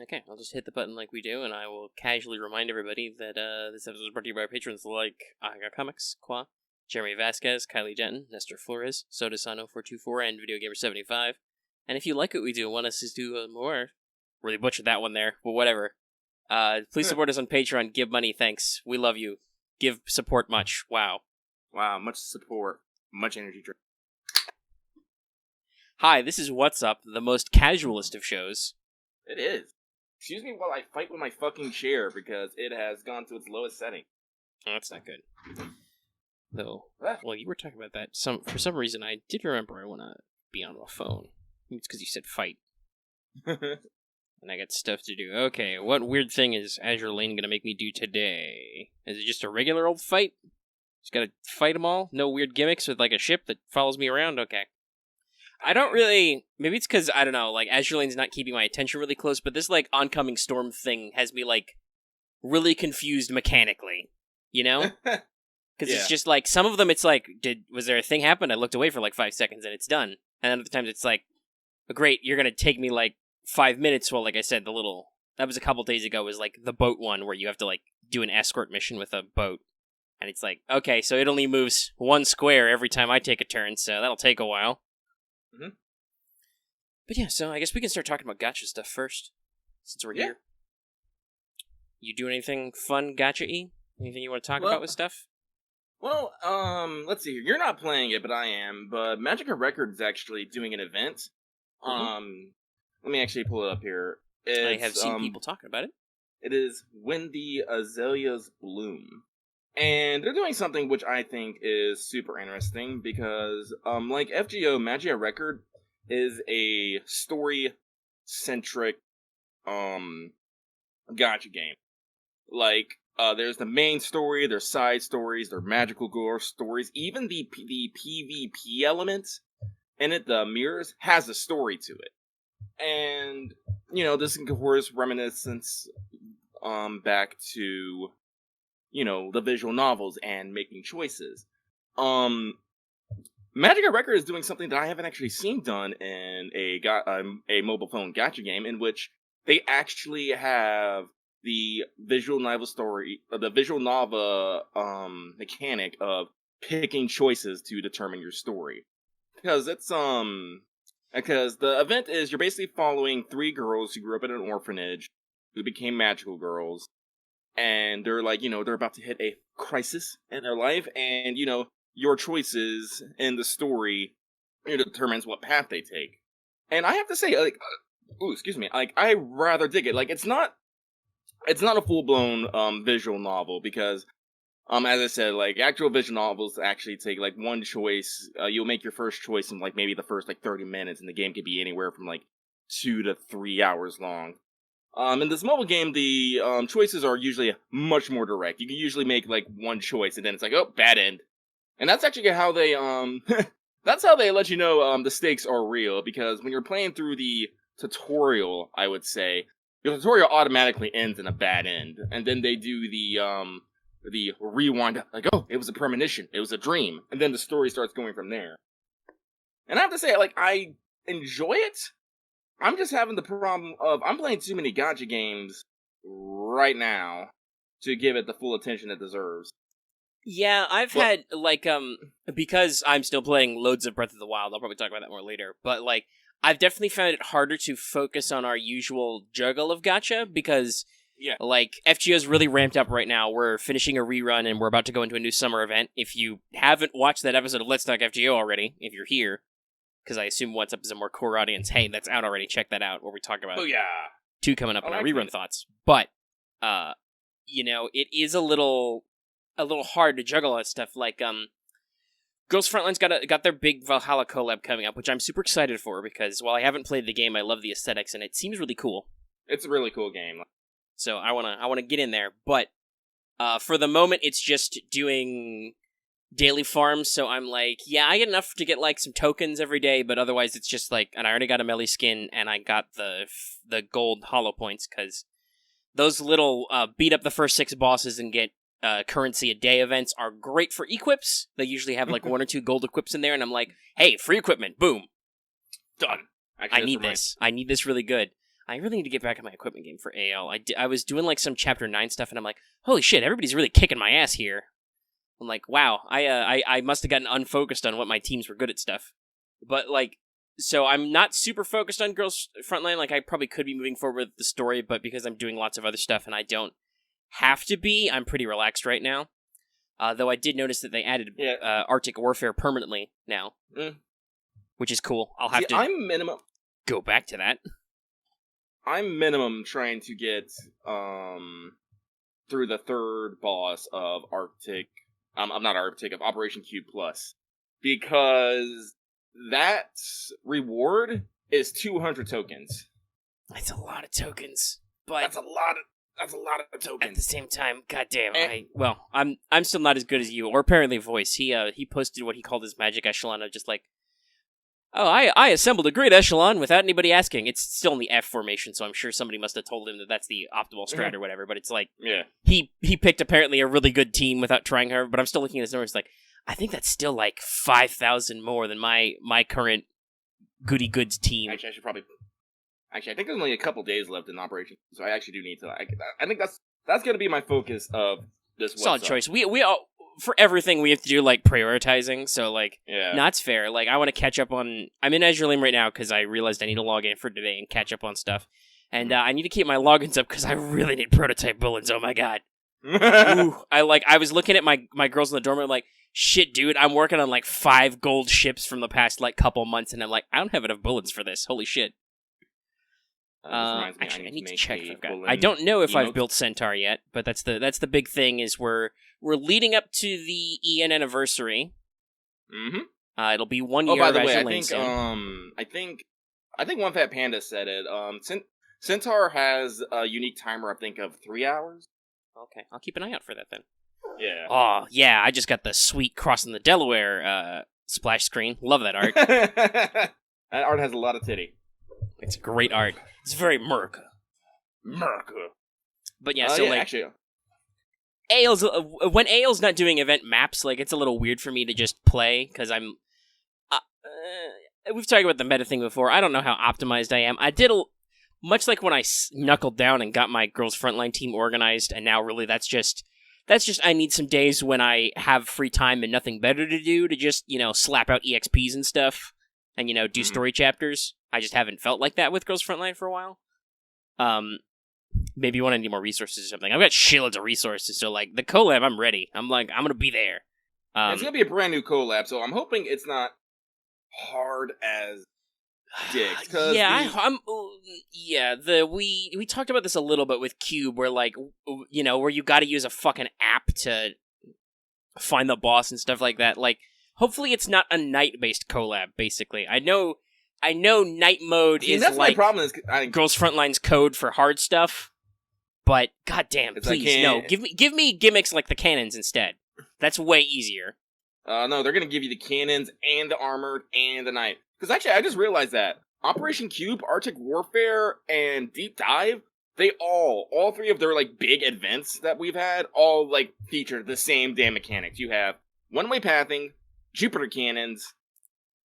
Okay, I'll just hit the button like we do, and I will casually remind everybody that this episode is brought to you by our patrons like Aga Comics, Qua, Jeremy Vasquez, Kylie Denton, Nestor Flores, Sodasano424, and Video Gamer 75. And if you like what we do and want us to do more, really butchered that one there, but whatever. Please support us on Patreon. Give money, thanks. We love you. Give support much. Wow. Wow, much support, much energy drink. Hi, this is What's Up, the most casualist of shows. It is. Excuse me while I fight with my fucking chair because it has gone to its lowest setting. Oh, that's not good. Though, well, you were talking about that. For some reason, I did remember I want to be on my phone. It's because you said fight. And I got stuff to do. Okay, what weird thing is Azure Lane going to make me do today? Is it just a regular old fight? Just gotta fight them all? No weird gimmicks with, like, a ship that follows me around? Okay. I don't really... Maybe it's because, I don't know, like, Azure Lane's not keeping my attention really close, but this, like, oncoming storm thing has me, like, really confused mechanically. You know? Because It's just, like, some of them it's like, was there a thing happen? I looked away for, like, 5 seconds and it's done. And then other times it's like, great, you're gonna take me, like, 5 minutes. Well, like I said, that was a couple days ago, was, like, the boat one, where you have to, like, do an escort mission with a boat. And it's like, okay, so it only moves one square every time I take a turn, so that'll take a while. Mm-hmm. But yeah, so I guess we can start talking about gacha stuff first, since we're here. You do anything fun gacha-y? Anything you want to talk about with stuff? Well, let's see here. You're not playing it, but I am. But Magica Records actually doing an event. Let me actually pull it up here. I have seen people talking about it. It is When the Azaleas Bloom. And they're doing something which I think is super interesting because, like FGO, Magia Record is a story-centric, gacha game. Like, there's the main story, there's side stories, there's magical gore stories, even the PvP element in it, the mirrors, has a story to it. And, you know, this can course reminiscence, back to, you know, the visual novels and making choices. Magica Record is doing something that I haven't actually seen done in a mobile phone gacha game, in which they actually have the visual novel story, the visual novel mechanic of picking choices to determine your story. Because because the event is you're basically following 3 girls who grew up in an orphanage, who became magical girls. And they're like, you know, they're about to hit a crisis in their life, and, you know, your choices in the story, you know, determines what path they take. And I have to say, like, I rather dig it. Like, it's not a full-blown, visual novel, because, as I said, like, actual visual novels actually take, like, one choice. You'll make your first choice in, like, maybe the first, like, 30 minutes, and the game could be anywhere from, like, 2 to 3 hours long. In this mobile game, the choices are usually much more direct. You can usually make, like, one choice, and then it's like, oh, bad end. And that's actually how they, that's how they let you know, the stakes are real, because when you're playing through the tutorial, I would say, your tutorial automatically ends in a bad end. And then they do the rewind, like, oh, it was a premonition, it was a dream. And then the story starts going from there. And I have to say, like, I enjoy it. I'm just having the problem of, I'm playing too many gacha games right now to give it the full attention it deserves. Yeah, I've had, like, because I'm still playing loads of Breath of the Wild, I'll probably talk about that more later, but, like, I've definitely found it harder to focus on our usual juggle of gacha, because, like, FGO's really ramped up right now. We're finishing a rerun, and we're about to go into a new summer event. If you haven't watched that episode of Let's Talk FGO already, if you're here, because I assume What's Up is a more core audience. Hey, that's out already. Check that out, where we talk about 2 coming up in our rerun thoughts. But, you know, it is a little hard to juggle all that stuff. Like, Girls Frontline's got their big Valhalla collab coming up, which I'm super excited for, because while I haven't played the game, I love the aesthetics, and it seems really cool. It's a really cool game. So I wanna get in there, but for the moment, it's just doing daily farms, so I'm like, yeah, I get enough to get, like, some tokens every day, but otherwise it's just, like, and I already got a melee skin, and I got the gold hollow points, because those little beat up the first 6 bosses and get currency a day events are great for equips. They usually have, like, 1 or 2 gold equips in there, and I'm like, hey, free equipment, boom. Done. Actually, I need this really good. I really need to get back on my equipment game for AL. I was doing like some Chapter 9 stuff, and I'm like, holy shit, everybody's really kicking my ass here. I'm like, wow, I must have gotten unfocused on what my teams were good at stuff. But like, so I'm not super focused on Girls Frontline. Like, I probably could be moving forward with the story, but because I'm doing lots of other stuff and I don't have to be, I'm pretty relaxed right now. Though I did notice that they added Arctic Warfare permanently now, which is cool. I'll have to I'm minimum go back to that. I'm minimum trying to get through the third boss of Arctic. I'm not Arctic, of Operation Q Plus, because that reward is 200 tokens. That's a lot of tokens, but that's a lot of tokens. At the same time, goddamn, I'm still not as good as you, or apparently Voice. He posted what he called his magic echelon of just like, oh, I assembled a great echelon without anybody asking. It's still in the F formation, so I'm sure somebody must have told him that that's the optimal strat or whatever. But it's like, he picked apparently a really good team without trying hard. But I'm still looking at his numbers like, I think that's still like 5,000 more than my current goody goods team. Actually, I think there's only a couple days left in Operation, so I actually do need to. I think that's going to be my focus of this. Solid choice. We all, for everything we have to do like prioritizing. So like, no, it's fair. Like I want to catch up on. I'm in Azure Lim right now because I realized I need to log in for today and catch up on stuff, and I need to keep my logins up because I really need prototype bullets. Oh my god. Ooh, I was looking at my girls in the dorm room like, shit, dude, I'm working on like 5 gold ships from the past like couple months, and I'm like, I don't have enough bullets for this. Holy shit. Actually, I need to check if I've got. I don't know if I've built Centaur yet, but that's the big thing is we're leading up to the EN anniversary. Mm-hmm. It'll be 1 year. Oh, by the of way, Azure I Lane think One Fat Panda said it. Centaur has a unique timer, I think, of 3 hours. Okay, I'll keep an eye out for that then. Yeah. Oh yeah, I just got the sweet crossing the Delaware splash screen. Love that art. That art has a lot of titty. It's great art. It's very Merca. But yeah, so like, actually, AL's when AL's not doing event maps, like it's a little weird for me to just play because I'm. We've talked about the meta thing before. I don't know how optimized I am. I did much like when I knuckled down and got my girls' frontline team organized, and now really that's just I need some days when I have free time and nothing better to do to just slap out EXPs and stuff, and do story chapters. I just haven't felt like that with Girls Frontline for a while. Maybe when I need more resources or something. I've got shitloads of resources, so like the collab, I'm ready. I'm gonna be there. It's gonna be a brand new collab, so I'm hoping it's not hard as dicks. We talked about this a little bit with Cube, where like where you got to use a fucking app to find the boss and stuff like that. Like, hopefully it's not a night-based collab. Basically, I know night mode is that's like my problem. Is Girls Frontline's code for hard stuff, but goddamn, please no, give me gimmicks like the cannons instead. That's way easier. No, they're gonna give you the cannons and the armored and the knight. Because actually, I just realized that Operation Cube, Arctic Warfare, and Deep Dive, they all 3 of their like big events that we've had, all like feature the same damn mechanics. You have one-way pathing, Jupiter cannons.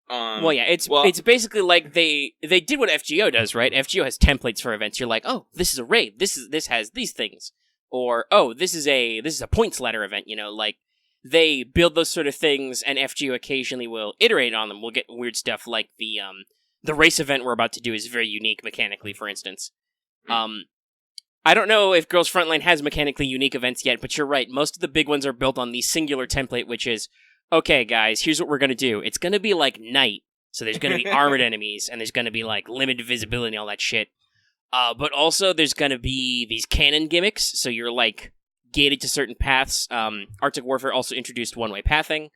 It's basically like they did what FGO does, right? FGO has templates for events. You're like, oh, this is a raid. This has these things, or oh, this is a points ladder event. Like they build those sort of things, and FGO occasionally will iterate on them. We'll get weird stuff like the race event we're about to do is very unique mechanically, for instance. I don't know if Girls Frontline has mechanically unique events yet, but you're right. Most of the big ones are built on the singular template, which is, okay, guys, here's what we're going to do. It's going to be like night, so there's going to be armored enemies, and there's going to be like limited visibility and all that shit. But also there's going to be these cannon gimmicks, so you're like gated to certain paths. Arctic Warfare also introduced one-way pathing.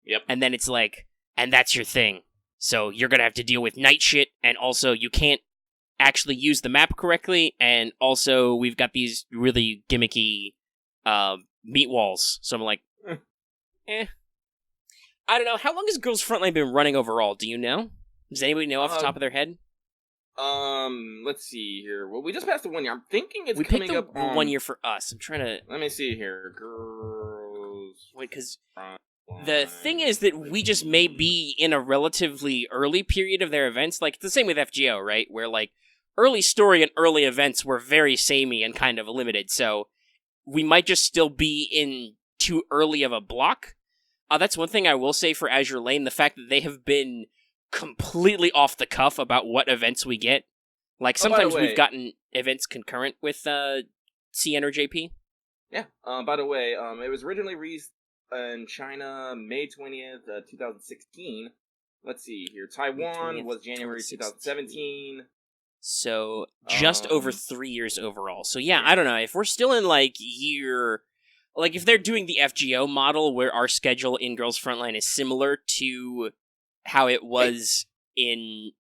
Yep. And then it's like, and that's your thing. So you're going to have to deal with night shit, and also you can't actually use the map correctly, and also we've got these really gimmicky meat walls. So I'm like, I don't know. How long has Girls Frontline been running overall? Do you know? Does anybody know off the top of their head? Let's see here. Well, we just passed the 1 year. I'm thinking it's we coming picked up on 1 year for us. I'm trying to. Let me see here. Girls. Wait, because the thing is that we just may be in a relatively early period of their events. Like, it's the same with FGO, right? Where, like, early story and early events were very samey and kind of limited, so we might just still be in too early of a block. That's one thing I will say for Azure Lane, the fact that they have been completely off the cuff about what events we get. Like, sometimes we've gotten events concurrent with CN or JP. Yeah. By the way, it was originally released in China May 20th, 2016. Let's see here. Taiwan was January 2017. So, just over 3 years overall. So, yeah, I don't know. If we're still in, like, year... Like, if they're doing the FGO model where our schedule in Girls Frontline is similar to how it was in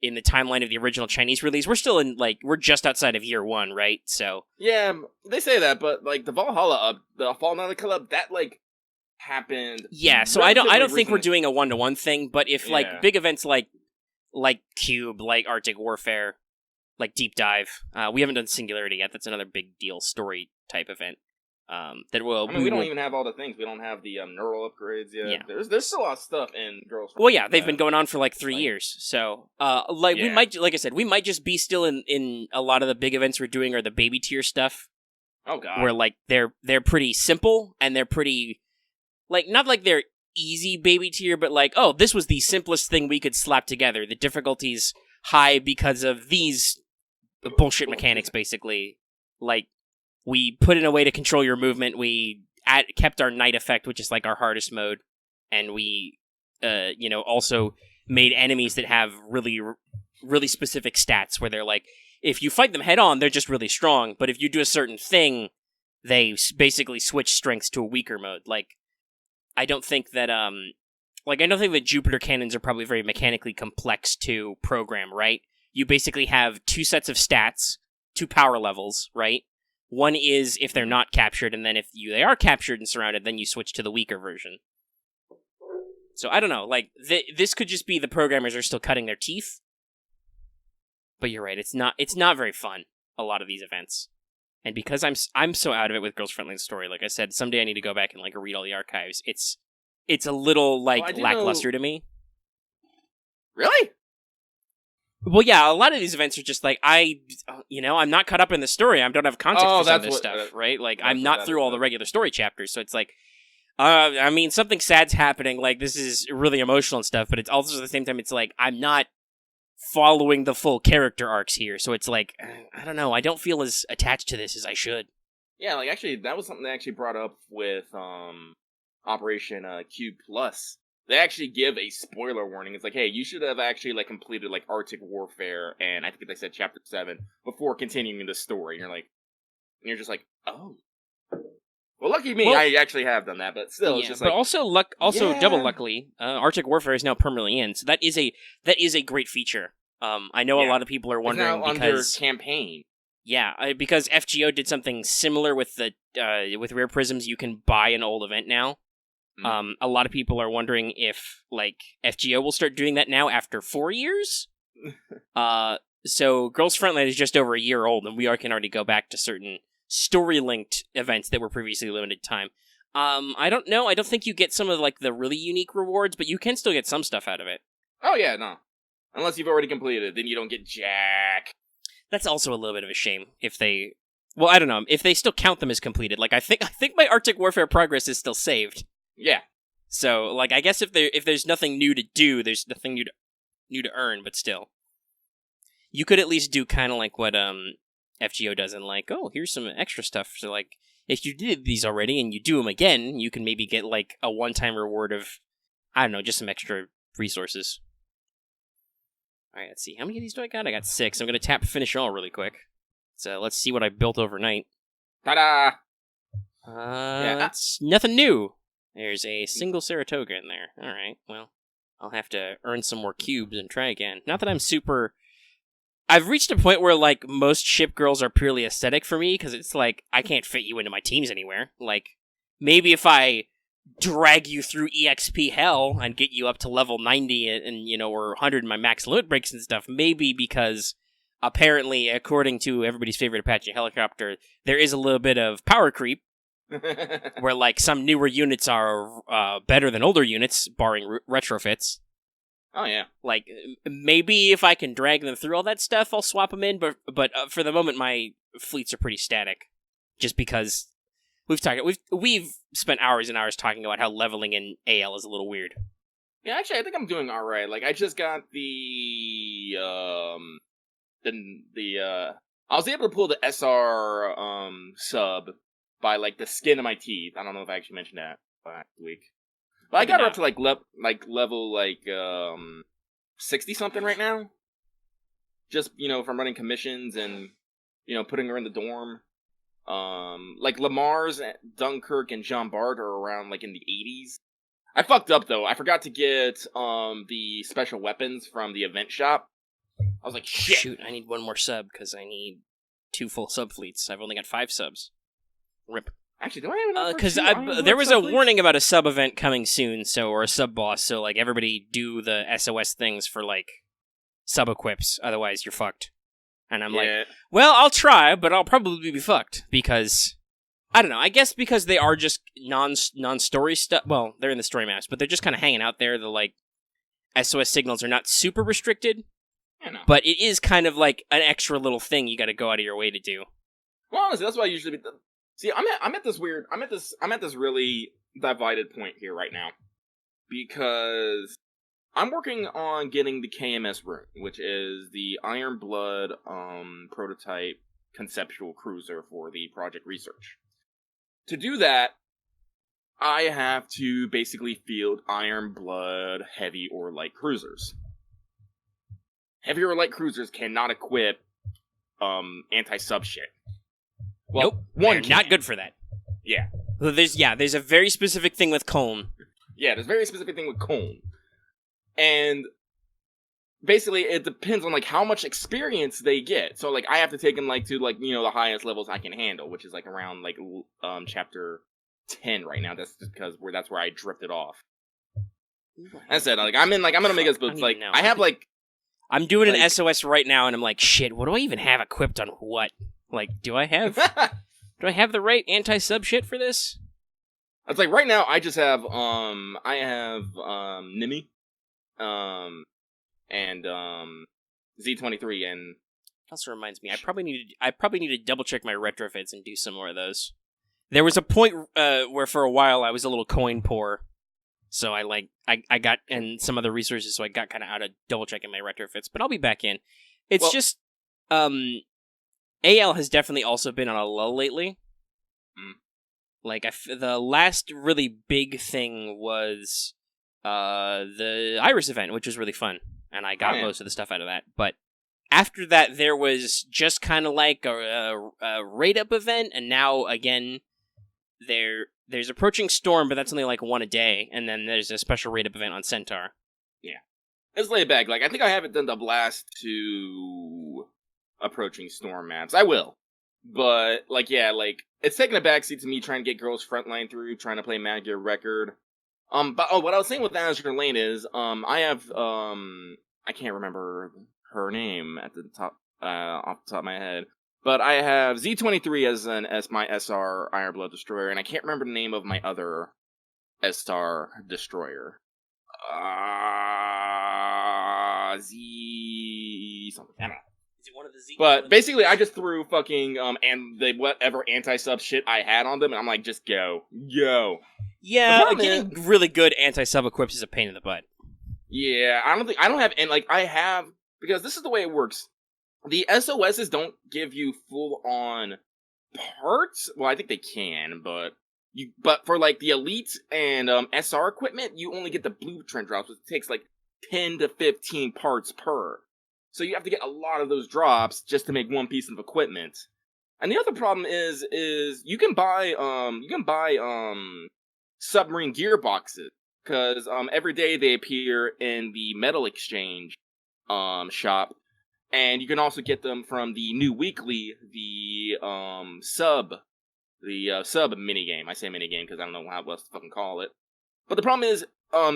the timeline of the original Chinese release, we're still in, like, we're just outside of year 1, right? So... Yeah, they say that, but, like, the Valhalla the Fall Night Club, that, like, happened... Yeah, so I don't think we're doing a one-to-one thing, but if, like, big events like Cube, like Arctic Warfare, like Deep Dive, we haven't done Singularity yet, that's another big deal story type event. That will. I mean, we don't even have all the things. We don't have the neural upgrades yet. Yeah. There's still a lot of stuff in Girls. Well, yeah, they've been going on for like 3 years. So, we might, like I said, we might just be still in a lot of the big events we're doing are the baby tier stuff. Oh god. Where like they're pretty simple and they're pretty, like, not like they're easy baby tier, but like, oh, this was the simplest thing we could slap together. The difficulty's high because of these bullshit mechanics, basically. Like, we put in a way to control your movement. We kept our night effect, which is like our hardest mode, and we, also made enemies that have really, really specific stats where they're like, if you fight them head on, they're just really strong. But if you do a certain thing, they basically switch strengths to a weaker mode. Like, I don't think that Jupiter cannons are probably very mechanically complex to program. Right? You basically have 2 sets of stats, 2 power levels, right? One is if they're not captured, and then if they are captured and surrounded, then you switch to the weaker version. So I don't know, like, this could just be the programmers are still cutting their teeth. But you're right, it's not very fun, a lot of these events. And because I'm so out of it with Girls Frontline Story, like I said, someday I need to go back and like read all the archives. It's a little like lackluster to me. Really? Well, yeah, a lot of these events are just like, I'm not caught up in the story. I don't have context for some of this stuff, right? Like, I'm not through all the regular story chapters, so it's like, something sad's happening, like, this is really emotional and stuff, but it's also at the same time, it's like, I'm not following the full character arcs here, so it's like, I don't know, I don't feel as attached to this as I should. Yeah, like, actually, that was something they actually brought up with, Operation Q+. They actually give a spoiler warning. It's like, hey, you should have actually like completed like Arctic Warfare, and I think they said Chapter 7 before continuing the story. And you're just like, oh, well, lucky me, I actually have done that. But still, it's just like, but also double luckily, Arctic Warfare is now permanently in, so that is a great feature. I know a lot of people are wondering it's now because under campaign. Yeah, because FGO did something similar with the with Rare Prisms. You can buy an old event now. A lot of people are wondering if, like, FGO will start doing that now after 4 years. So Girls Frontline is just over a year old, and we can already go back to certain story-linked events that were previously limited time. I don't know. I don't think you get some of, like, the really unique rewards, but you can still get some stuff out of it. Oh, yeah, no. Unless you've already completed it, then you don't get jack. That's also a little bit of a shame if they... Well, I don't know. If they still count them as completed. Like, I think my Arctic Warfare progress is still saved. Yeah. So, like, I guess if there's nothing new to do, there's nothing new to earn, but still. You could at least do kind of like what FGO does, and like, oh, here's some extra stuff. So, like, if you did these already and you do them again, you can maybe get, like, a one-time reward of, I don't know, just some extra resources. Alright, let's see. How many of these do I got? I got 6. I'm going to tap Finish All really quick. So, let's see what I built overnight. Ta-da! That's nothing new. There's a single Saratoga in there. Alright, well, I'll have to earn some more cubes and try again. Not that I'm super... I've reached a point where, like, most ship girls are purely aesthetic for me, because it's like, I can't fit you into my teams anywhere. Like, maybe if I drag you through EXP hell and get you up to level 90 and or 100 in my max limit breaks and stuff, maybe because, apparently, according to everybody's favorite Apache helicopter, there is a little bit of power creep, where, like, some newer units are better than older units, barring retrofits. Oh, yeah. Like, maybe if I can drag them through all that stuff, I'll swap them in, but for the moment, my fleets are pretty static. Just because we've spent hours and hours talking about how leveling in AL is a little weird. Yeah, actually, I think I'm doing alright. Like, I just got I was able to pull the SR, sub by, like, the skin of my teeth. I don't know if I actually mentioned that last week. But I got her up to level 60-something right now. Just, from running commissions and, putting her in the dorm. Like Lamar's, Dunkirk, and Jean Bart are around like in the 80s. I fucked up though. I forgot to get the special weapons from the event shop. I was like, shit. Shoot, I need one more sub because I need 2 full sub fleets. I've only got 5 subs. Rip. Actually, do I have enough? Because there was a warning about a sub event coming soon, or a sub boss. So like everybody do the SOS things for like sub equips. Otherwise, you're fucked. And I'm like, well, I'll try, but I'll probably be fucked because I don't know. I guess because they are just non-story stuff. Well, they're in the story maps, but they're just kind of hanging out there. The like SOS signals are not super restricted, but it is kind of like an extra little thing you got to go out of your way to do. Well, honestly, that's what I usually see. I'm at this really divided point here right now because I'm working on getting the KMS rune, which is the Iron Blood prototype conceptual cruiser for the project research. To do that, I have to basically field Iron Blood heavy or light cruisers. Heavy or light cruisers cannot equip anti-sub shit. Well, nope, they're not good for that. Yeah. There's a very specific thing with Colm. Yeah, there's a very specific thing with Colm. And basically, it depends on like how much experience they get. So like, I have to take them like to like the highest levels I can handle, which is like around like chapter 10 right now. That's just because that's where I drifted off. I said like I'm in Omega's, but like I have like I'm doing an SOS right now, and I'm like, shit. What do I even have equipped on what? Like, do I have the right anti-sub shit for this? It's like right now I just have Nimi. And Z23, and also reminds me, I probably need to double check my retrofits and do some more of those. There was a point where for a while I was a little coin poor, so I got and some other resources, so I got kind of out of double checking my retrofits. But I'll be back in. It's just AL has definitely also been on a lull lately. Like the last really big thing was the Iris event, which was really fun, and I got most of the stuff out of that. But after that, there was just kind of like a raid-up event, and now, again, there's Approaching Storm, but that's only like 1 a day, and then there's a special raid-up event on Centaur. Yeah. It's laid back. Like, I think I haven't done the last 2 Approaching Storm maps. I will. But, like, yeah, like, it's taking a backseat to me trying to get girls frontline through, trying to play Mad Gear Record. But what I was saying with Azure Lane is, I have, I can't remember her name at the top, off the top of my head, but I have Z23 as my SR Ironblood Destroyer, and I can't remember the name of my other SR Destroyer. Z something. I don't know. Is it one of the Z? But basically, I just threw fucking and the whatever anti-sub shit I had on them, and I'm like, just go. Yeah, getting really good anti-sub equips is a pain in the butt. Yeah, I don't have, and like I have, because this is the way it works. The SOSs don't give you full-on parts. Well, I think they can, but for like the Elite and SR equipment, you only get the blueprint drops, which takes like 10 to 15 parts per. So you have to get a lot of those drops just to make one piece of equipment. And the other problem is you can buy submarine gearboxes, because every day they appear in the metal exchange shop, and you can also get them from the new weekly, the sub minigame. I say minigame because I don't know how else to fucking call it. But the problem is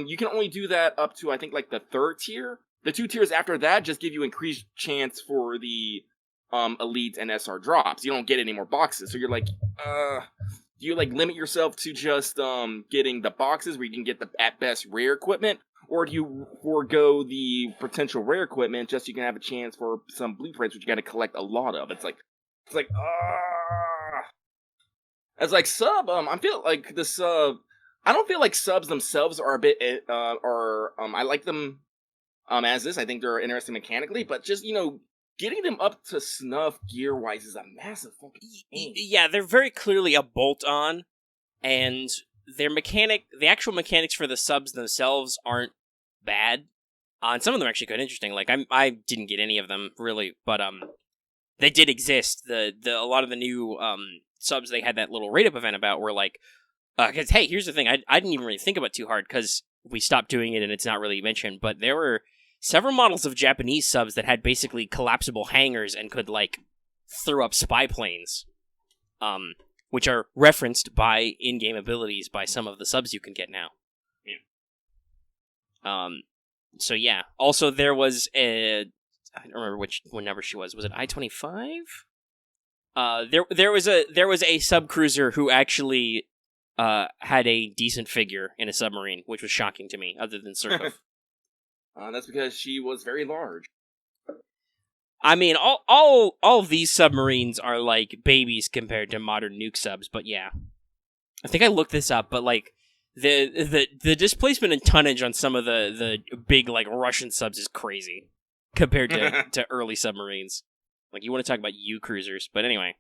you can only do that up to, I think, like the 3rd tier. The 2 tiers after that just give you increased chance for the Elite and SR drops. You don't get any more boxes, so you're like, do you like limit yourself to just getting the boxes where you can get the at best rare equipment, or do you forego the potential rare equipment just so you can have a chance for some blueprints, which you got to collect a lot of? It's like, As like sub, I feel like the sub. I don't feel like subs themselves are a bit, I like them, as this. I think they're interesting mechanically, but just, getting them up to snuff gear-wise is a massive fucking thing. Yeah, they're very clearly a bolt-on, and the actual mechanics for the subs themselves aren't bad. And some of them are actually quite interesting. Like, I didn't get any of them, really, but, they did exist. A lot of the new, subs they had that little rate-up event about were like, because, hey, here's the thing, I didn't even really think about it too hard, because we stopped doing it and it's not really mentioned, but there were several models of Japanese subs that had basically collapsible hangars and could, like, throw up spy planes, which are referenced by in-game abilities by some of the subs you can get now. Yeah. So, yeah. Also, there was I don't remember what number she was. Was it I-25? There was a sub-cruiser who actually had a decent figure in a submarine, which was shocking to me, other than Surkov. That's because she was very large. I mean, all of these submarines are like babies compared to modern nuke subs, but yeah. I think I looked this up, but like the displacement and tonnage on some of the big like Russian subs is crazy compared to early submarines. Like, you want to talk about U cruisers, but anyway.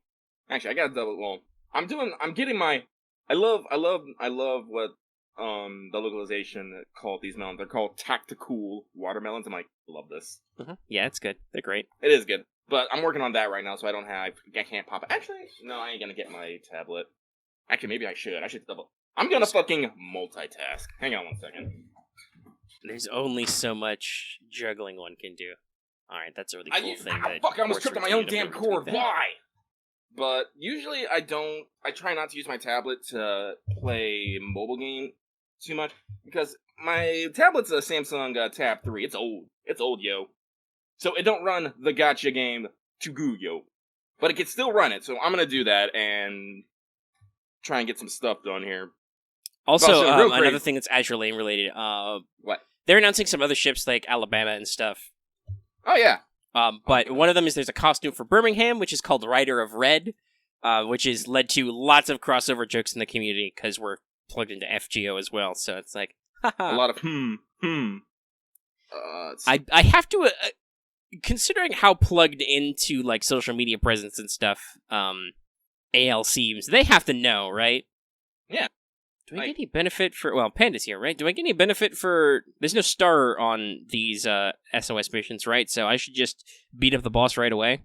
Actually, I got a double. Well, I'm getting my. I love what the localization called these melons. They're called tactical watermelons. I'm like, love this. Mm-hmm. Yeah, it's good. They're great. It is good, but I'm working on that right now, so I can't pop it. Actually, no, I ain't gonna get my tablet. Actually, maybe I should. I should double. I'm gonna fucking multitask. Hang on 1 second. There's only so much juggling one can do. Alright, that's a really cool thing. I almost tripped on my own damn cord. Why? But usually I try not to use my tablet to play mobile game too much, because my tablet's a Samsung Tab 3. It's old, yo. So it don't run the Gacha game too good, yo. But it can still run it, so I'm gonna do that and try and get some stuff done here. Also, another thing that's Azure Lane related, what? They're announcing some other ships like Alabama and stuff. Oh, yeah. But one of them is there's a costume for Birmingham, which is called Rider of Red, which has led to lots of crossover jokes in the community, because we're plugged into FGO as well, so it's like, haha. A lot of I have to, considering how plugged into, like, social media presence and stuff, AL seems, they have to know, right? Yeah. Do I get any benefit for... Well, Panda's here, right? Do I get any benefit for... There's no star on these SOS missions, right? So I should just beat up the boss right away?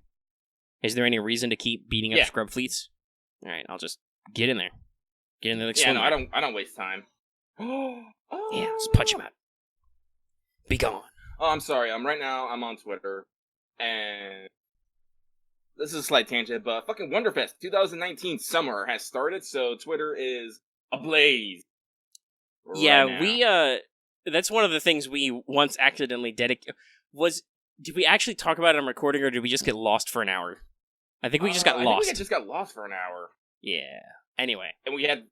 Is there any reason to keep beating up scrub fleets? Alright, I'll just get in there. Get in there like swimmer. No, I don't waste time. Yeah, just punch him out. Be gone. Oh, I'm sorry. Right now, I'm on Twitter, and... This is a slight tangent, but fucking Wonderfest 2019 summer has started, so Twitter is... ablaze. Yeah, we that's one of the things we once accidentally dedicated. Did we actually talk about it on recording, or did we just get lost for an hour? I think we just got lost. I think we just got lost for an hour. Yeah. Anyway, and we had.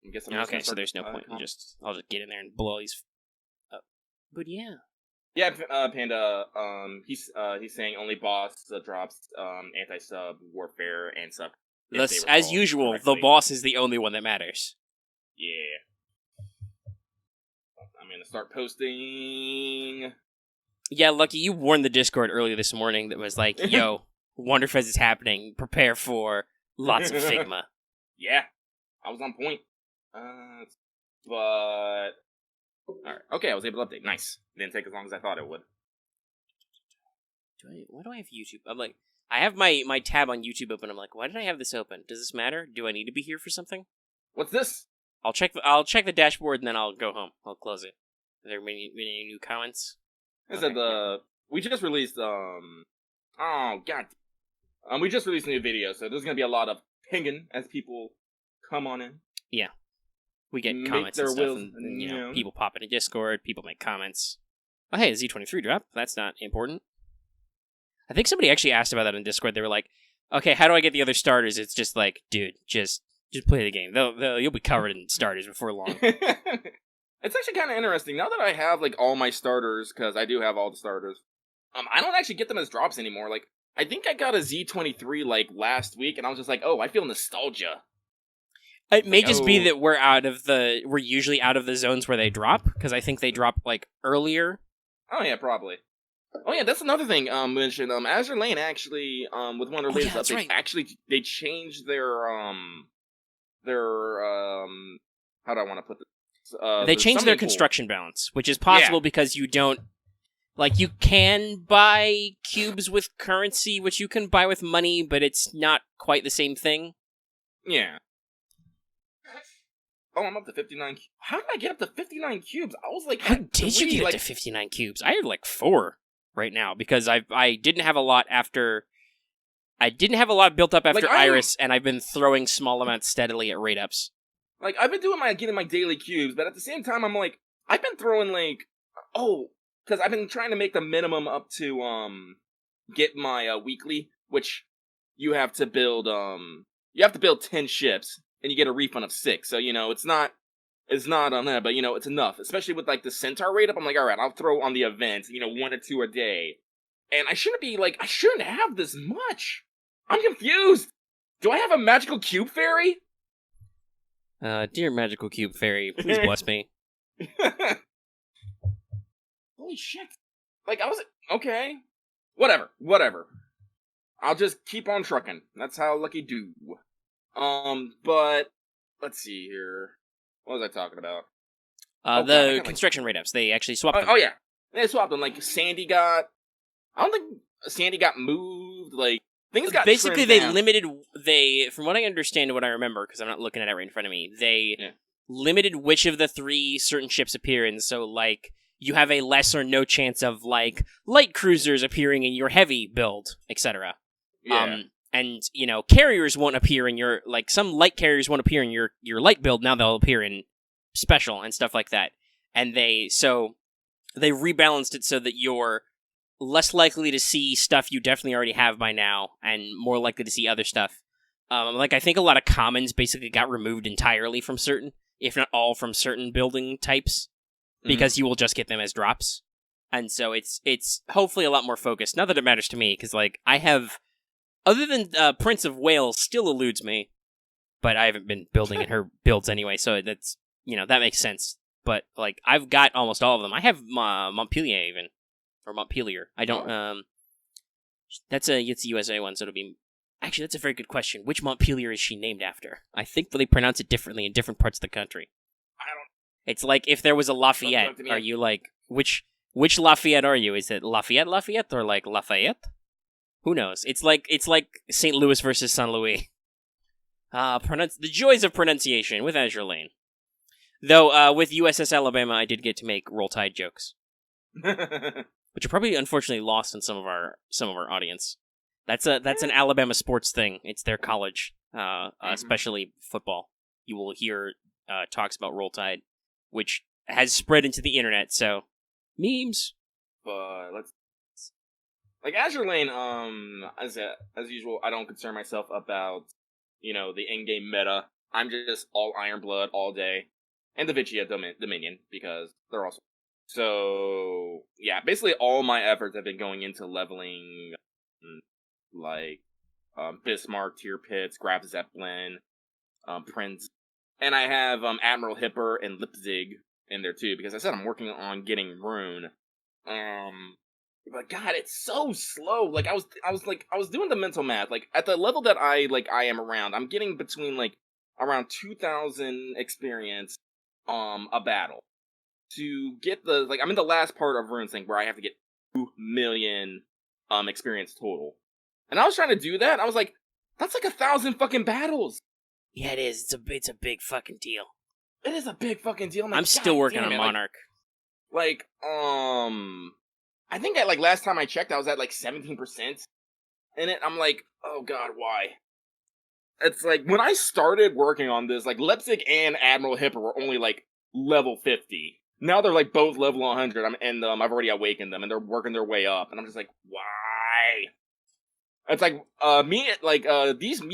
Okay, so there's no point. I'll just get in there and blow these up. But yeah. Yeah, Panda. He's saying only boss drops anti-sub warfare and sub. Thus, as usual, correctly. The boss is the only one that matters. Yeah. I'm gonna start posting. Yeah, Lucky, you warned the Discord earlier this morning that was like, yo, Wonderfest is happening. Prepare for lots of Figma. Yeah. I was on point. But... Alright. Okay, I was able to update. Nice. Didn't take as long as I thought it would. Why do I have YouTube? I'm like, I have my tab on YouTube open. I'm like, why did I have this open? Does this matter? Do I need to be here for something? What's this? I'll check the dashboard and then I'll go home. I'll close it. Are there any new comments? We just released we just released a new video, so there's gonna be a lot of pinging as people come on in. Yeah, we get comments and stuff, and people pop into Discord, people make comments. Oh, hey, the Z23 drop. That's not important. I think somebody actually asked about that in Discord. They were like, "Okay, how do I get the other starters?" It's just like, dude, just play the game. You'll be covered in starters before long. It's actually kind of interesting now that I have like all my starters, because I do have all the starters. I don't actually get them as drops anymore. Like, I think I got a Z23 like last week, and I was just like, oh, I feel nostalgia. It may just be that we're usually out of the zones where they drop, because I think they drop like earlier. Oh yeah, probably. Oh yeah, that's another thing. Mentioned Azure Lane actually with one of their latest updates. Right. Actually, they changed their how do I want to put this? They changed their construction balance, which is possible because you don't. Like, you can buy cubes with currency, which you can buy with money, but it's not quite the same thing. Yeah. Oh, I'm up to 59. How did I get up to 59 cubes? I was like, how did you get up to 59 cubes? I have like 4 right now because I didn't have a lot after. I didn't have a lot built up after Iris, and I've been throwing small amounts steadily at rate ups. Like, I've been getting my daily cubes, but at the same time, I'm like, I've been throwing like, because I've been trying to make the minimum up to get my weekly, which you have to build 10 ships and you get a refund of 6. So it's not on that, but it's enough. Especially with like the Centaur rate up, I'm like, all right, I'll throw on the events, 1 or 2 a day, and I shouldn't have this much. I'm confused. Do I have a magical cube fairy? Dear magical cube fairy, please bless me. Holy shit. Like, I was... Okay. Whatever. I'll just keep on trucking. That's how lucky do. But... Let's see here. What was I talking about? The construction rate ups. They actually swapped them. Oh, yeah. They swapped them. Like, Sandy got... I don't think Sandy got moved. Like, things got basically, trimmed they down. limited... From what I understand and what I remember, because I'm not looking at it right in front of me, they limited which of the 3 certain ships appear in. So, like... You have a less or no chance of, like, light cruisers appearing in your heavy build, etc. Yeah. And, carriers won't appear in your, like, some light carriers won't appear in your light build, now they'll appear in special and stuff like that. And they rebalanced it so that you're less likely to see stuff you definitely already have by now, and more likely to see other stuff. Like, I think a lot of commons basically got removed entirely from certain, if not all from certain building types. Because you will just get them as drops. And so it's hopefully a lot more focused. Not that it matters to me, because, like, I have... Other than Prince of Wales still eludes me, but I haven't been building in her builds anyway, so that's, that makes sense. But, like, I've got almost all of them. I have Montpelier, even. Or Montpelier. I don't... it's a USA one, so it'll be... Actually, that's a very good question. Which Montpelier is she named after? I think they pronounce it differently in different parts of the country. It's like if there was a Lafayette, are you like, which Lafayette are you? Is it Lafayette or like Lafayette? Who knows? It's like St. Louis versus Saint Louis. The joys of pronunciation with Azure Lane. Though, with USS Alabama, I did get to make Roll Tide jokes. Which are probably unfortunately lost in some of our audience. That's an Alabama sports thing. It's their college, especially football. You will hear talks about Roll Tide, which has spread into the internet, so memes. But like Azure Lane, as usual, I don't concern myself about the in-game meta. I'm just all Iron Blood all day, and the Vicia Dominion because they're also. So yeah, basically all my efforts have been going into leveling, like Bismarck, Tier Pits, Graf Zeppelin, Prince. And I have Admiral Hipper and Lipzig in there too, because I said I'm working on getting Rune. But God, it's so slow. Like I was doing the mental math. Like at the level that I am around, I'm getting between like around 2,000 experience a battle. To get I'm in the last part of Rune thing where I have to get 2 million experience total. And I was trying to do that, and I was like, that's like 1,000 fucking battles. Yeah, it is. It's a big fucking deal. It is a big fucking deal. I'm still working on Monarch. I think last time I checked, I was at 17% in it. I'm like, oh god, why? It's like when I started working on this, Leipzig and Admiral Hipper were only level 50. Now they're both level 100. I've already awakened them, and they're working their way up. And I'm just like, why? It's like me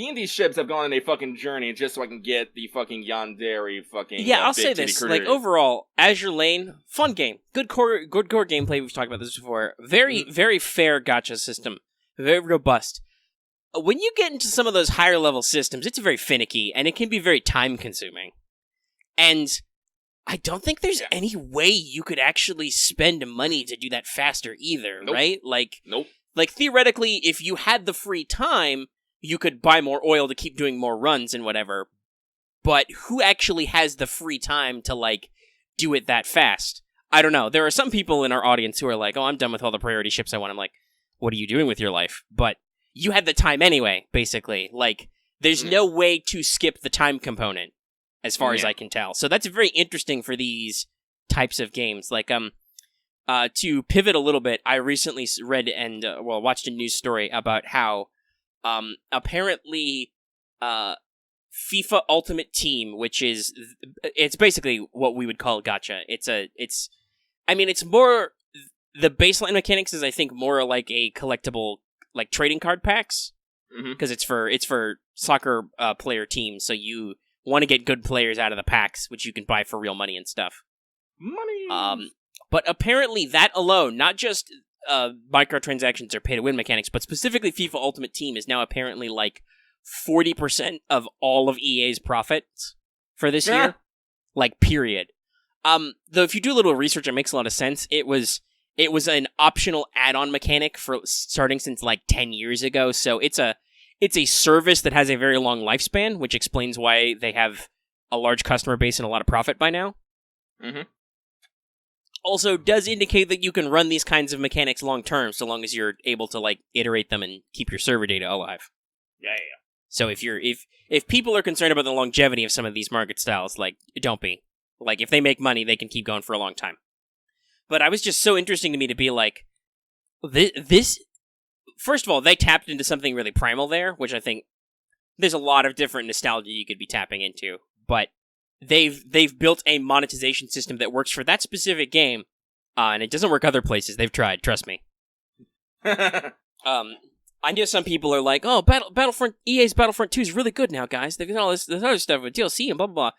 and these ships have gone on a fucking journey just so I can get the fucking yandere fucking I'll big say titty this, critter. like, overall, Azure Lane, fun game, good core gameplay. We've talked about this before. Very very fair gacha system, very robust. When you get into some of those higher level systems, it's very finicky and it can be very time consuming. And I don't think there's any way you could actually spend money to do that faster either, right? Nope. Like, theoretically, if you had the free time, you could buy more oil to keep doing more runs and whatever. But who actually has the free time to, like, do it that fast? I don't know. There are some people in our audience who are like, oh, I'm done with all the priority ships I want. I'm like, what are you doing with your life? But you had the time anyway, basically. Like, there's no way to skip the time component, as far as I can tell. So that's very interesting for these types of games. Like, to pivot a little bit, I recently read and watched a news story about how apparently FIFA Ultimate Team, which is it's basically what we would call gacha. It's more, the baseline mechanics is, I think, more like a collectible, like trading card packs, because it's for soccer player teams. So you want to get good players out of the packs, which you can buy for real money and stuff. Money. But apparently that alone, not just microtransactions or pay-to-win mechanics, but specifically FIFA Ultimate Team is now apparently like 40% of all of EA's profits for this year. Like, period. Though if you do a little research, it makes a lot of sense. It was an optional add-on mechanic for starting since like 10 years ago, so it's a service that has a very long lifespan, which explains why they have a large customer base and a lot of profit by now. Also does indicate that you can run these kinds of mechanics long term, so long as you're able to, like, iterate them and keep your server data alive. Yeah. So if people are concerned about the longevity of some of these market styles, like, don't be. Like, if they make money, they can keep going for a long time. But I was just so interesting to me to be like, this first of all, they tapped into something really primal there, which I think there's a lot of different nostalgia you could be tapping into, but they've built a monetization system that works for that specific game, and it doesn't work other places. They've tried, trust me. I know some people are like, oh, EA's Battlefront 2 is really good now, guys. They've got all this other stuff with DLC and blah, blah, blah.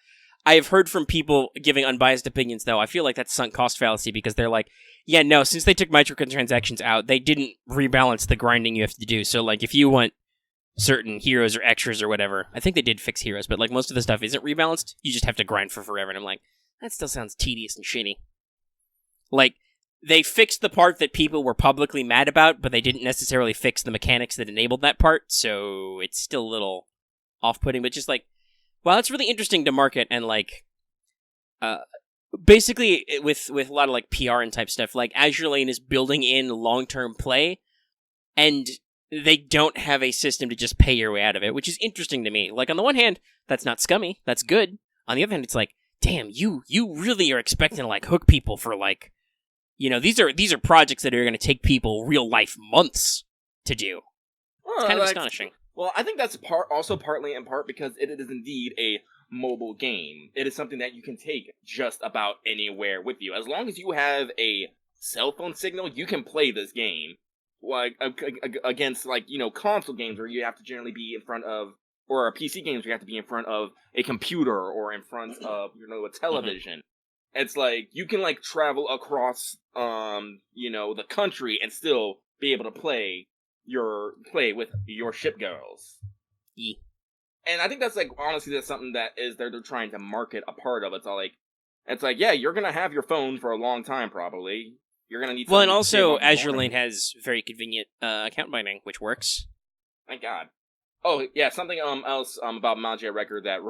I have heard from people giving unbiased opinions, though. I feel like that's sunk cost fallacy, because they're like, yeah, no, since they took microtransactions out, they didn't rebalance the grinding you have to do. So, like, if you want certain heroes or extras or whatever, I think they did fix heroes, but, like, most of the stuff isn't rebalanced. You just have to grind for forever. And I'm like, that still sounds tedious and shitty. Like, they fixed the part that people were publicly mad about, but they didn't necessarily fix the mechanics that enabled that part, so it's still a little off-putting, but just like, well, it's really interesting to market, and like, basically with a lot of like PR and type stuff, like Azure Lane is building in long-term play, and they don't have a system to just pay your way out of it, which is interesting to me. Like, on the one hand, that's not scummy, that's good. On the other hand, it's like, damn, you really are expecting to like hook people for like, you know, these are projects that are going to take people real life months to do. It's kind of astonishing. Well, I think that's partly in part because it is indeed a mobile game. It is something that you can take just about anywhere with you. As long as you have a cell phone signal, you can play this game. Like, against, like, you know, console games where you have to generally be in front of, or PC games where you have to be in front of a computer or in front of, you know, a television. It's like, you can, like, travel across, you know, the country and still be able to play with your ship girls. Yeah. And I think that's, like, honestly, that's something that is they're trying to market a part of. It's like, yeah, you're gonna have your phone for a long time, probably. You're gonna need. Well, and also Azure Lane has very convenient account binding, which works. Thank God. Oh yeah, something else about Magia Record that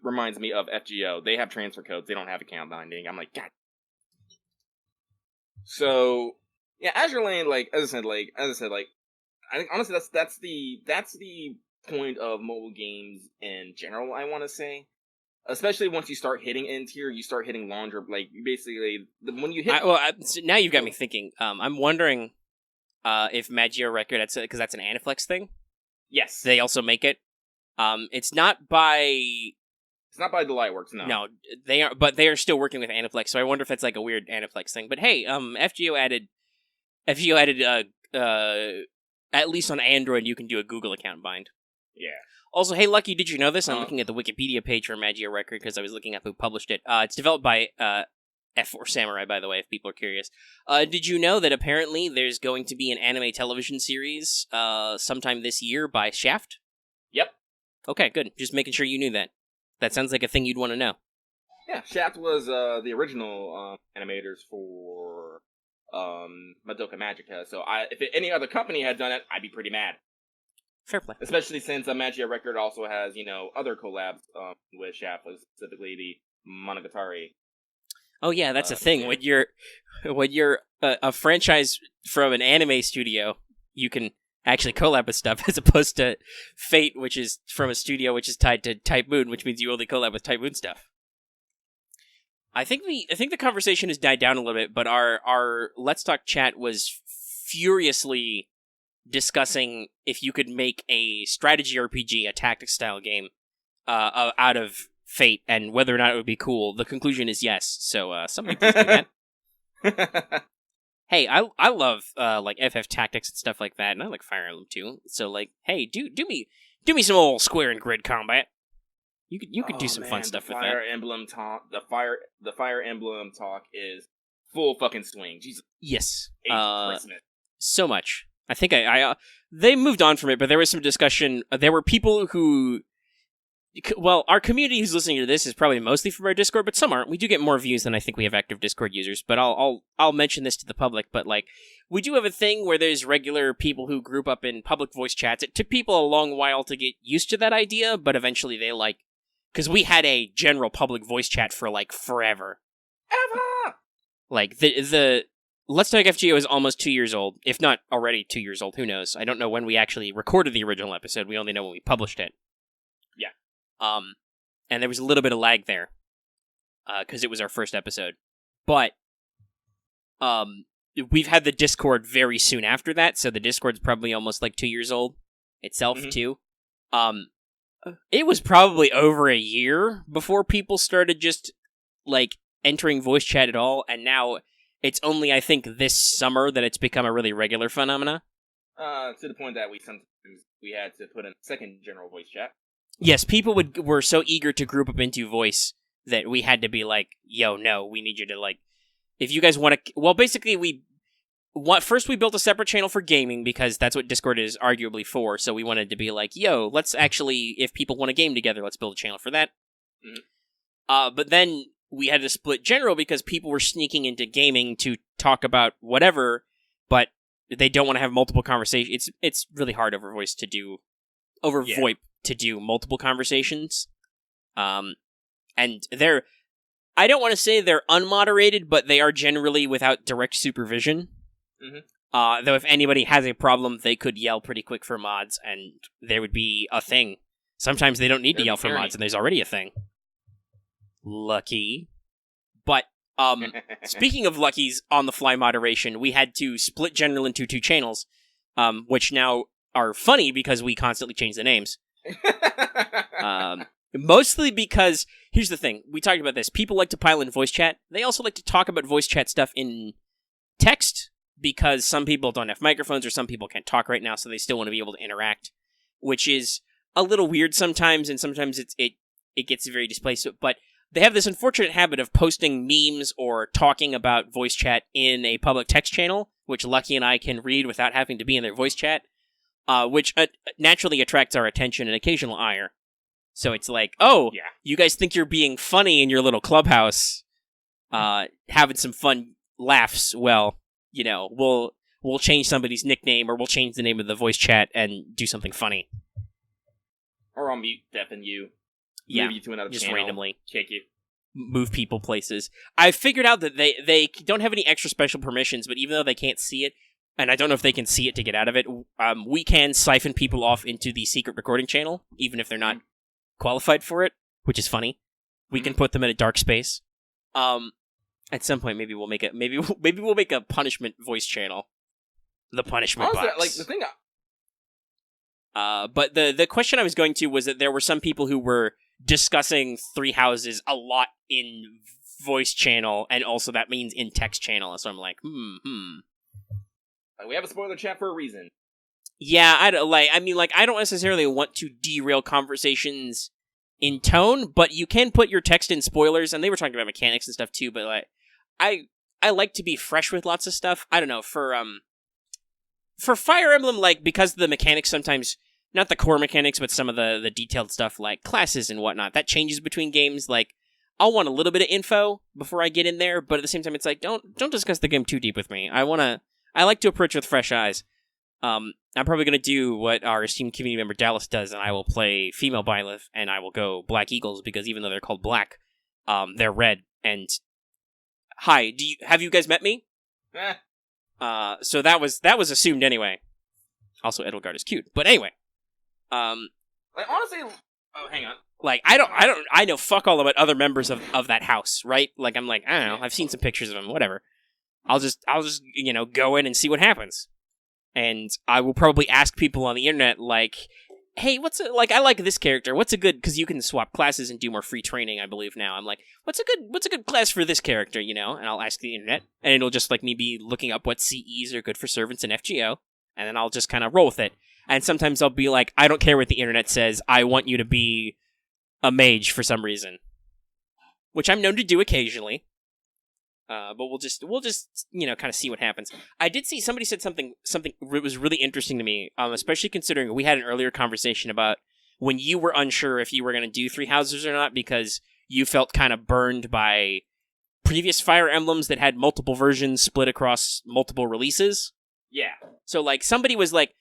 reminds me of FGO. They have transfer codes. They don't have account binding. I'm like, God. So yeah, Azure Lane, like as I said, I think honestly that's the point of mobile games in general. I want to say. Especially once you start hitting end tier, you start hitting longer. Like, basically, when you hit. So now you've got me thinking. I'm wondering if Magia Record, because that's an Aniplex thing. Yes, they also make it. It's not by. It's not by the Lightworks, no. No, they are, but they are still working with Aniplex. So I wonder if that's like a weird Aniplex thing. But hey, FGO added at least on Android, you can do a Google account bind. Yeah. Also, hey, Lucky, did you know this? I'm looking at the Wikipedia page for Magia Record because I was looking up who published it. It's developed by F4 Samurai, by the way, if people are curious. Did you know that apparently there's going to be an anime television series sometime this year by Shaft? Yep. Okay, good. Just making sure you knew that. That sounds like a thing you'd want to know. Yeah, Shaft was the original animators for Madoka Magica. So if any other company had done it, I'd be pretty mad. Fair play. Especially since Magia Record also has, other collabs with Shaft, specifically the Monogatari. Oh yeah, that's a thing. Yeah. When you're a franchise from an anime studio, you can actually collab with stuff, as opposed to Fate, which is from a studio which is tied to Type Moon, which means you only collab with Type Moon stuff. I think the conversation has died down a little bit, but our Let's Talk chat was furiously discussing if you could make a strategy RPG, a tactics style game, out of Fate, and whether or not it would be cool. The conclusion is yes. So somebody please do that. Hey, I love like FF Tactics and stuff like that, and I like Fire Emblem too. So like, hey, do me some old square and grid combat. You could do some fun stuff with that. The Fire Emblem talk is full fucking swing. Jesus. Yes. Christmas. So much. I think they moved on from it, but there was some discussion. There were people who, well, our community who's listening to this is probably mostly from our Discord, but some aren't. We do get more views than I think we have active Discord users, but I'll mention this to the public, but like, we do have a thing where there's regular people who group up in public voice chats. It took people a long while to get used to that idea, but eventually they like, because we had a general public voice chat for like forever. Ever! Like, the Let's Talk FGO is almost 2 years old, if not already 2 years old. Who knows? I don't know when we actually recorded the original episode. We only know when we published it. Yeah. And there was a little bit of lag there, because it was our first episode. But, we've had the Discord very soon after that, so the Discord's probably almost like 2 years old itself, too. It was probably over a year before people started just, like, entering voice chat at all, and now it's only, I think, this summer that it's become a really regular phenomena. To the point that we had to put in a second general voice chat. Yes, people were so eager to group up into voice that we had to be like, yo, no, we need you to, like, if you guys want to, well, basically first we built a separate channel for gaming, because that's what Discord is arguably for, so we wanted to be like, yo, let's actually, if people want to game together, let's build a channel for that. Mm-hmm. But then we had to split general because people were sneaking into gaming to talk about whatever, but they don't want to have multiple conversations. It's really hard over voice to do, VoIP to do multiple conversations. And I don't want to say they're unmoderated, but they are generally without direct supervision. Mm-hmm. Though if anybody has a problem, they could yell pretty quick for mods, and there would be a thing. Sometimes they don't need to yell for mods, and there's already a thing. Lucky. But, speaking of Lucky's on-the-fly moderation, we had to split general into 2 channels, which now are funny because we constantly change the names. Mostly because, here's the thing, we talked about this, people like to pile in voice chat, they also like to talk about voice chat stuff in text, because some people don't have microphones, or some people can't talk right now, so they still want to be able to interact, which is a little weird sometimes, and sometimes it gets very displaced, but they have this unfortunate habit of posting memes or talking about voice chat in a public text channel, which Lucky and I can read without having to be in their voice chat, which naturally attracts our attention and occasional ire. So it's like, oh, yeah, you guys think you're being funny in your little clubhouse, having some fun laughs. Well, you know, we'll change somebody's nickname, or we'll change the name of the voice chat and do something funny. Or I'll mute deafen you. Yeah, move you to another just channel, randomly kick you. Move people places. I figured out that they don't have any extra special permissions, but even though they can't see it, and I don't know if they can see it to get out of it, we can siphon people off into the secret recording channel, even if they're not qualified for it, which is funny. We can put them in a dark space. At some point, maybe we'll make a punishment voice channel. The punishment box. Like the thing. But the question I was going to was that there were some people who were discussing Three Houses a lot in voice channel, and also that means in text channel. So I'm like, We have a spoiler chat for a reason. Yeah, I don't like. I mean, like, I don't necessarily want to derail conversations in tone, but you can put your text in spoilers, and they were talking about mechanics and stuff too. But like, I like to be fresh with lots of stuff. I don't know for Fire Emblem, like, because the mechanics sometimes, not the core mechanics, but some of the detailed stuff like classes and whatnot, that changes between games. Like, I'll want a little bit of info before I get in there, but at the same time, it's like don't discuss the game too deep with me. I like to approach with fresh eyes. I'm probably going to do what our esteemed community member Dallas does, and I will play female Byleth, and I will go Black Eagles, because even though they're called black, they're red. And hi, have you guys met me? So that was assumed anyway. Also, Edelgard is cute, but anyway. Like, honestly, oh, hang on. Like, I know fuck all about other members of that house, right? Like, I'm like, I don't know, I've seen some pictures of them, whatever. I'll just go in and see what happens. And I will probably ask people on the internet, like, hey, I like this character. What's a good, because you can swap classes and do more free training, I believe now. I'm like, what's a good class for this character, And I'll ask the internet, and it'll just like me be looking up what CEs are good for servants in FGO, and then I'll just kind of roll with it. And sometimes I'll be like, I don't care what the internet says, I want you to be a mage for some reason. Which I'm known to do occasionally. But we'll just kind of see what happens. I did see somebody said something was really interesting to me, especially considering we had an earlier conversation about when you were unsure if you were going to do Three Houses or not because you felt kind of burned by previous Fire Emblems that had multiple versions split across multiple releases. Yeah. So like somebody was like,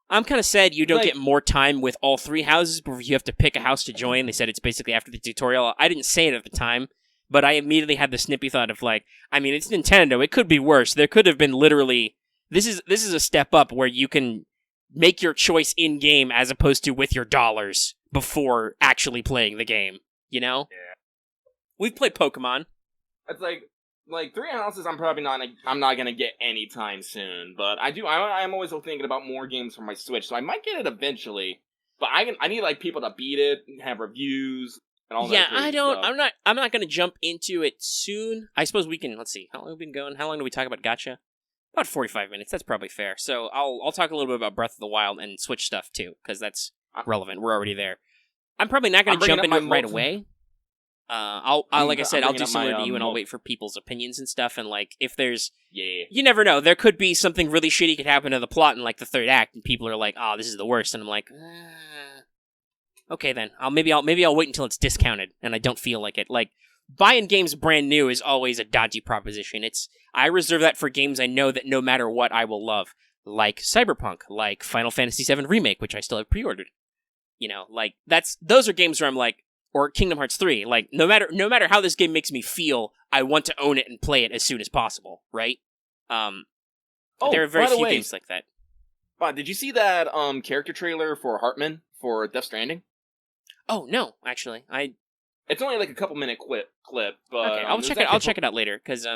I'm kind of sad you don't get more time with all three houses before you have to pick a house to join. They said it's basically after the tutorial. I didn't say it at the time. But I immediately had the snippy thought of like, I mean, it's Nintendo. It could be worse. There could have been literally. This is a step up where you can make your choice in game as opposed to with your dollars before actually playing the game. Yeah. We've played Pokemon. It's like Three Houses. I'm not gonna get anytime soon. But I'm always thinking about more games for my Switch, so I might get it eventually. But I need like people to beat it, have reviews. Yeah, I'm not going to jump into it soon. I suppose we can. Let's see. How long have we been going? How long do we talk about Gacha? About 45 minutes. That's probably fair. So I'll talk a little bit about Breath of the Wild and Switch stuff too, because that's relevant. We're already there. I'm probably not going to jump into it right away. Like I said, I'll do similar to you, and I'll wait for people's opinions and stuff. And like, if there's, you never know. There could be something really shitty could happen to the plot in like the third act, and people are like, "Oh, this is the worst," and I'm like. Okay, then. Maybe I'll wait until it's discounted and I don't feel like it. Like, buying games brand new is always a dodgy proposition. I reserve that for games I know that no matter what I will love. Like Cyberpunk, like Final Fantasy VII Remake, which I still have pre-ordered. Like, those are games where I'm like, or Kingdom Hearts 3, like, no matter how this game makes me feel, I want to own it and play it as soon as possible, right? There are very few games like that. Did you see that character trailer for Hartman for Death Stranding? Oh no, actually, It's only like a couple minute clip, but okay, I'll check it out later because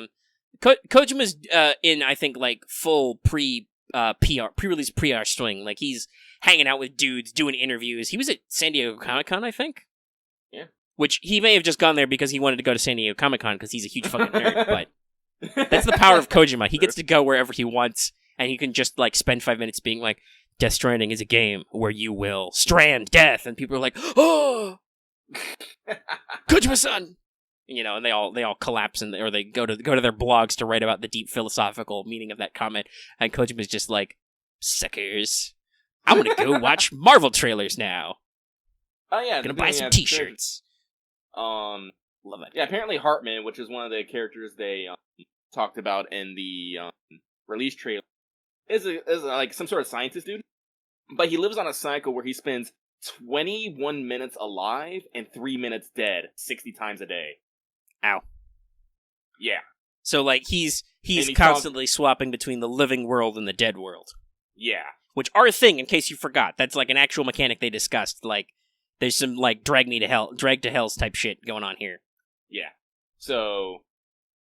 Kojima's in I think like full pre-release PR swing. Like he's hanging out with dudes, doing interviews. He was at San Diego Comic-Con, I think. Yeah. Which he may have just gone there because he wanted to go to San Diego Comic-Con because he's a huge fucking nerd. But that's the power of Kojima. He gets to go wherever he wants, and he can just like spend 5 minutes being like. Death Stranding is a game where you will strand death, and people are like, "Oh, Kojima-san!" And they all collapse, or they go to their blogs to write about the deep philosophical meaning of that comment. And Kojima's just like, "Suckers, I'm gonna go watch Marvel trailers now. Oh yeah, gonna buy some T-shirts." Love it. Yeah, apparently Hartman, which is one of the characters they talked about in the release trailer. Is like some sort of scientist dude, but he lives on a cycle where he spends 21 minutes alive and 3 minutes dead 60 times a day. Ow. Yeah. So like he's constantly swapping between the living world and the dead world. Yeah. Which are a thing, in case you forgot. That's like an actual mechanic they discussed. Like there's some like drag to hell's type shit going on here. Yeah. So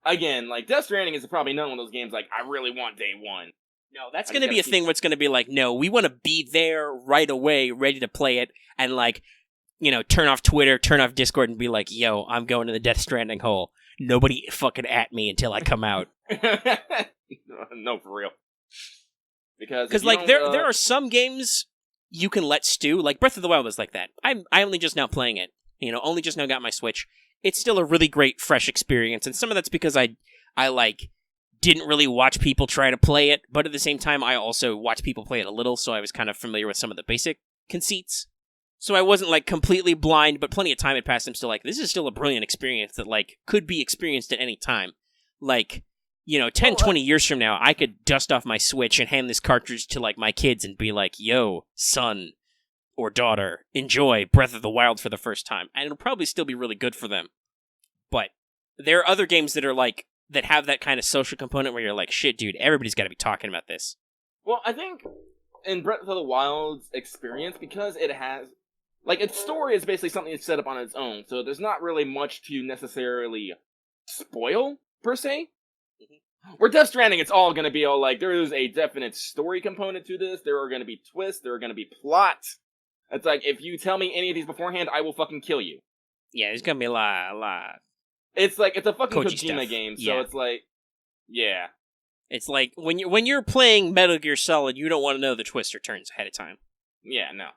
again, like Death Stranding is probably not one of those games like I really want day one. No, that's going to be a thing where it's going to be like, no, we want to be there right away, ready to play it, and like, turn off Twitter, turn off Discord, and be like, yo, I'm going to the Death Stranding hole. Nobody fucking at me until I come out. No, for real. Because like there are some games you can let stew. Like Breath of the Wild was like that. I only just now playing it. Only just now got my Switch. It's still a really great fresh experience, and some of that's because I like didn't really watch people try to play it, but at the same time I also watched people play it a little, so I was kind of familiar with some of the basic conceits. So I wasn't like completely blind, but plenty of time had passed. I'm still like, this is still a brilliant experience that like could be experienced at any time. Like, 10, 20 years from now, I could dust off my Switch and hand this cartridge to like my kids and be like, yo, son or daughter, enjoy Breath of the Wild for the first time. And it'll probably still be really good for them. But there are other games that are like, that have that kind of social component where you're like, shit, dude, everybody's got to be talking about this. Well, I think in Breath of the Wild's experience, because it has, like, its story is basically something that's set up on its own, so there's not really much to necessarily spoil, per se. Mm-hmm. Where Death Stranding, it's all going to be all like, there is a definite story component to this, there are going to be twists, there are going to be plots. It's like, if you tell me any of these beforehand, I will fucking kill you. Yeah, there's going to be a lot. It's like, it's a fucking Koji Kojima stuff. game, so Yeah. it's like, yeah. It's like, when you're playing Metal Gear Solid, you don't want to know the twists or turns ahead of time. Yeah, no.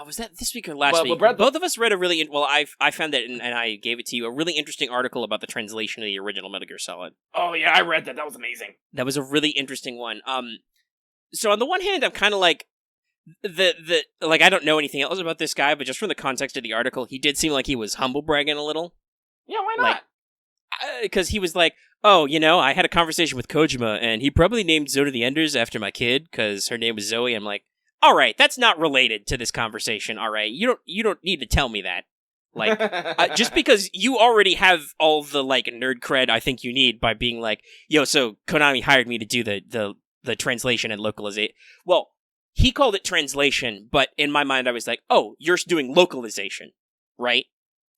Was that this week or last week? Both of us read a really... Well, I found that, and I gave it to you, a really interesting article about the translation of the original Metal Gear Solid. Oh, yeah, I read that. That was amazing. That was a really interesting one. So on the one hand, I'm kind of like... Like, I don't know anything else about this guy, but just from the context of the article, he did seem like he was humble bragging a little. Yeah, why not? Because he was like, oh, I had a conversation with Kojima, and he probably named Zone of the Enders after my kid, because her name was Zoe. I'm like, all right, that's not related to this conversation, all right? You don't need to tell me that. Like, just because you already have all the, like, nerd cred I think you need by being like, yo, so Konami hired me to do the translation and localization. Well, he called it translation, but in my mind I was like, oh, you're doing localization, right?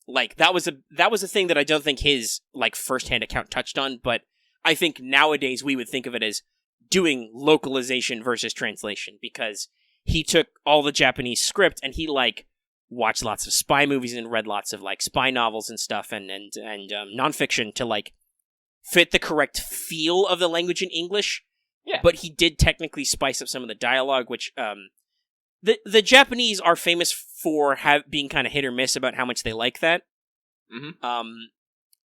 Like, that was a thing that I don't think his, like, first-hand account touched on, but I think nowadays we would think of it as doing localization versus translation, because he took all the Japanese script and he, like, watched lots of spy movies and read lots of, like, spy novels and stuff and nonfiction to, like, fit the correct feel of the language in English. Yeah. But he did technically spice up some of the dialogue, which, The Japanese are famous for being kind of hit or miss about how much they like that. Mm-hmm.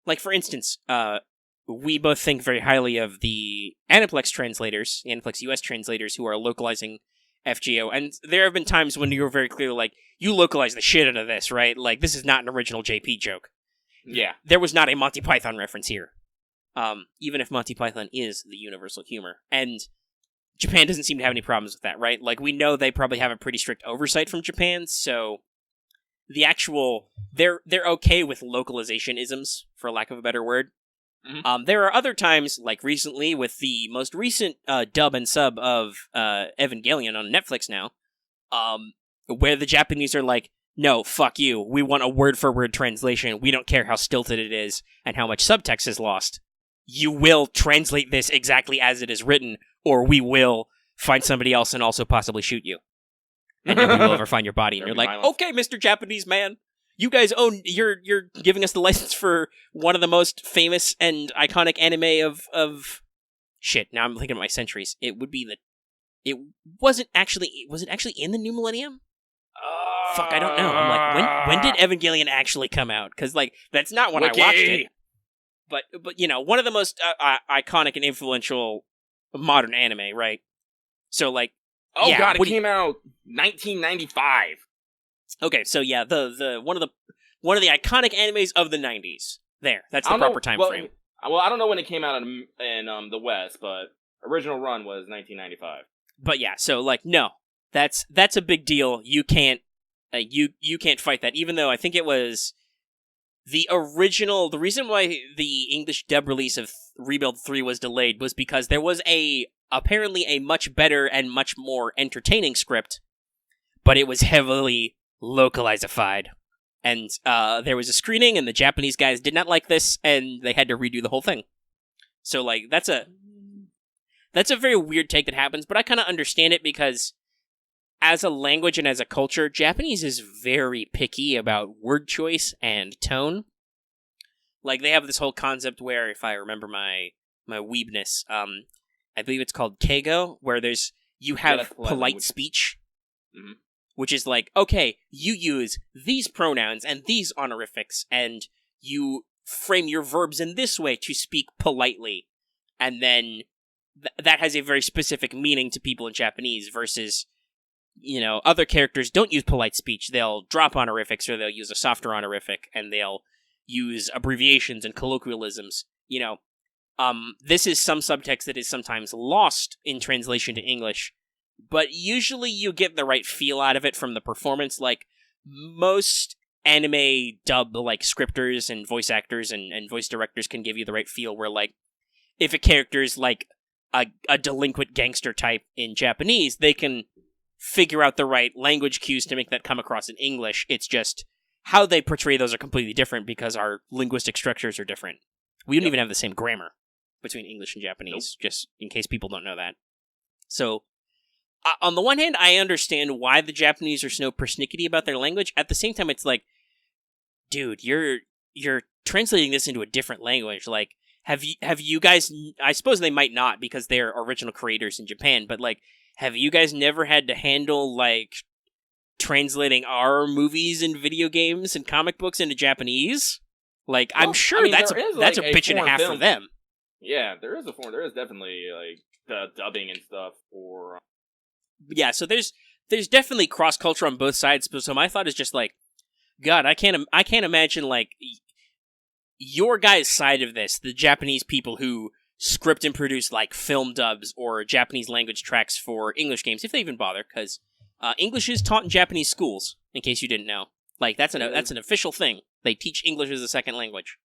Like, for instance, we both think very highly of the Aniplex translators, the Aniplex US translators, who are localizing FGO, and there have been times when you were very clear, like, you localize the shit out of this, right? Like, this is not an original JP joke. Yeah. There was not a Monty Python reference here. Even if Monty Python is the universal humor. And Japan doesn't seem to have any problems with that, right? Like, we know they probably have a pretty strict oversight from Japan, so the actual... They're okay with localization-isms, for lack of a better word. Mm-hmm. There are other times, like recently, with the most recent dub and sub of Evangelion on Netflix now, where the Japanese are like, no, fuck you, we want a word-for-word translation, we don't care how stilted it is, and how much subtext is lost. You will translate this exactly as it is written, or we will find somebody else and also possibly shoot you. And then we will ever find your body. And you're like, violence. Okay, Mr. Japanese man, you guys own, you're giving us the license for one of the most famous and iconic anime of shit. Now I'm thinking of my centuries. It would be was it actually in the new millennium? Fuck, I don't know. I'm like, when did Evangelion actually come out? Because, like, that's not when I watched it. But one of the most iconic and influential modern anime, right? So, like, oh yeah, god, it came out 1995. Okay, so yeah, the one of the iconic animes of the 90s. There, that's the proper time frame. Well, I don't know when it came out in the West, but original run was 1995. But yeah, so like, no, that's a big deal. You can't you can't fight that. Even though I think it was the original. The reason why the English dub release of Rebuild 3 was delayed was because there was apparently a much better and much more entertaining script, but it was heavily localizified. And there was a screening, and the Japanese guys did not like this, and they had to redo the whole thing. So, like, that's a very weird take that happens, but I kind of understand it because as a language and as a culture, Japanese is very picky about word choice and tone. Like, they have this whole concept where, if I remember my weebness, I believe it's called Keigo, where you have that's polite polite language. speech, Mhm. which is like, okay, you use these pronouns and these honorifics, and you frame your verbs in this way to speak politely, and then that has a very specific meaning to people in Japanese versus, other characters don't use polite speech. They'll drop honorifics, or they'll use a softer honorific, and they'll use abbreviations and colloquialisms. This is some subtext that is sometimes lost in translation to English, but usually you get the right feel out of it from the performance. Like, most anime dub, like, scripters and voice actors and voice directors can give you the right feel where, like, if a character's, like, a delinquent gangster type in Japanese, they can figure out the right language cues to make that come across in English. It's just how they portray those are completely different because our linguistic structures are different. We don't even have the same grammar between English and Japanese, just in case people don't know that. So, on the one hand, I understand why the Japanese are so persnickety about their language. At the same time, it's like, dude, you're translating this into a different language. Like, have you guys? I suppose they might not because they're original creators in Japan. But like, have you guys never had to handle like translating our movies and video games and comic books into Japanese? Like, well, I'm sure that's a bitch and a half for them. Yeah, there is definitely like the dubbing and stuff for. Yeah, so there's definitely cross culture on both sides. So my thought is just like, God, I can't imagine like your guys' side of this, the Japanese people who script and produce like film dubs or Japanese language tracks for English games, if they even bother, because English is taught in Japanese schools. In case you didn't know, like that's an official thing. They teach English as a second language.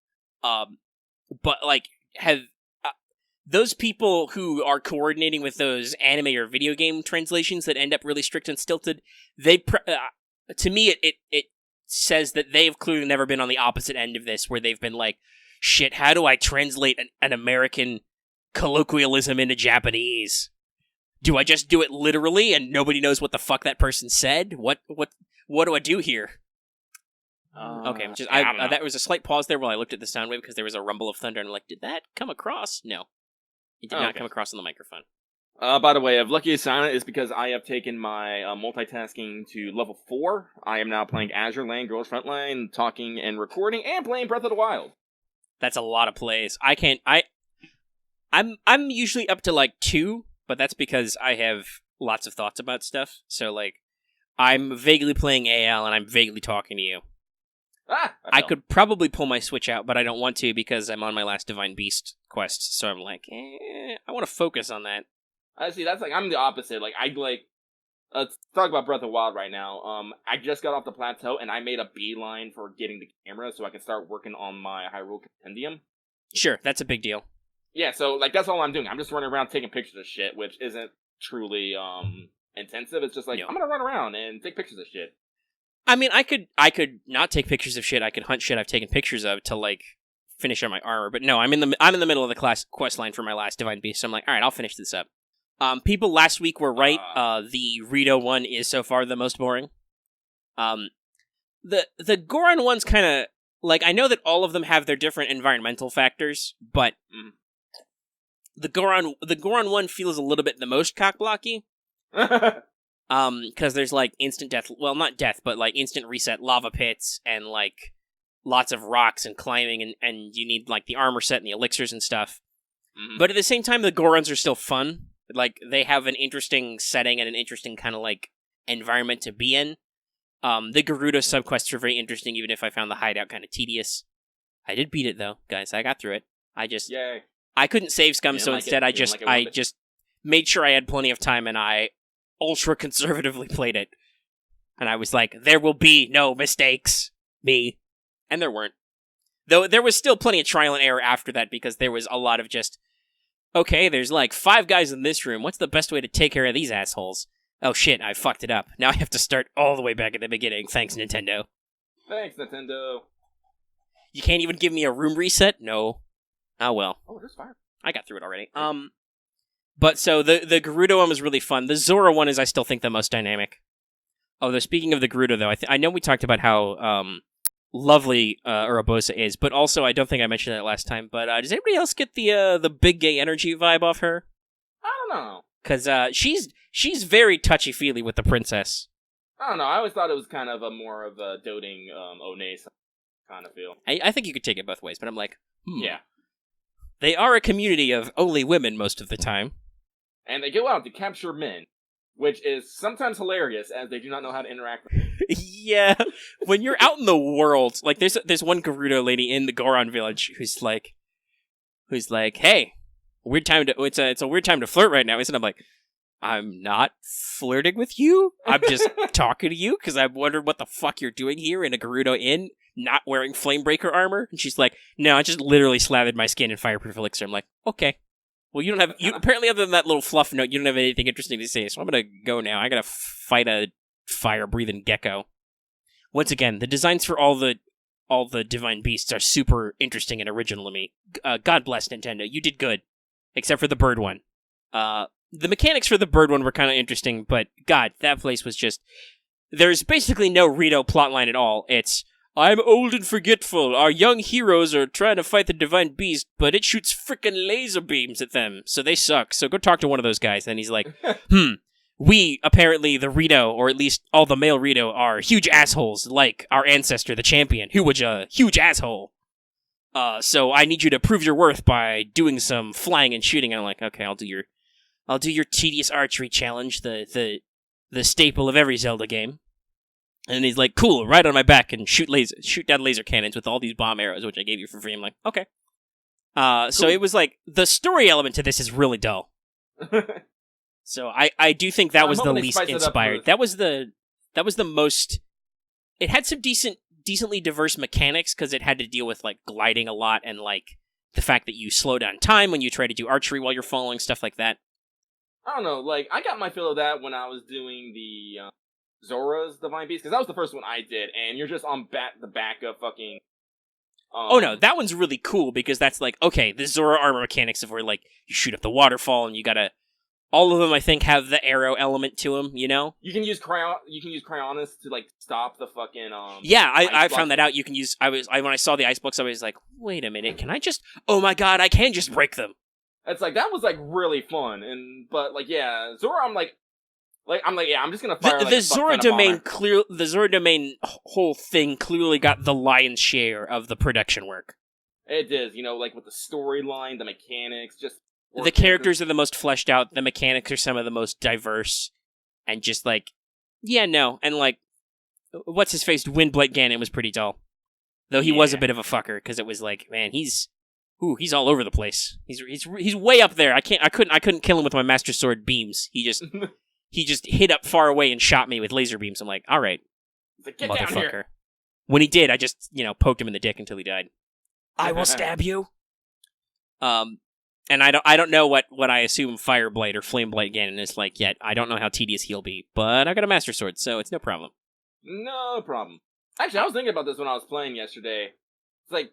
But like, have those people who are coordinating with those anime or video game translations that end up really strict and stilted, to me it says that they've clearly never been on the opposite end of this, where they've been like, shit, how do I translate an American colloquialism into Japanese? Do I just do it literally and nobody knows what the fuck that person said? What do I do here? Okay, that was a slight pause there while I looked at the sound wave because there was a rumble of thunder, and I'm like, did that come across? No. It did not come across on the microphone. By the way, if Lucky is silent, it's because I have taken my multitasking to level 4. I am now playing Azure Lane, Girls Frontline, talking and recording, and playing Breath of the Wild. That's a lot of plays. I'm usually up to like 2, but that's because I have lots of thoughts about stuff. So like, I'm vaguely playing AL and I'm vaguely talking to you. I could probably pull my Switch out, but I don't want to because I'm on my last Divine Beast quest. So I'm like, I want to focus on that. I see. That's like I'm the opposite. Like let's talk about Breath of the Wild right now. I just got off the plateau and I made a beeline for getting the camera so I can start working on my Hyrule Compendium. Sure, that's a big deal. Yeah, so like that's all I'm doing. I'm just running around taking pictures of shit, which isn't truly intensive. It's just like I'm gonna run around and take pictures of shit. I mean, I could not take pictures of shit. I could hunt shit I've taken pictures of to like finish up my armor. But no, I'm in the middle of the quest line for my last Divine Beast. So I'm like, all right, I'll finish this up. People last week were right. The Rito one is so far the most boring. The Goron one's kind of like, I know that all of them have their different environmental factors, but the Goron one feels a little bit the most cockblocky. Because there's like instant death. Well, not death, but like instant reset lava pits and like lots of rocks and climbing, and you need like the armor set and the elixirs and stuff. But at the same time, the Gorons are still fun. Like, they have an interesting setting and an interesting kind of, like, environment to be in. The Gerudo subquests are very interesting, even if I found the hideout kind of tedious. I did beat it, though, guys. I got through it. Yay. I couldn't save scum, so instead I just made sure I had plenty of time, and I ultra-conservatively played it. And I was like, there will be no mistakes. Me. And there weren't. Though there was still plenty of trial and error after that, because there was a lot of just, okay, there's like 5 guys in this room. What's the best way to take care of these assholes? Oh shit, I fucked it up. Now I have to start all the way back at the beginning. Thanks, Nintendo. Thanks, Nintendo. You can't even give me a room reset? No. Oh well. Oh, there's fire. I got through it already. But so the Gerudo one was really fun. The Zora one is, I still think, the most dynamic. Although, speaking of the Gerudo, though, I know we talked about how lovely Urabosa is, but also I don't think I mentioned that last time. But does anybody else get the big gay energy vibe off her? don't know. Because she's very touchy-feely with the princess. I don't know. I always thought it was kind of more of a doting Onei kind of feel. I think you could take it both ways, but I'm like, Yeah. They are a community of only women most of the time. And they go out to capture men, which is sometimes hilarious, as they do not know how to interact with them. Yeah, when you're out in the world, like there's one Gerudo lady in the Goron village who's like, hey, it's a weird time to flirt right now, isn't it? I'm like, I'm not flirting with you. I'm just talking to you because I wondered what the fuck you're doing here in a Gerudo inn, not wearing Flamebreaker armor. And she's like, no, I just literally slathered my skin in fireproof elixir. I'm like, okay. Well, you apparently other than that little fluff note, you don't have anything interesting to say. So I'm gonna go now. I gotta fight a fire-breathing gecko. Once again, the designs for all the divine beasts are super interesting and original to me. God bless Nintendo, you did good, except for the bird one. The mechanics for the bird one were kind of interesting, but God, that place was just... There's basically no Rito plotline at all. It's, I'm old and forgetful. Our young heroes are trying to fight the divine beast, but it shoots frickin' laser beams at them, so they suck. So go talk to one of those guys. And he's like, we, apparently the Rito, or at least all the male Rito, are huge assholes, like our ancestor, the champion, who was a huge asshole. So I need you to prove your worth by doing some flying and shooting. And I'm like, okay, I'll do your tedious archery challenge, the staple of every Zelda game. And he's like, cool, right on my back and shoot down laser cannons with all these bomb arrows, which I gave you for free. I'm like, okay. Cool. So it was like, the story element to this is really dull. So I do think that was the least inspired. That was the most... It had some decently diverse mechanics, because it had to deal with, like, gliding a lot, and, like, the fact that you slow down time when you try to do archery while you're falling, stuff like that. I don't know, like, I got my fill of that when I was doing the Zora's Divine Beast, because that was the first one I did, and you're just on the back of fucking... oh no, that one's really cool, because that's like, okay, the Zora armor mechanics of where, like, you shoot up the waterfall, and you gotta... All of them, I think, have the arrow element to them, you know? You can use Cryonis to, like, stop the fucking, Yeah, I found that out. You can use... when I saw the ice blocks, I was like, wait a minute, can I just... Oh my god, I can just break them! It's like, that was, like, really fun, but, like, yeah, Zora, I'm just gonna fire, the Zora domain the Zora domain whole thing clearly got the lion's share of the production work. It is, like, with the storyline, the mechanics, just... The characters are the most fleshed out, the mechanics are some of the most diverse, and just, like, yeah, no, and, like, what's-his-face, Windblight Ganon was pretty dull. Though he was a bit of a fucker, because it was like, man, he's all over the place. He's way up there. I couldn't kill him with my Master Sword beams. He just hit up far away and shot me with laser beams. I'm like, all right, like, get motherfucker. down here. When he did, I just, poked him in the dick until he died. I will stab you. And I don't know what I assume Fireblight or Flameblight Ganon is like yet. I don't know how tedious he'll be, but I got a Master Sword, so it's no problem. No problem. Actually, I was thinking about this when I was playing yesterday. It's like,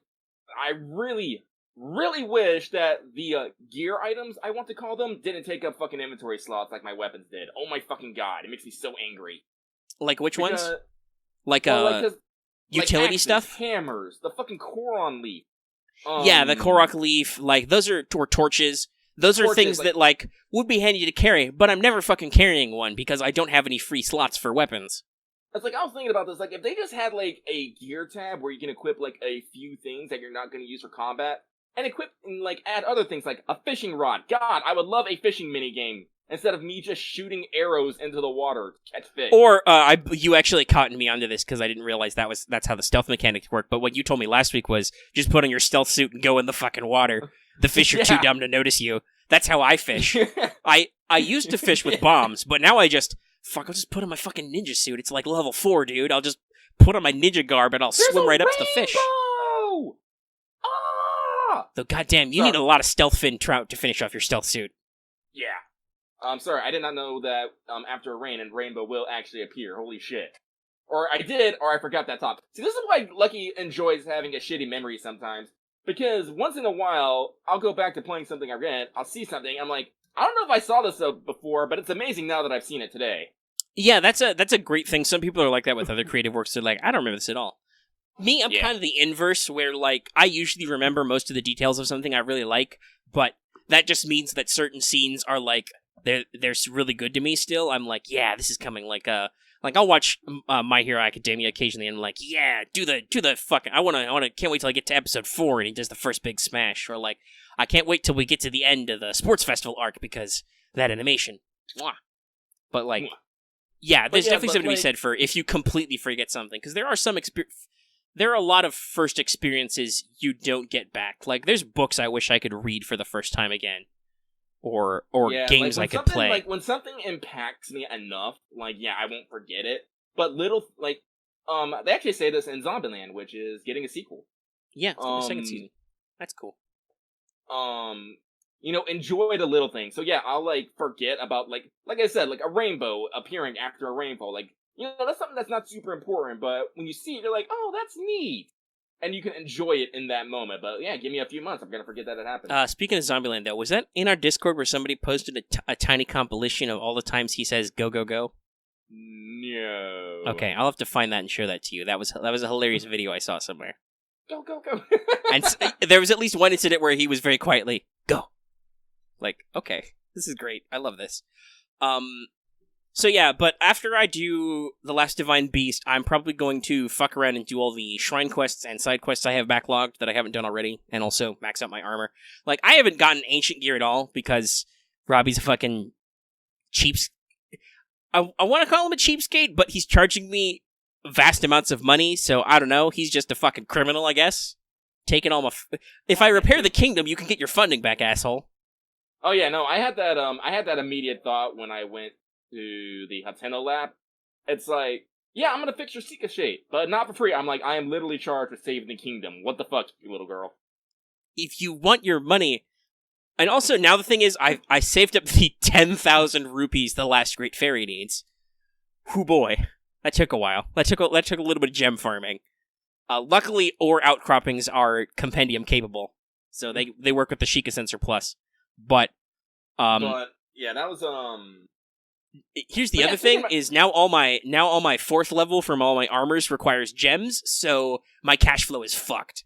I really, really wish that the gear items, I want to call them, didn't take up fucking inventory slots like my weapons did. Oh my fucking god, it makes me so angry. Like which ones? Like like utility axes, stuff? Hammers, the fucking Koron leaf. Yeah, the Korok leaf, like, those are torches. Those are things that, like, would be handy to carry, but I'm never fucking carrying one because I don't have any free slots for weapons. It's like, I was thinking about this, like, if they just had, like, a gear tab where you can equip, like, a few things that you're not going to use for combat, and equip, and, like, add other things, like a fishing rod. God, I would love a fishing minigame, instead of me just shooting arrows into the water to catch fish. Or, you actually caught me onto this, because I didn't realize that's how the stealth mechanics work, but what you told me last week was, just put on your stealth suit and go in the fucking water. The fish are too dumb to notice you. That's how I fish. I used to fish with bombs, but now I'll just put on my fucking ninja suit. It's like level 4, dude. I'll just put on my ninja garb and I'll swim right up to the fish. Ah! Though, goddamn, you need a lot of stealth fin trout to finish off your stealth suit. Yeah. I'm sorry, I did not know that after a rain, and rainbow will actually appear. Holy shit. Or I did, or I forgot that top. See, this is why Lucky enjoys having a shitty memory sometimes. Because once in a while, I'll go back to playing something I read, I'll see something, I'm like, I don't know if I saw this before, but it's amazing now that I've seen it today. Yeah, that's a great thing. Some people are like that with other creative works. They're like, I don't remember this at all. Me, I'm kind of the inverse, where, like, I usually remember most of the details of something I really like, but that just means that certain scenes are, like, they're really good to me still, I'm like, yeah, this is coming. Like I'll watch My Hero Academia occasionally, and like, yeah, do the fucking. Can't wait till I get to episode 4, and he does the first big smash, or like, I can't wait till we get to the end of the sports festival arc because that animation. Mwah. But like, yeah, there's definitely something to be said for if you completely forget something, because there are a lot of first experiences you don't get back. Like, there's books I wish I could read for the first time again, or games I could play. Like when something impacts me enough, like I won't forget it. But they actually say this in Zombieland, which is getting a sequel. Yeah, the second season. That's cool. Enjoy the little things. So yeah, I'll like forget about like I said, like a rainbow appearing after a rainfall. Like, that's something that's not super important, but when you see it, you're like, oh, that's neat. And you can enjoy it in that moment. But yeah, give me a few months, I'm gonna forget that it happened. Speaking of Zombieland, though, was that in our Discord where somebody posted a tiny compilation of all the times he says "go go go"? No. Okay, I'll have to find that and show that to you. That was a hilarious video I saw somewhere. Go go go. And there was at least one incident where he was very quietly go. Like, okay, this is great. I love this. So yeah, but after I do The Last Divine Beast, I'm probably going to fuck around and do all the shrine quests and side quests I have backlogged that I haven't done already, and also max out my armor. Like, I haven't gotten ancient gear at all, because Robbie's a fucking cheapskate. I want to call him a cheapskate, but he's charging me vast amounts of money, so I don't know. He's just a fucking criminal, I guess. Taking all my... If I repair the kingdom, you can get your funding back, asshole. Oh yeah, no, I had that immediate thought when I went to the Hateno lab. It's like, yeah, I'm gonna fix your Sika shade, but not for free. I'm like, I am literally charged with saving the kingdom. What the fuck, you little girl? If you want your money, and also now the thing is, I saved up the 10,000 rupees the last great fairy needs. Hoo boy, that took a while. That took a little bit of gem farming. Luckily, ore outcroppings are compendium capable, so they work with the Sheikah Sensor Plus. But yeah, that was Here's the other thing: is now all my 4th level from all my armors requires gems, so my cash flow is fucked.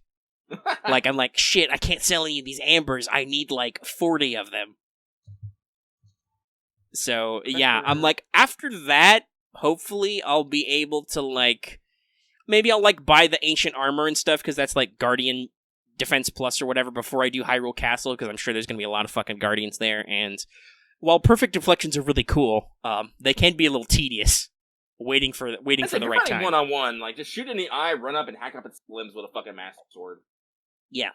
Like, I'm like, shit, I can't sell any of these ambers. I need like 40 of them. So yeah, I'm like, after that, hopefully I'll be able to like, maybe I'll like buy the ancient armor and stuff, because that's like Guardian Defense Plus or whatever before I do Hyrule Castle, because I'm sure there's gonna be a lot of fucking Guardians there. And while perfect deflections are really cool, they can be a little tedious waiting for the right time. 1-on-1, like just shoot in the eye, run up and hack up its limbs with a fucking master sword. Yeah,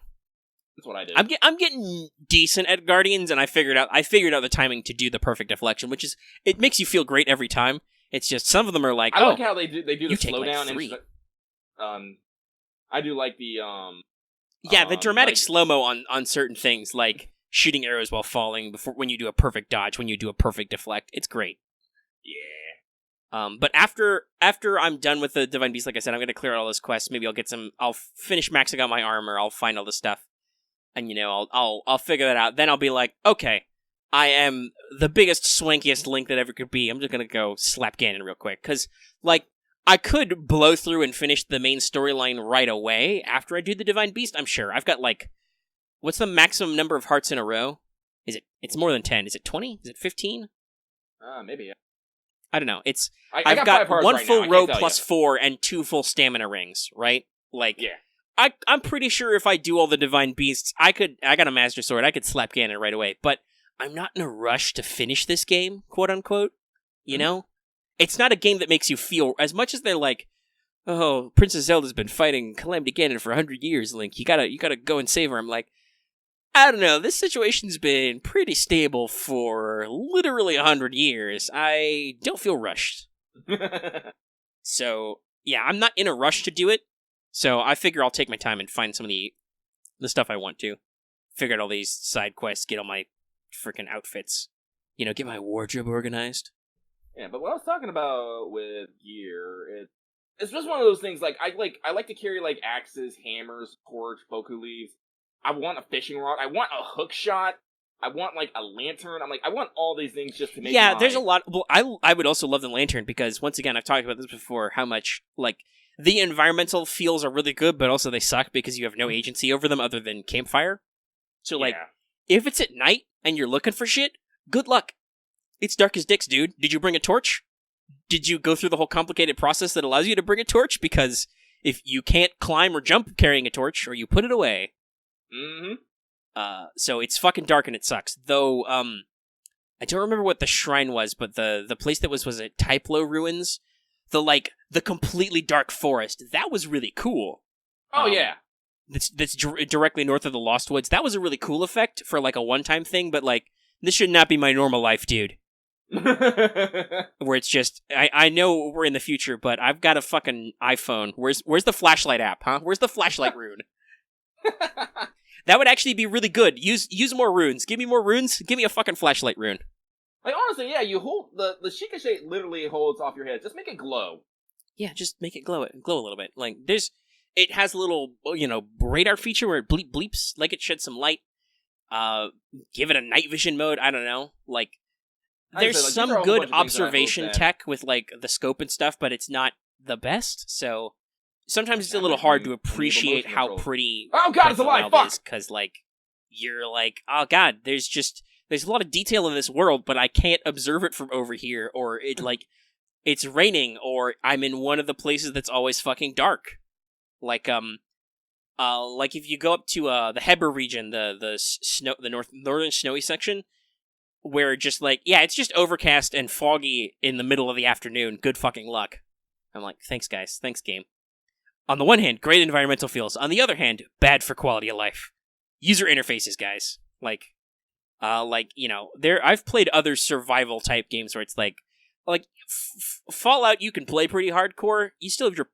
that's what I did. I'm getting decent at Guardians, and I figured out the timing to do the perfect deflection, which is, it makes you feel great every time. It's just some of them are like, I like how they do the slowdown. Like I do like the the dramatic slow-mo on certain things, like shooting arrows while falling when you do a perfect dodge, when you do a perfect deflect. It's great. Yeah. But after I'm done with the Divine Beast, like I said, I'm going to clear out all those quests. Maybe I'll finish maxing out my armor. I'll find all this stuff. And, I'll figure that out. Then I'll be like, okay, I am the biggest, swankiest Link that ever could be. I'm just going to go slap Ganon real quick. Because, like, I could blow through and finish the main storyline right away after I do the Divine Beast, I'm sure. I've got, like, what's the maximum number of hearts in a row? It's more than 10. Is it 20? Is it 15? Maybe. I don't know. I've got one right full now. row plus 4 and 2 full stamina rings, right? Like, yeah. I'm pretty sure if I do all the Divine Beasts, I got a Master Sword, I could slap Ganon right away. But I'm not in a rush to finish this game, quote unquote. You know? It's not a game that makes you feel, as much as they're like, oh, Princess Zelda's been fighting Calamity Ganon for 100 years, Link. You gotta go and save her. I'm like, I don't know, this situation's been pretty stable for literally 100 years. I don't feel rushed. So, yeah, I'm not in a rush to do it. So I figure I'll take my time and find some of the stuff I want to. Figure out all these side quests, get all my freaking outfits. Get my wardrobe organized. Yeah, but what I was talking about with gear, it's just one of those things, like, I like to carry, like, axes, hammers, torch, boku leaves. I want a fishing rod. I want a hook shot. I want, like, a lantern. I'm like, I want all these things just to make there's a lot. Well, I would also love the lantern, because, once again, I've talked about this before, how much, like, the environmental feels are really good, but also they suck because you have no agency over them other than campfire. So, like, if it's at night and you're looking for shit, good luck. It's dark as dicks, dude. Did you bring a torch? Did you go through the whole complicated process that allows you to bring a torch? Because if you can't climb or jump carrying a torch, or you put it away. So it's fucking dark and it sucks. Though, I don't remember what the shrine was, but the place that was it Typlo Ruins? The completely dark forest. That was really cool. Oh, yeah. That's directly north of the Lost Woods. That was a really cool effect for, like, a one-time thing, but, like, this should not be my normal life, dude. Where it's just, I know we're in the future, but I've got a fucking iPhone. Where's the flashlight app, huh? Where's the flashlight rune? That would actually be really good. Use more runes. Give me more runes. Give me a fucking flashlight rune. Like, honestly, yeah, you hold, the Shikashay literally holds off your head. Just make it glow. Yeah, just make it glow a little bit. Like, it has a little, radar feature where it bleeps, like it sheds some light. Give it a night vision mode, I don't know. Like, there's some good observation tech with, like, the scope and stuff, but it's not the best, so sometimes it's a little hard to appreciate how pretty... Oh god, it's alive, fuck! Because, like, you're like, oh god, there's a lot of detail in this world, but I can't observe it from over here, or it, like, it's raining, or I'm in one of the places that's always fucking dark. Like if you go up to the Heber region, the northern snowy section, where just like, yeah, it's just overcast and foggy in the middle of the afternoon. Good fucking luck. I'm like, thanks guys, thanks game. On the one hand, great environmental feels. On the other hand, bad for quality of life. User interfaces, guys. I've played other survival type games where it's like Fallout, you can play pretty hardcore. You still have your,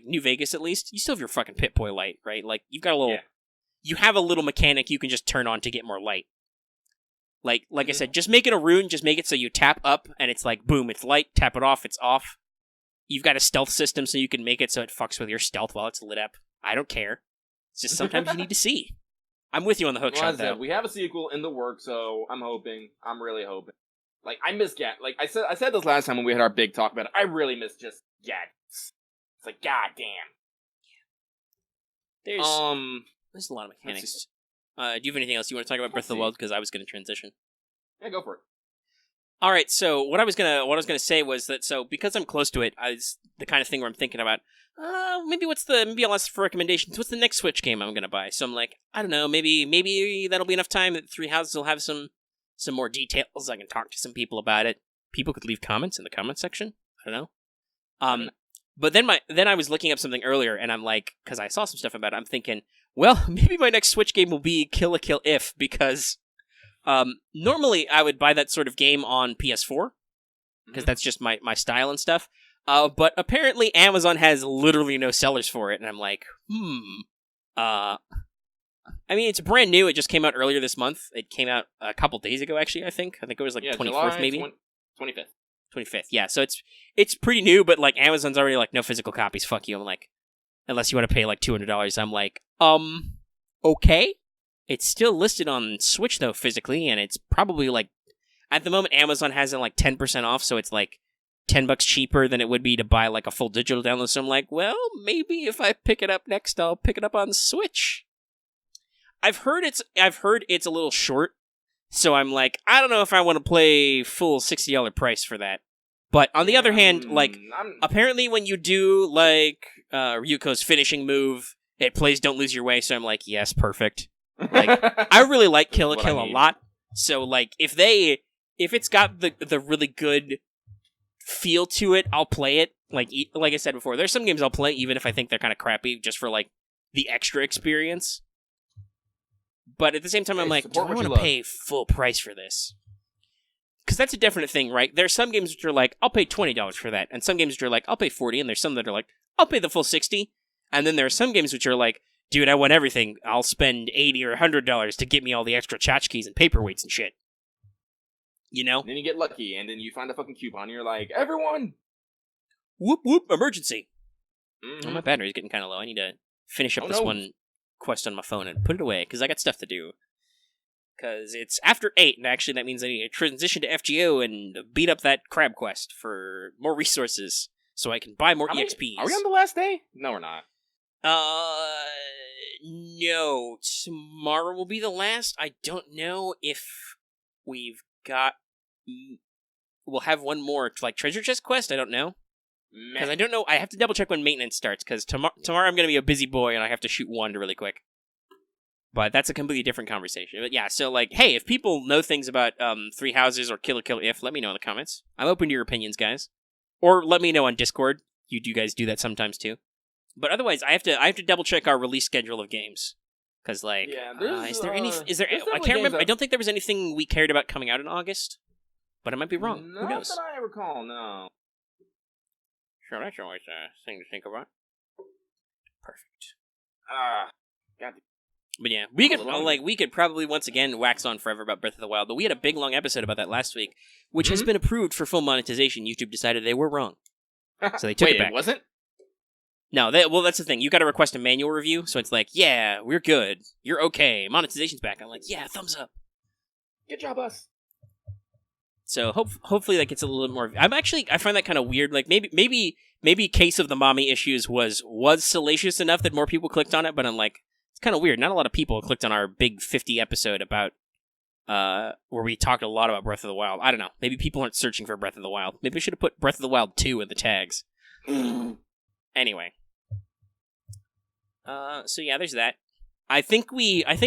New Vegas at least, you still have your fucking Pip-Boy light, right? Like, you've got a little, you have a little mechanic you can just turn on to get more light. Like I said, just make it a rune, just make it so you tap up, and it's like, boom, it's light, tap it off, it's off. You've got a stealth system, so you can make it so it fucks with your stealth while it's lit up. I don't care. It's just sometimes you need to see. I'm with you on the hookshot, though. We have a sequel in the works, so I'm really hoping. Like, I miss Gat. Like, I said this last time when we had our big talk about it. I really miss just Gats. It's like, goddamn. There's a lot of mechanics. Do you have anything else you want to talk about Breath of the Wild? Because I was going to transition. Yeah, go for it. All right. So what I was gonna say was that because I'm close to it, it's the kind of thing where I'm thinking about. Maybe I'll ask for recommendations. What's the next Switch game I'm gonna buy? So I'm like, I don't know. Maybe that'll be enough time that Three Houses will have some more details. I can talk to some people about it. People could leave comments in the comment section. I don't know. But then I was looking up something earlier, and I'm like, because I saw some stuff about it, I'm thinking, well, maybe my next Switch game will be Kill la Kill If, because normally I would buy that sort of game on PS4, because that's just my style and stuff. But apparently Amazon has literally no sellers for it, and I'm like, I mean, it's brand new. It just came out earlier this month. It came out a couple days ago, actually, I think. It was like 24th, July, maybe? 25th. 25th, yeah. So it's pretty new, but like Amazon's already like, no physical copies, fuck you. I'm like, unless you want to pay like $200. I'm like, okay. It's still listed on Switch, though, physically, and it's probably like, at the moment, Amazon has it like 10% off, so it's like $10 cheaper than it would be to buy like a full digital download. So I'm like, well, maybe if I pick it up next, I'll pick it up on Switch. I've heard it's a little short, so I'm like, I don't know if I want to play full $60 price for that. But on the other hand, like, apparently when you do like Ryuko's finishing move, it plays Don't Lose Your Way. So I'm like, yes, perfect. Like, I really like Kill la Kill a lot. So like, if it's got the really good feel to it, I'll play it. Like I said before, there's some games I'll play even if I think they're kind of crappy, just for like the extra experience. But at the same time, I'm like, do I want to pay full price for this? Because that's a definite thing, right? There's some games which are like, I'll pay $20 for that. And some games which are like, I'll pay $40. And there's some that are like, I'll pay the full $60. And then there are some games which are like, dude, I want everything. I'll spend $80 or $100 to get me all the extra tchotchkes and paperweights and shit. You know? And then you get lucky, and then you find a fucking coupon, and you're like, everyone! Whoop, whoop, emergency. Mm-hmm. Oh, my battery's getting kind of low. I need to finish up this one quest on my phone and put it away, because I got stuff to do. Because it's after 8, and actually that means I need to transition to FGO and beat up that crab quest for more resources, so I can buy more EXPs. Are we on the last day? No, we're not. No. Tomorrow will be the last. I don't know if we've got we'll have one more, like, treasure chest quest? I don't know. Because I don't know. I have to double check when maintenance starts, because tomorrow I'm going to be a busy boy, and I have to shoot one really quick. But that's a completely different conversation. But yeah, so, like, hey, if people know things about Three Houses or Kill la Kill If, let me know in the comments. I'm open to your opinions, guys. Or let me know on Discord. You guys do that sometimes, too. But otherwise, I have to double check our release schedule of games. Because, like, is there any... I can't remember. I don't think there was anything we cared about coming out in August. But I might be wrong. Who knows? Not that I recall, no. Sure, that's always a thing to think about. Perfect. God. But yeah, we could probably once again wax on forever about Breath of the Wild, but we had a big long episode about that last week, which has been approved for full monetization. YouTube decided they were wrong, so they took it back. It wasn't? No, that's the thing. You got to request a manual review, so it's like, yeah, we're good, you're okay, monetization's back. I'm like, yeah, thumbs up. Good job, us. So hopefully that gets a little more. I find that kind of weird. Like maybe Case of the Mommy Issues was salacious enough that more people clicked on it, but I'm like, it's kind of weird. Not a lot of people clicked on our big 50 episode about where we talked a lot about Breath of the Wild. I don't know. Maybe people aren't searching for Breath of the Wild. Maybe we should have put Breath of the Wild 2 in the tags. Anyway. So yeah, there's that. I think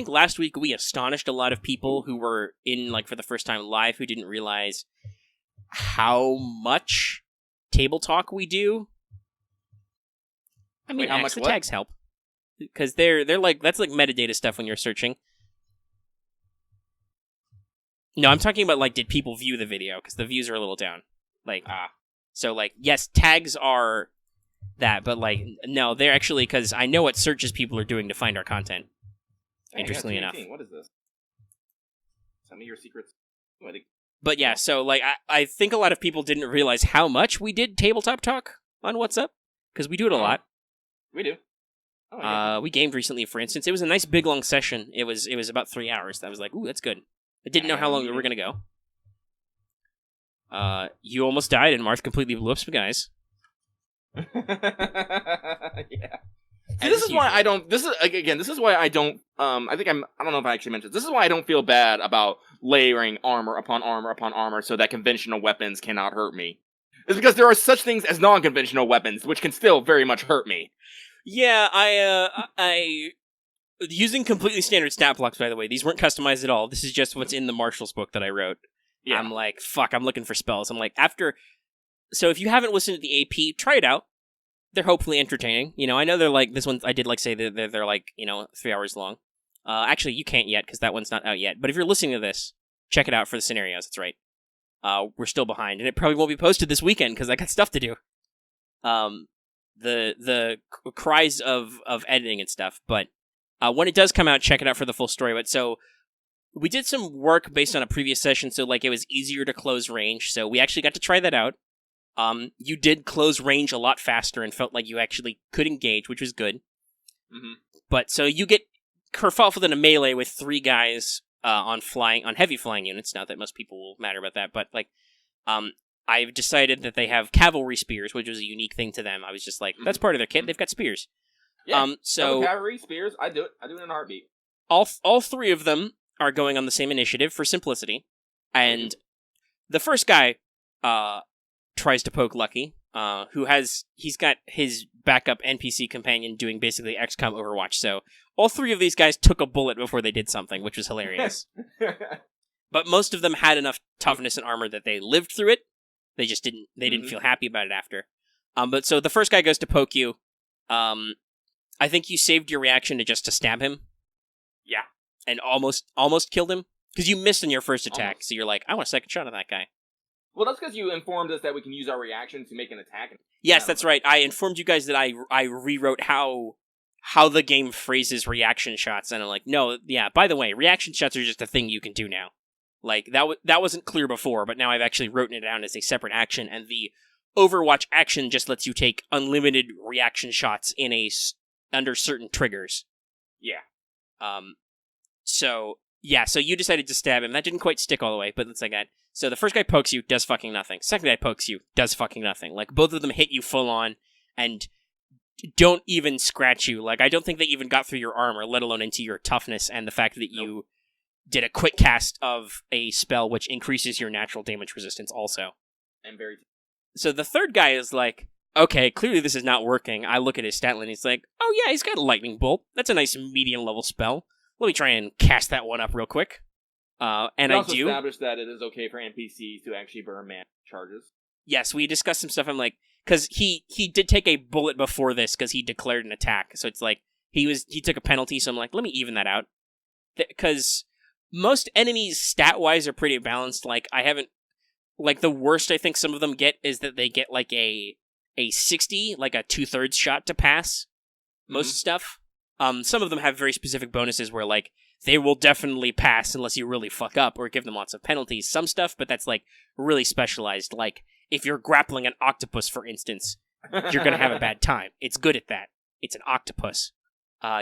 last week we astonished a lot of people who were in, like, for the first time live, who didn't realize how much table talk we do. I mean, how much the tags help. Because they're like, that's like metadata stuff when you're searching. No, I'm talking about, like, did people view the video? Because the views are a little down. Like, so, like, yes, tags are that, but, like, no, they're actually, because I know what searches people are doing to find our content. Dang, interestingly enough. What is this? Tell me your secrets. But yeah, so, like, I think a lot of people didn't realize how much we did tabletop talk on What's Up, because we do it a lot. We do. Oh, yeah. We gamed recently, for instance. It was a nice big long session. It was about 3 hours. I was like, ooh, that's good. I didn't know how long we were going to go. You almost died, and Marth completely blew up some guys. Yeah. See, this is why I don't. This is why I don't. I don't know if I actually mentioned this. This is why I don't feel bad about layering armor upon armor upon armor so that conventional weapons cannot hurt me. It's because there are such things as non-conventional weapons which can still very much hurt me. Yeah, I using completely standard stat blocks, by the way. These weren't customized at all. This is just what's in the Marshall's book that I wrote. Yeah. I'm like, fuck, I'm looking for spells. I'm like, so if you haven't listened to the AP, try it out. They're hopefully entertaining. You know, I know they're like, this one, I did like say that they're like, 3 hours long. Actually, you can't yet, because that one's not out yet. But if you're listening to this, check it out for the scenarios, that's right. We're still behind, and it probably won't be posted this weekend, because I got stuff to do. The cries of editing and stuff, but when it does come out, check it out for the full story. But so, we did some work based on a previous session, so, like, it was easier to close range, so we actually got to try that out. You did close range a lot faster and felt like you actually could engage, which was good. Mm-hmm. But so you get kerfuffled in a melee with 3 guys on heavy flying units. Not that most people will matter about that, but like, I've decided that they have cavalry spears, which was a unique thing to them. I was just like, that's part of their kit. They've got spears. Yeah. So cavalry spears, I do it. I do it in a heartbeat. All 3 of them are going on the same initiative for simplicity, and the first guy tries to poke Lucky, he's got his backup NPC companion doing basically XCOM Overwatch, so all 3 of these guys took a bullet before they did something, which was hilarious. But most of them had enough toughness and armor that they lived through it. They just didn't feel happy about it after. But so the first guy goes to poke you. I think you saved your reaction to stab him. Yeah. And almost killed him. Because you missed on your first attack, so you're like, I want a second shot at that guy. Well, that's because you informed us that we can use our reaction to make an attack. Yes, that's right. I informed you guys that I rewrote how the game phrases reaction shots, and I'm like, no, yeah, by the way, reaction shots are just a thing you can do now. Like, that wasn't clear before, but now I've actually written it down as a separate action, and the Overwatch action just lets you take unlimited reaction shots under certain triggers. Yeah. So you decided to stab him. That didn't quite stick all the way, but it's like that. So the first guy pokes you, does fucking nothing. Second guy pokes you, does fucking nothing. Like, both of them hit you full on, and don't even scratch you. Like, I don't think they even got through your armor, let alone into your toughness, and the fact that you did a quick cast of a spell which increases your natural damage resistance also. And very... So the third guy is like, okay, clearly this is not working. I look at his stat line, he's like, oh yeah, he's got a lightning bolt. That's a nice medium level spell. Let me try and cast that one up real quick. And I do. Established that it is okay for NPCs to actually burn mana charges. Yes, we discussed some stuff. I'm like, because he did take a bullet before this because he declared an attack. So it's like he took a penalty. So I'm like, let me even that out. Because most enemies stat wise are pretty balanced. Like I haven't, like the worst I think some of them get is that they get like a 60, like a 2/3 shot to pass most stuff. Some of them have very specific bonuses where like they will definitely pass unless you really fuck up or give them lots of penalties. Some stuff, but that's like really specialized. Like if you're grappling an octopus, for instance, you're gonna have a bad time. It's good at that. It's an octopus.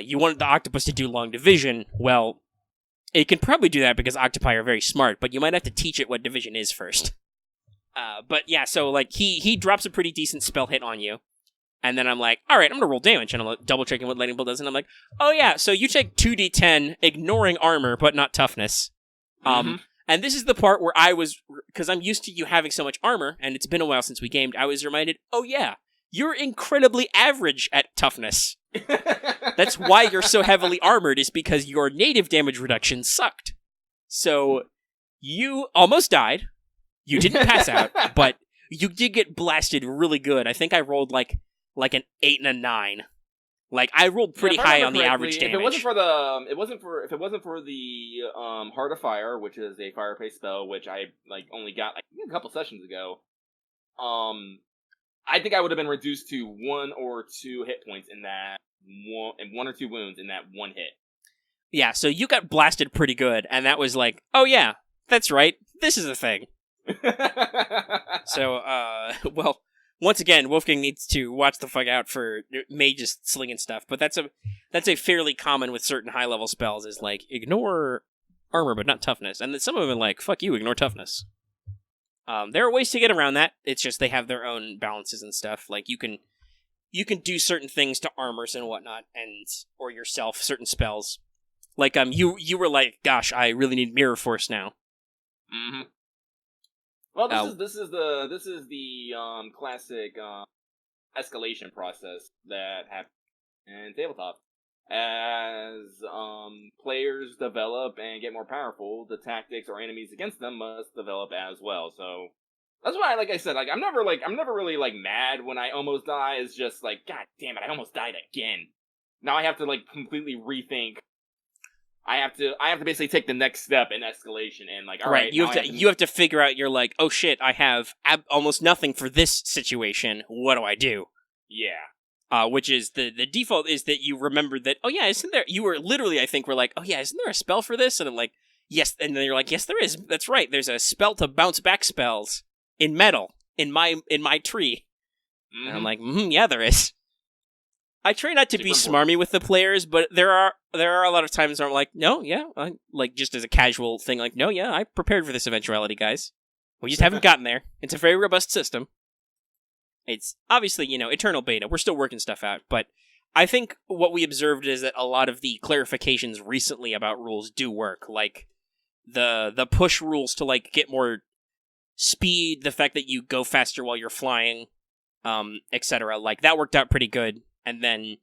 You wanted the octopus to do long division. Well, it can probably do that because octopi are very smart, but you might have to teach it what division is first. But yeah, so like he drops a pretty decent spell hit on you. And then I'm like, all right, I'm going to roll damage. And I'm like, double checking what Lightning Bolt does. And I'm like, oh yeah, so you take 2d10, ignoring armor, but not toughness. And this is the part where I was, because I'm used to you having so much armor, and it's been a while since we gamed, I was reminded, oh yeah, you're incredibly average at toughness. That's why you're so heavily armored, is because your native damage reduction sucked. So you almost died. You didn't pass out, but you did get blasted really good. I think I rolled like an 8 and a 9. Like I rolled pretty high on the average damage. If it wasn't for the Heart of Fire, which is a fire-based spell, which I like only got like a couple sessions ago, I think I would have been reduced to 1 or 2 hit points in that one or 2 wounds in that one hit. Yeah, so you got blasted pretty good, and that was like, oh yeah, that's right, this is a thing. So, well, once again, Wolfgang needs to watch the fuck out for mages slinging stuff, but that's a fairly common with certain high-level spells, is like, ignore armor but not toughness, and then some of them are like, fuck you, ignore toughness. There are ways to get around that, it's just they have their own balances and stuff, like you can do certain things to armors and whatnot, or yourself, certain spells. Like, you were like, gosh, I really need Mirror Force now. Mm-hmm. Well, this is the classic escalation process that happens in Tabletop. As players develop and get more powerful, the tactics or enemies against them must develop as well. So that's why, like I said, like I'm never really like mad when I almost die. It's just like, god damn it, I almost died again. Now I have to like completely rethink. I have to basically take the next step in escalation and like, all right, you have to figure out. You're like, oh shit, I have almost nothing for this situation. What do I do? Yeah. Which is the default is that you remember that. Oh yeah, isn't there? You were literally, I think, we're like, oh yeah, isn't there a spell for this? And I'm like, yes. And then you're like, yes, there is. That's right. There's a spell to bounce back spells in metal in my tree. Mm-hmm. And I'm like, yeah, there is. I try not to be smarmy with the players, but there are a lot of times where I'm like, no, yeah, like just as a casual thing, like, no, yeah, I prepared for this eventuality, guys. We just haven't gotten there. It's a very robust system. It's obviously, eternal beta. We're still working stuff out, but I think what we observed is that a lot of the clarifications recently about rules do work. Like the push rules to like get more speed, the fact that you go faster while you're flying, etc. Like that worked out pretty good. And then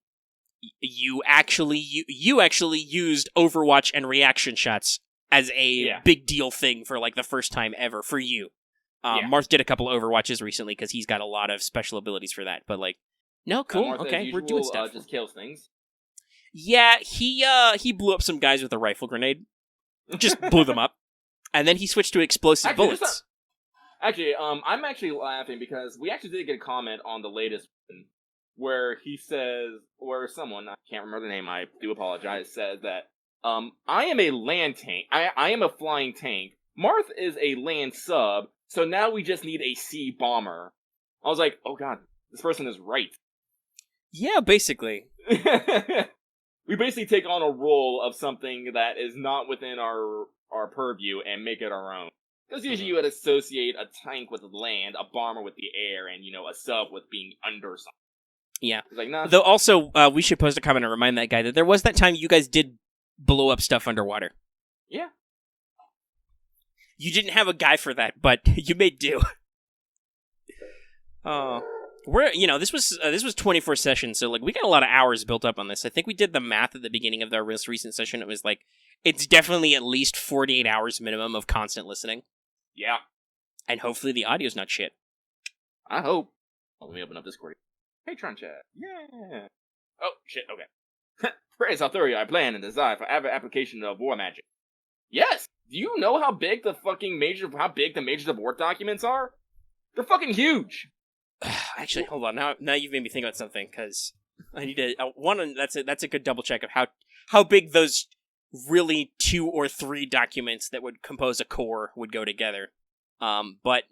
you actually used Overwatch and reaction shots as a big deal thing for like the first time ever for you. Marth did a couple of Overwatches recently because he's got a lot of special abilities for that. But like, no, cool, okay, we're doing stuff. Just kills things. Yeah, he blew up some guys with a rifle grenade. Just blew them up, and then he switched to explosive bullets. I'm actually laughing because we actually did get a comment on the latest one where he says, or someone, I can't remember the name, I do apologize, says that, I am a land tank, I am a flying tank, Marth is a land sub, so now we just need a sea bomber. I was like, oh god, this person is right. Yeah, basically. We basically take on a role of something that is not within our purview and make it our own. Because usually you would associate a tank with land, a bomber with the air, and, a sub with being under something. Yeah. Like, nah. Though also, we should post a comment and remind that guy that there was that time you guys did blow up stuff underwater. Yeah. You didn't have a guy for that, but you made do. This was 24 sessions, so like we got a lot of hours built up on this. I think we did the math at the beginning of our most recent session. It was like it's definitely at least 48 hours minimum of constant listening. Yeah, and hopefully the audio's not shit. I hope. Oh, let me open up Discord. Patreon chat. Yeah. Oh shit. Okay. Praise authority, I plan and design for application of war magic. Yes. Do you know how big the Majors of War documents are? They're fucking huge. Actually, hold on. Now you've made me think about something, because I need to... That's a good double check of how big those really 2 or 3 documents that would compose a core would go together. But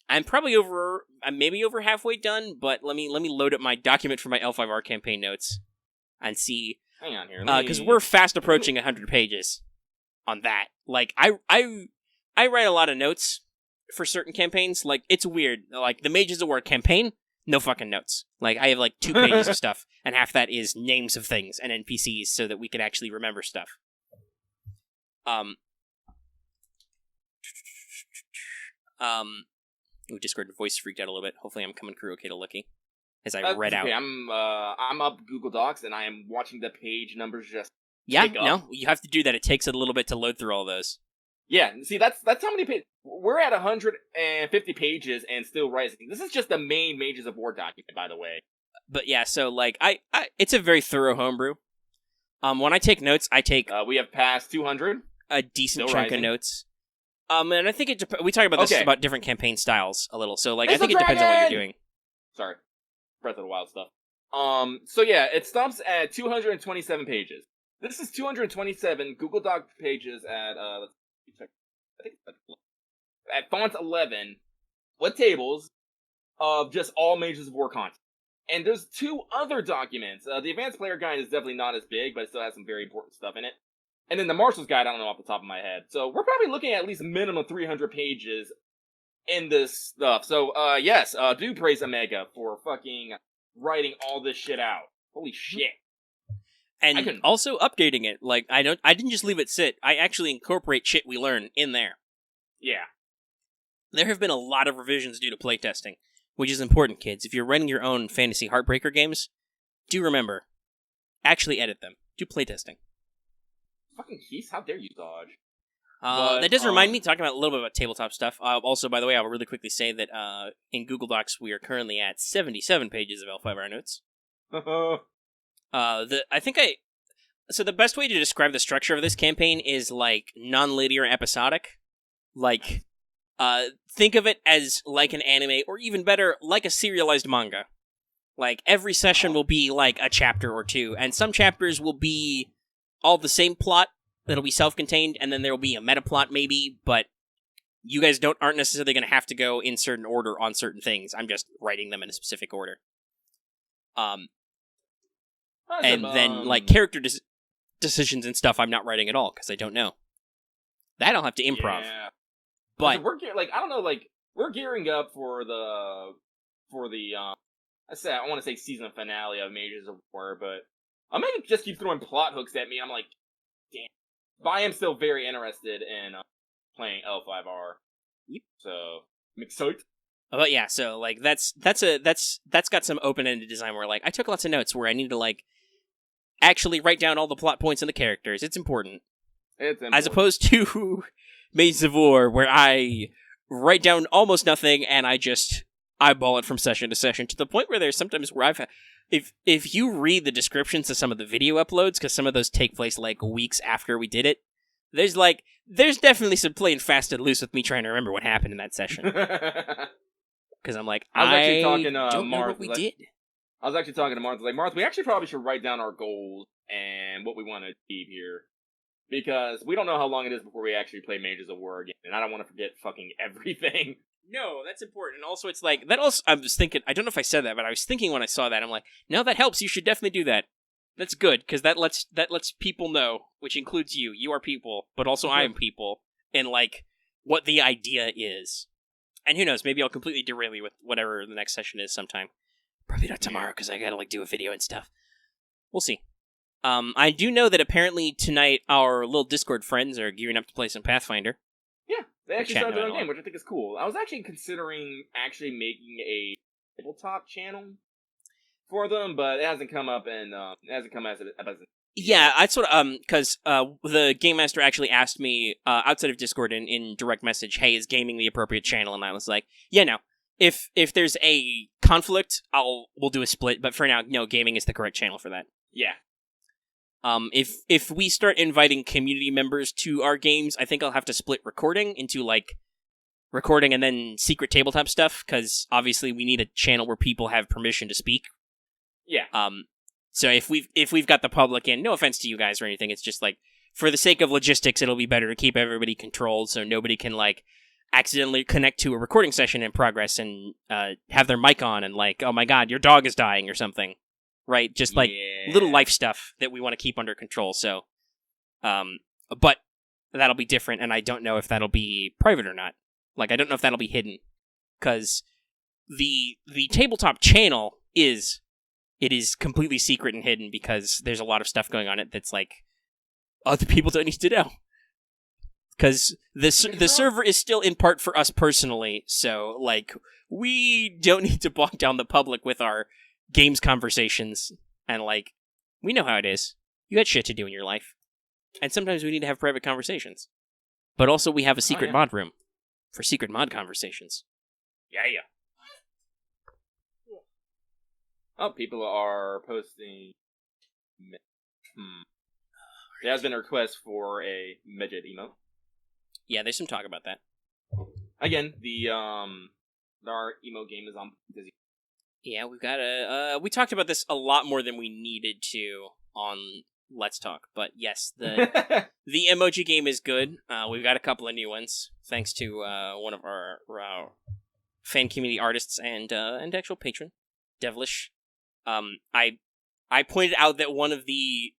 I'm maybe over halfway done, but let me load up my document for my L5R campaign notes and see... Hang on here. Because we're fast approaching 100 pages on that. Like, I write a lot of notes for certain campaigns. Like, it's weird. Like, the Mages of War campaign, no fucking notes. Like, I have like 2 pages of stuff, and half that is names of things and NPCs so that we can actually remember stuff. Discord voice freaked out a little bit. Hopefully I'm coming through okay to Lucky. As I read out. I'm up Google Docs, and I am watching the page numbers just no, you have to do that. It takes a little bit to load through all those. Yeah, see, that's how many pages. We're at 150 pages and still rising. This is just the main Mages of War document, by the way. But yeah, so, like, it's a very thorough homebrew. When I take notes, I take... we have passed 200. A decent chunk of notes. And I think we talk about this about different campaign styles a little, so, like, I think it depends on what you're doing. Sorry. Breath of the Wild stuff. So yeah, it stops at 227 pages. This is 227 Google Doc pages at, let's check. I think it's at font 11 with tables of just all Mages of War content. And there's 2 other documents. The Advanced Player Guide is definitely not as big, but it still has some very important stuff in it. And then the Marshal's Guide, I don't know off the top of my head. So we're probably looking at least minimum 300 pages in this stuff. So, yes, do praise Omega for fucking writing all this shit out. Holy shit. And also updating it. Like, I didn't just leave it sit. I actually incorporate shit we learn in there. Yeah. There have been a lot of revisions due to playtesting, which is important, kids. If you're running your own fantasy heartbreaker games, do remember, actually edit them. Do playtesting. Fucking Keith, how dare you dodge? That does remind me, talking about a little bit about tabletop stuff. Also, by the way, I'll really quickly say that in Google Docs, we are currently at 77 pages of L5R notes. So the best way to describe the structure of this campaign is like non-linear episodic. Like, think of it as like an anime, or even better, like a serialized manga. Like, every session will be like a chapter or 2, and some chapters will be all the same plot that'll be self-contained, and then there will be a meta plot maybe, but you guys aren't necessarily going to have to go in certain order on certain things. I'm just writing them in a specific order. Then, like, character decisions and stuff I'm not writing at all, because I don't know. That I'll have to improv. Yeah. But we're gearing up for the I want to say season finale of Mages of War, but Omega just keeps throwing plot hooks at me. I'm like, damn. But I am still very interested in playing L5R. Yep. So I'm excited. But yeah, so like that's got some open-ended design where like I took lots of notes where I need to like actually write down all the plot points and the characters. It's important. As opposed to Mages of War, where I write down almost nothing and I just eyeball it from session to session, to the point where there's sometimes where if you read the descriptions of some of the video uploads, because some of those take place like weeks after we did it, there's definitely some playing fast and loose with me trying to remember what happened in that session. Because I'm like, I was actually talking to don't know what we did. I was actually talking to Martha. Like, Martha, we actually probably should write down our goals and what we want to achieve here. Because we don't know how long it is before we actually play Mages of War again. And I don't want to forget fucking everything. No, that's important. And also, it's like, that also, I was thinking, I don't know if I said that, but I was thinking when I saw that, I'm like, no, that helps. You should definitely do that. That's good, because that lets people know, which includes you. You are people, but also I am people. And, like, what the idea is. And who knows, maybe I'll completely derail you with whatever the next session is sometime. Probably not tomorrow, because I gotta, like, do a video and stuff. We'll see. I do know that apparently tonight our little Discord friends are gearing up to play some Pathfinder. Yeah. They actually chat started their own dialogue. game, which I think is cool. I was actually considering making a tabletop channel for them, but it hasn't come up, and it hasn't come as a Yeah, I sort of because the game master actually asked me outside of Discord in direct message, "Hey, is gaming the appropriate channel?" And I was like, "Yeah, no. If there's a conflict, we'll do a split. But for now, no, gaming is the correct channel for that." Yeah. If we start inviting community members to our games, I think I'll have to split recording into like recording and then secret tabletop stuff, because obviously we need a channel where people have permission to speak. Yeah. So if we've got the public in, no offense to you guys or anything, it's just like for the sake of logistics, it'll be better to keep everybody controlled so nobody can like accidentally connect to a recording session in progress and have their mic on and like, oh my god, your dog is dying or something, right? Just like little life stuff that we want to keep under control. So, but that'll be different, and I don't know if that'll be private or not. Like, I don't know if that'll be hidden, because the tabletop channel is completely secret and hidden because there's a lot of stuff going on it that's like other people don't need to know. Because the server is still in part for us personally, so like we don't need to bog down the public with our games conversations, and like we know how it is. You got shit to do in your life, and sometimes we need to have private conversations. But also we have a secret mod room for secret mod conversations. Yeah. Oh, people are posting. There has been a request for a midget emote. Yeah, there's some talk about that. Again, our emo game is on Disney. Yeah, we've got we talked about this a lot more than we needed to on Let's Talk, but yes, the emoji game is good. We've got a couple of new ones, thanks to one of our fan community artists and actual patron, Devilish. I pointed out that one of the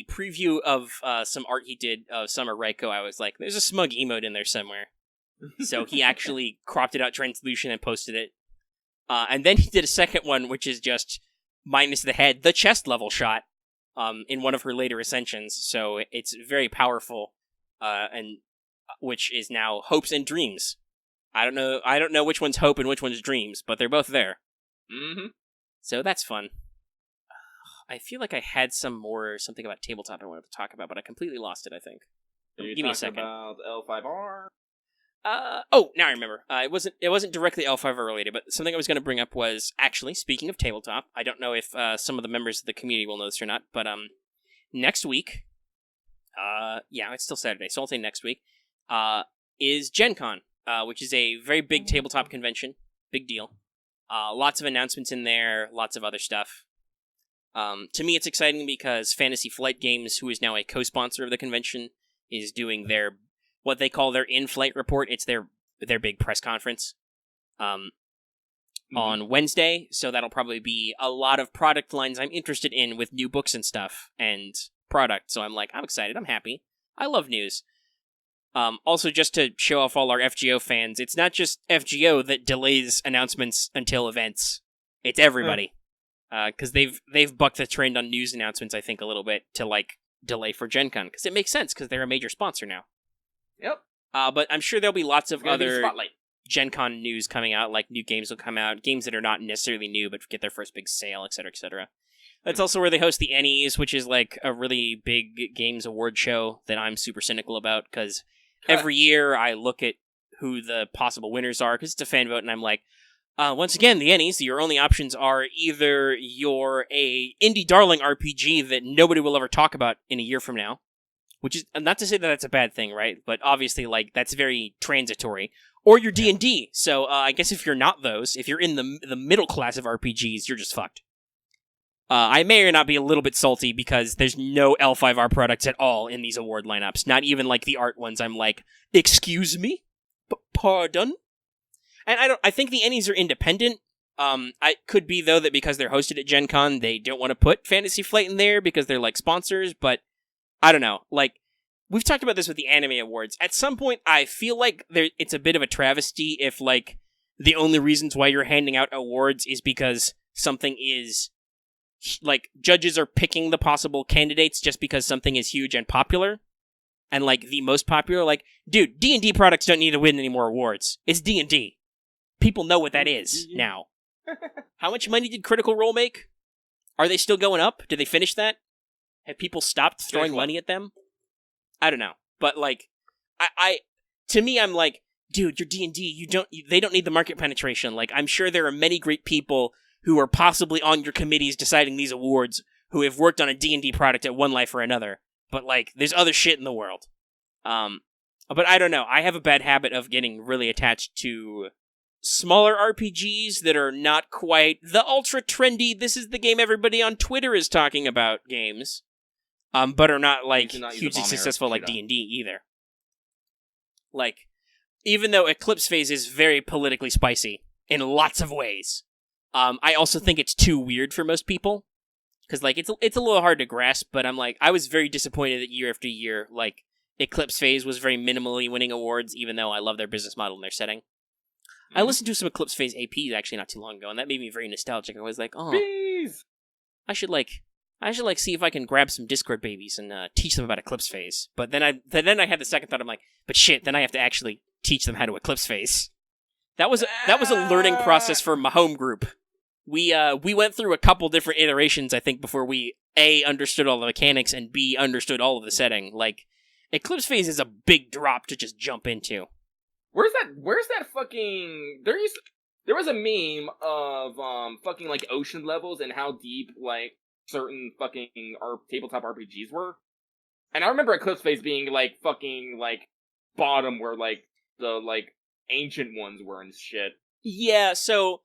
preview of some art he did of Summer Reiko, I was like, there's a smug emote in there somewhere. So he actually cropped it out translucent and posted it. And then he did a second one, which is just minus the head, the chest level shot, in one of her later ascensions. So it's very powerful, and which is now hopes and dreams. I don't know which one's hope and which one's dreams, but they're both there. Mm-hmm. So that's fun. I feel like I had something about tabletop I wanted to talk about, but I completely lost it, I think. Give me a second. About L5R? Now I remember. It wasn't directly L5R related, but something I was going to bring up was, actually, speaking of tabletop, I don't know if some of the members of the community will know this or not, but next week, it's still Saturday, so I'll say next week, is Gen Con, which is a very big tabletop convention. Big deal. Lots of announcements in there, lots of other stuff. To me, it's exciting because Fantasy Flight Games, who is now a co-sponsor of the convention, is doing what they call their in-flight report. It's their big press conference on Wednesday, so that'll probably be a lot of product lines I'm interested in with new books and stuff and product. So I'm excited, I'm happy. I love news. Also, just to show off all our FGO fans, it's not just FGO that delays announcements until events. It's everybody. Because they've bucked the trend on news announcements, I think, a little bit to delay for Gen Con, because it makes sense because they're a major sponsor now. Yep. But I'm sure there'll be lots of other Gen Con news coming out, like new games will come out, games that are not necessarily new but get their first big sale, etc., etc. That's also where they host the Ennies, which is like a really big games award show that I'm super cynical about, because every year I look at who the possible winners are, because it's a fan vote, and I'm like, once again, the Ennies, your only options are either you're a indie darling RPG that nobody will ever talk about in a year from now, which is not to say that that's a bad thing, right? But obviously, that's very transitory. Or you're D&D. So I guess if you're not those, if you're in the middle class of RPGs, you're just fucked. I may or not be a little bit salty because there's no L5R products at all in these award lineups. Not even the art ones. I'm like, excuse me? Pardon? And I think the Ennies are independent. It could be, though, that because they're hosted at Gen Con, they don't want to put Fantasy Flight in there because they're, sponsors, but I don't know. We've talked about this with the Anime Awards. At some point, I feel like it's a bit of a travesty if, the only reasons why you're handing out awards is because something is, judges are picking the possible candidates just because something is huge and popular. and like the most popular, like, dude, D&D products don't need to win any more awards. It's D&D. People know what that is now. How much money did Critical Role make? Are they still going up? Did they finish that? Have people stopped throwing money at them? I don't know. But like, to me, I'm like, dude, you're D&D. They don't need the market penetration. Like, I'm sure there are many great people who are possibly on your committees deciding these awards who have worked on a D&D product at one life or another. But like, there's other shit in the world. But I don't know. I have a bad habit of getting really attached to smaller RPGs that are not quite the ultra trendy, this is the game everybody on Twitter is talking about games, but are not like hugely successful like D&D either. Like, even though Eclipse Phase is very politically spicy in lots of ways, I also think it's too weird for most people, because like it's a little hard to grasp. But I'm like, I was very disappointed that year after year, like Eclipse Phase was very minimally winning awards, even though I love their business model and their setting. I listened to some Eclipse Phase APs actually not too long ago, and that made me very nostalgic. I was like, oh, Bees! I should see if I can grab some Discord babies and teach them about Eclipse Phase. But then I had the second thought. I'm like, but shit, then I have to actually teach them how to Eclipse Phase. That was a learning process for my home group. We went through a couple different iterations, I think, before we A, understood all the mechanics, and B, understood all of the setting. Like, Eclipse Phase is a big drop to just jump into. Where's that fucking... There was a meme of, fucking, like, ocean levels and how deep, like, certain fucking tabletop RPGs were. And I remember Eclipse Phase being, like, fucking, like, bottom where, like, the, like, ancient ones were and shit. Yeah, so,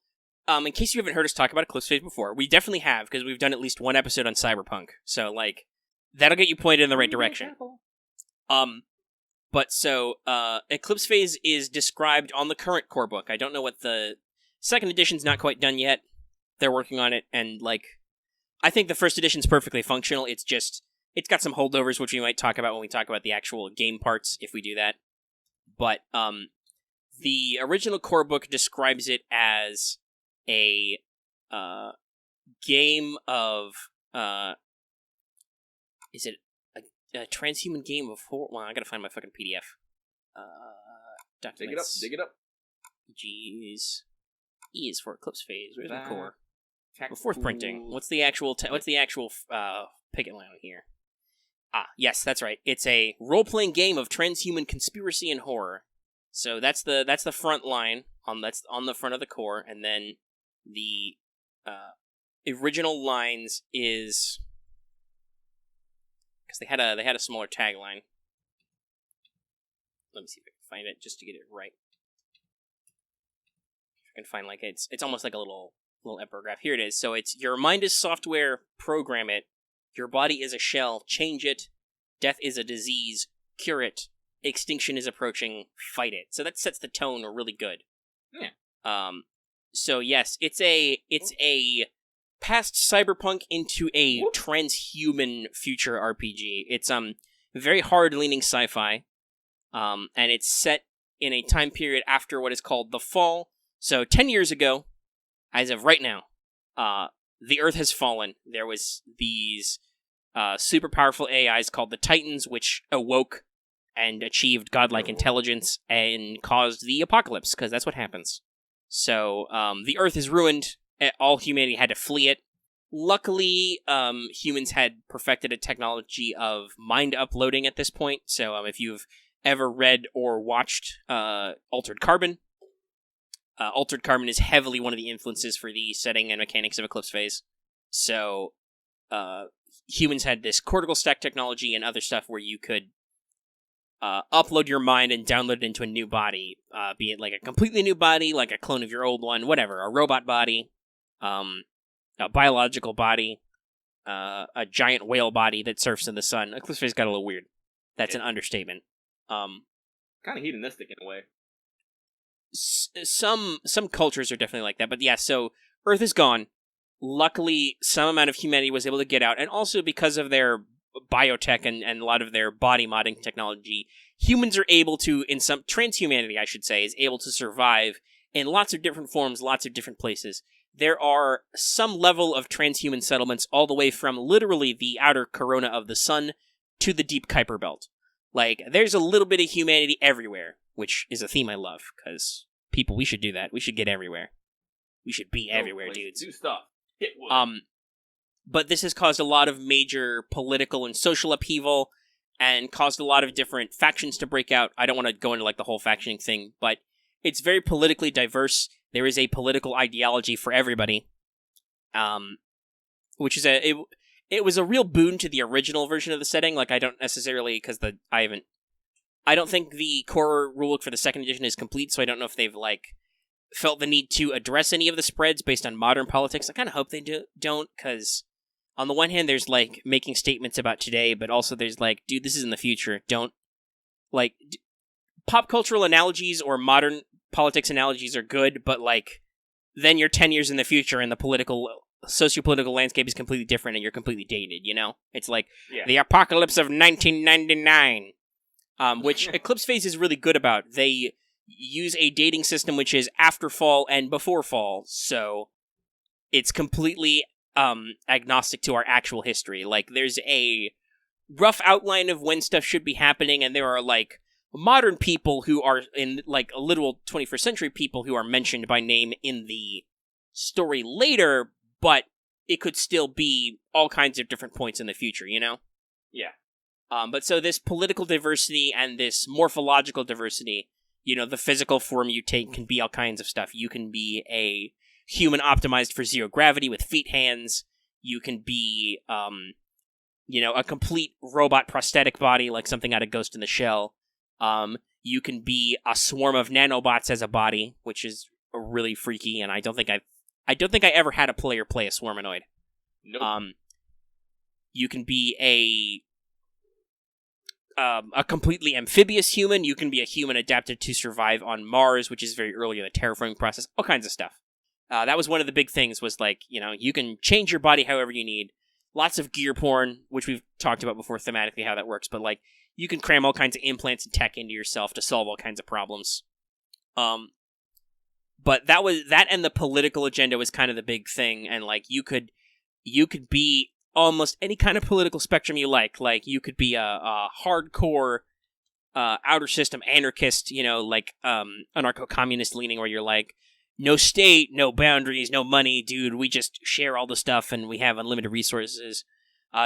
in case you haven't heard us talk about Eclipse Phase before, we definitely have, because we've done at least one episode on Cyberpunk. So, like, that'll get you pointed in the right direction. But so, Eclipse Phase is described on the current core book. I don't know what the second edition's not quite done yet. They're working on it, and, like, I think the first edition's perfectly functional. It's got some holdovers, which we might talk about when we talk about the actual game parts, if we do that. But, the original core book describes it as a, game of, is it a transhuman game of horror? Well, I gotta find my fucking PDF. Documents. Dig it up. Jeez. E is for Eclipse Phase. Where's my core? Fourth printing. What's the actual picket line here? Ah, yes, that's right. It's a role-playing game of transhuman conspiracy and horror. So that's the front line that's on the front of the core, and then the original lines is. Because they had a smaller tagline. Let me see if I can find it just to get it right. If I can find it's almost like a little epigraph. Here it is. So it's your mind is software, program it. Your body is a shell, change it. Death is a disease, cure it. Extinction is approaching, fight it. So that sets the tone really good. Yeah. So yes, it's a past cyberpunk into a transhuman future RPG. It's very hard-leaning sci-fi, and it's set in a time period after what is called the Fall. So 10 years ago, as of right now, the Earth has fallen. There was these super powerful AIs called the Titans, which awoke and achieved godlike intelligence and caused the apocalypse, because that's what happens. So the Earth is ruined. All humanity had to flee it. Luckily, humans had perfected a technology of mind uploading at this point. So if you've ever read or watched Altered Carbon, Altered Carbon is heavily one of the influences for the setting and mechanics of Eclipse Phase. So humans had this cortical stack technology and other stuff where you could upload your mind and download it into a new body, be it like a completely new body, like a clone of your old one, whatever, a robot body, a biological body, a giant whale body that surfs in the sun. Eclipse Phase got a little weird. That's an understatement. Kind of hedonistic in a way. Some cultures are definitely like that, but yeah, so Earth is gone. Luckily, some amount of humanity was able to get out, and also because of their biotech and a lot of their body modding technology, humans are able to, in some transhumanity, I should say, is able to survive in lots of different forms, lots of different places. There are some level of transhuman settlements all the way from literally the outer corona of the sun to the deep Kuiper belt. Like, there's a little bit of humanity everywhere, which is a theme I love, because people, we should do that. We should get everywhere. We should be everywhere, dudes. Do stuff. Hit wood. But this has caused a lot of major political and social upheaval, and caused a lot of different factions to break out. I don't want to go into, like, the whole factioning thing, but it's very politically diverse. There is a political ideology for everybody, which is it was a real boon to the original version of the setting. Like, I don't necessarily, because I don't think the core rulebook for the second edition is complete, so I don't know if they've, like, felt the need to address any of the spreads based on modern politics. I kind of hope they don't, because on the one hand, there's, like, making statements about today, but also there's, like, dude, this is in the future. Don't, like, pop cultural analogies or modern politics analogies are good, but, like, then you're 10 years in the future and the socio-political landscape is completely different and you're completely dated, you know? It's like the apocalypse of 1999, which Eclipse Phase is really good about. They use a dating system which is after fall and before fall, so it's completely agnostic to our actual history. Like, there's a rough outline of when stuff should be happening, and there are, like, modern people who are in, like, a literal 21st century people who are mentioned by name in the story later, but it could still be all kinds of different points in the future, you know? Yeah. But so this political diversity and this morphological diversity, you know, the physical form you take can be all kinds of stuff. You can be a human optimized for zero gravity with feet, hands. You can be, you know, a complete robot prosthetic body, like something out of Ghost in the Shell. You can be a swarm of nanobots as a body, which is really freaky, and I don't think I ever had a player play a swarmanoid. Nope. You can be a completely amphibious human. You can be a human adapted to survive on Mars, which is very early in the terraforming process. All kinds of stuff. That was one of the big things, was, like, you know, you can change your body however you need. Lots of gear porn, which we've talked about before thematically how that works, but, like, you can cram all kinds of implants and tech into yourself to solve all kinds of problems. But that and the political agenda was kind of the big thing, and, like, you could be almost any kind of political spectrum you like. Like, you could be a hardcore outer system anarchist, you know, like anarcho-communist leaning, where you're like, no state, no boundaries, no money, dude, we just share all the stuff and we have unlimited resources.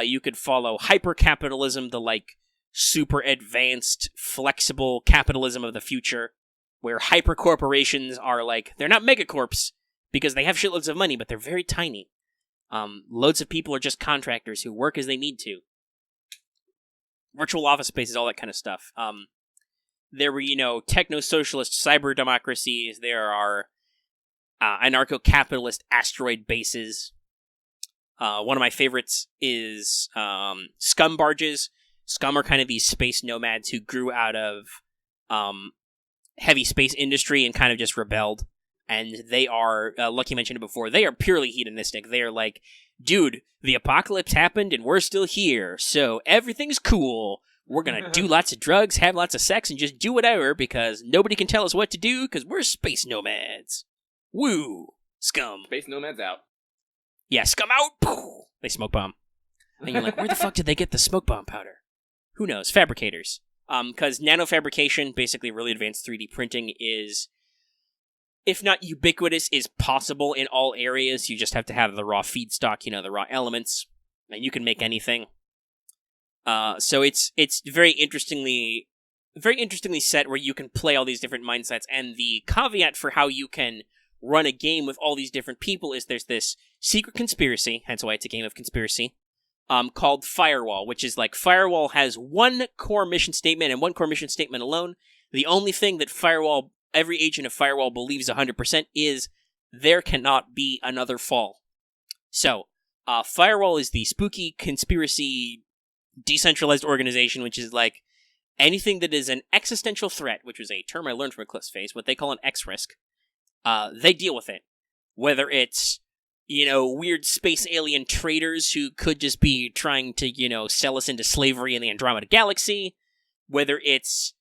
You could follow hyper-capitalism, the, like, super advanced, flexible capitalism of the future, where hyper-corporations are, like, they're not megacorps because they have shitloads of money, but they're very tiny. Loads of people are just contractors who work as they need to. Virtual office spaces, all that kind of stuff. There were, you know, techno-socialist cyber democracies. There are anarcho-capitalist asteroid bases. One of my favorites is scum barges. Scum are kind of these space nomads who grew out of heavy space industry and kind of just rebelled. And they are, Lucky mentioned it before, they are purely hedonistic. They are like, dude, the apocalypse happened and we're still here, so everything's cool. We're gonna do lots of drugs, have lots of sex, and just do whatever because nobody can tell us what to do because we're space nomads. Woo! Scum. Space nomads out. Yeah, scum out! Poof! They smoke bomb. And you're like, where the fuck did they get the smoke bomb powder? Who knows? Fabricators. Because nanofabrication, basically really advanced 3D printing, is, if not ubiquitous, is possible in all areas. You just have to have the raw feedstock, you know, the raw elements, and you can make anything. So it's very interestingly set, where you can play all these different mindsets, and the caveat for how you can run a game with all these different people is there's this secret conspiracy, hence why it's a game of conspiracy, called Firewall, which is like, Firewall has one core mission statement, and one core mission statement alone. The only thing that every agent of Firewall believes 100% is there cannot be another fall. So, Firewall is the spooky conspiracy decentralized organization, which is like anything that is an existential threat, which was a term I learned from Eclipse Phase, what they call an X-risk. They deal with it. Whether it's, you know, weird space alien traders who could just be trying to, you know, sell us into slavery in the Andromeda Galaxy, whether it's,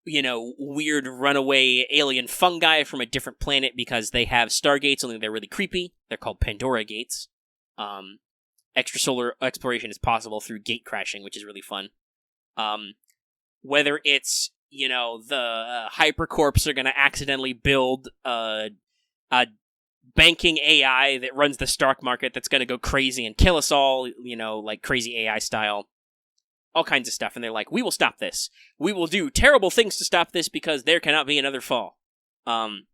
you know, weird runaway alien fungi from a different planet because they have stargates, only they're really creepy. They're called Pandora gates. Extrasolar exploration is possible through gate crashing, which is really fun. whether it's, the Hypercorps are going to accidentally build a banking AI that runs the stock market that's going to go crazy and kill us all, like crazy AI style. All kinds of stuff. And they're like, we will stop this. We will do terrible things to stop this because there cannot be another fall. And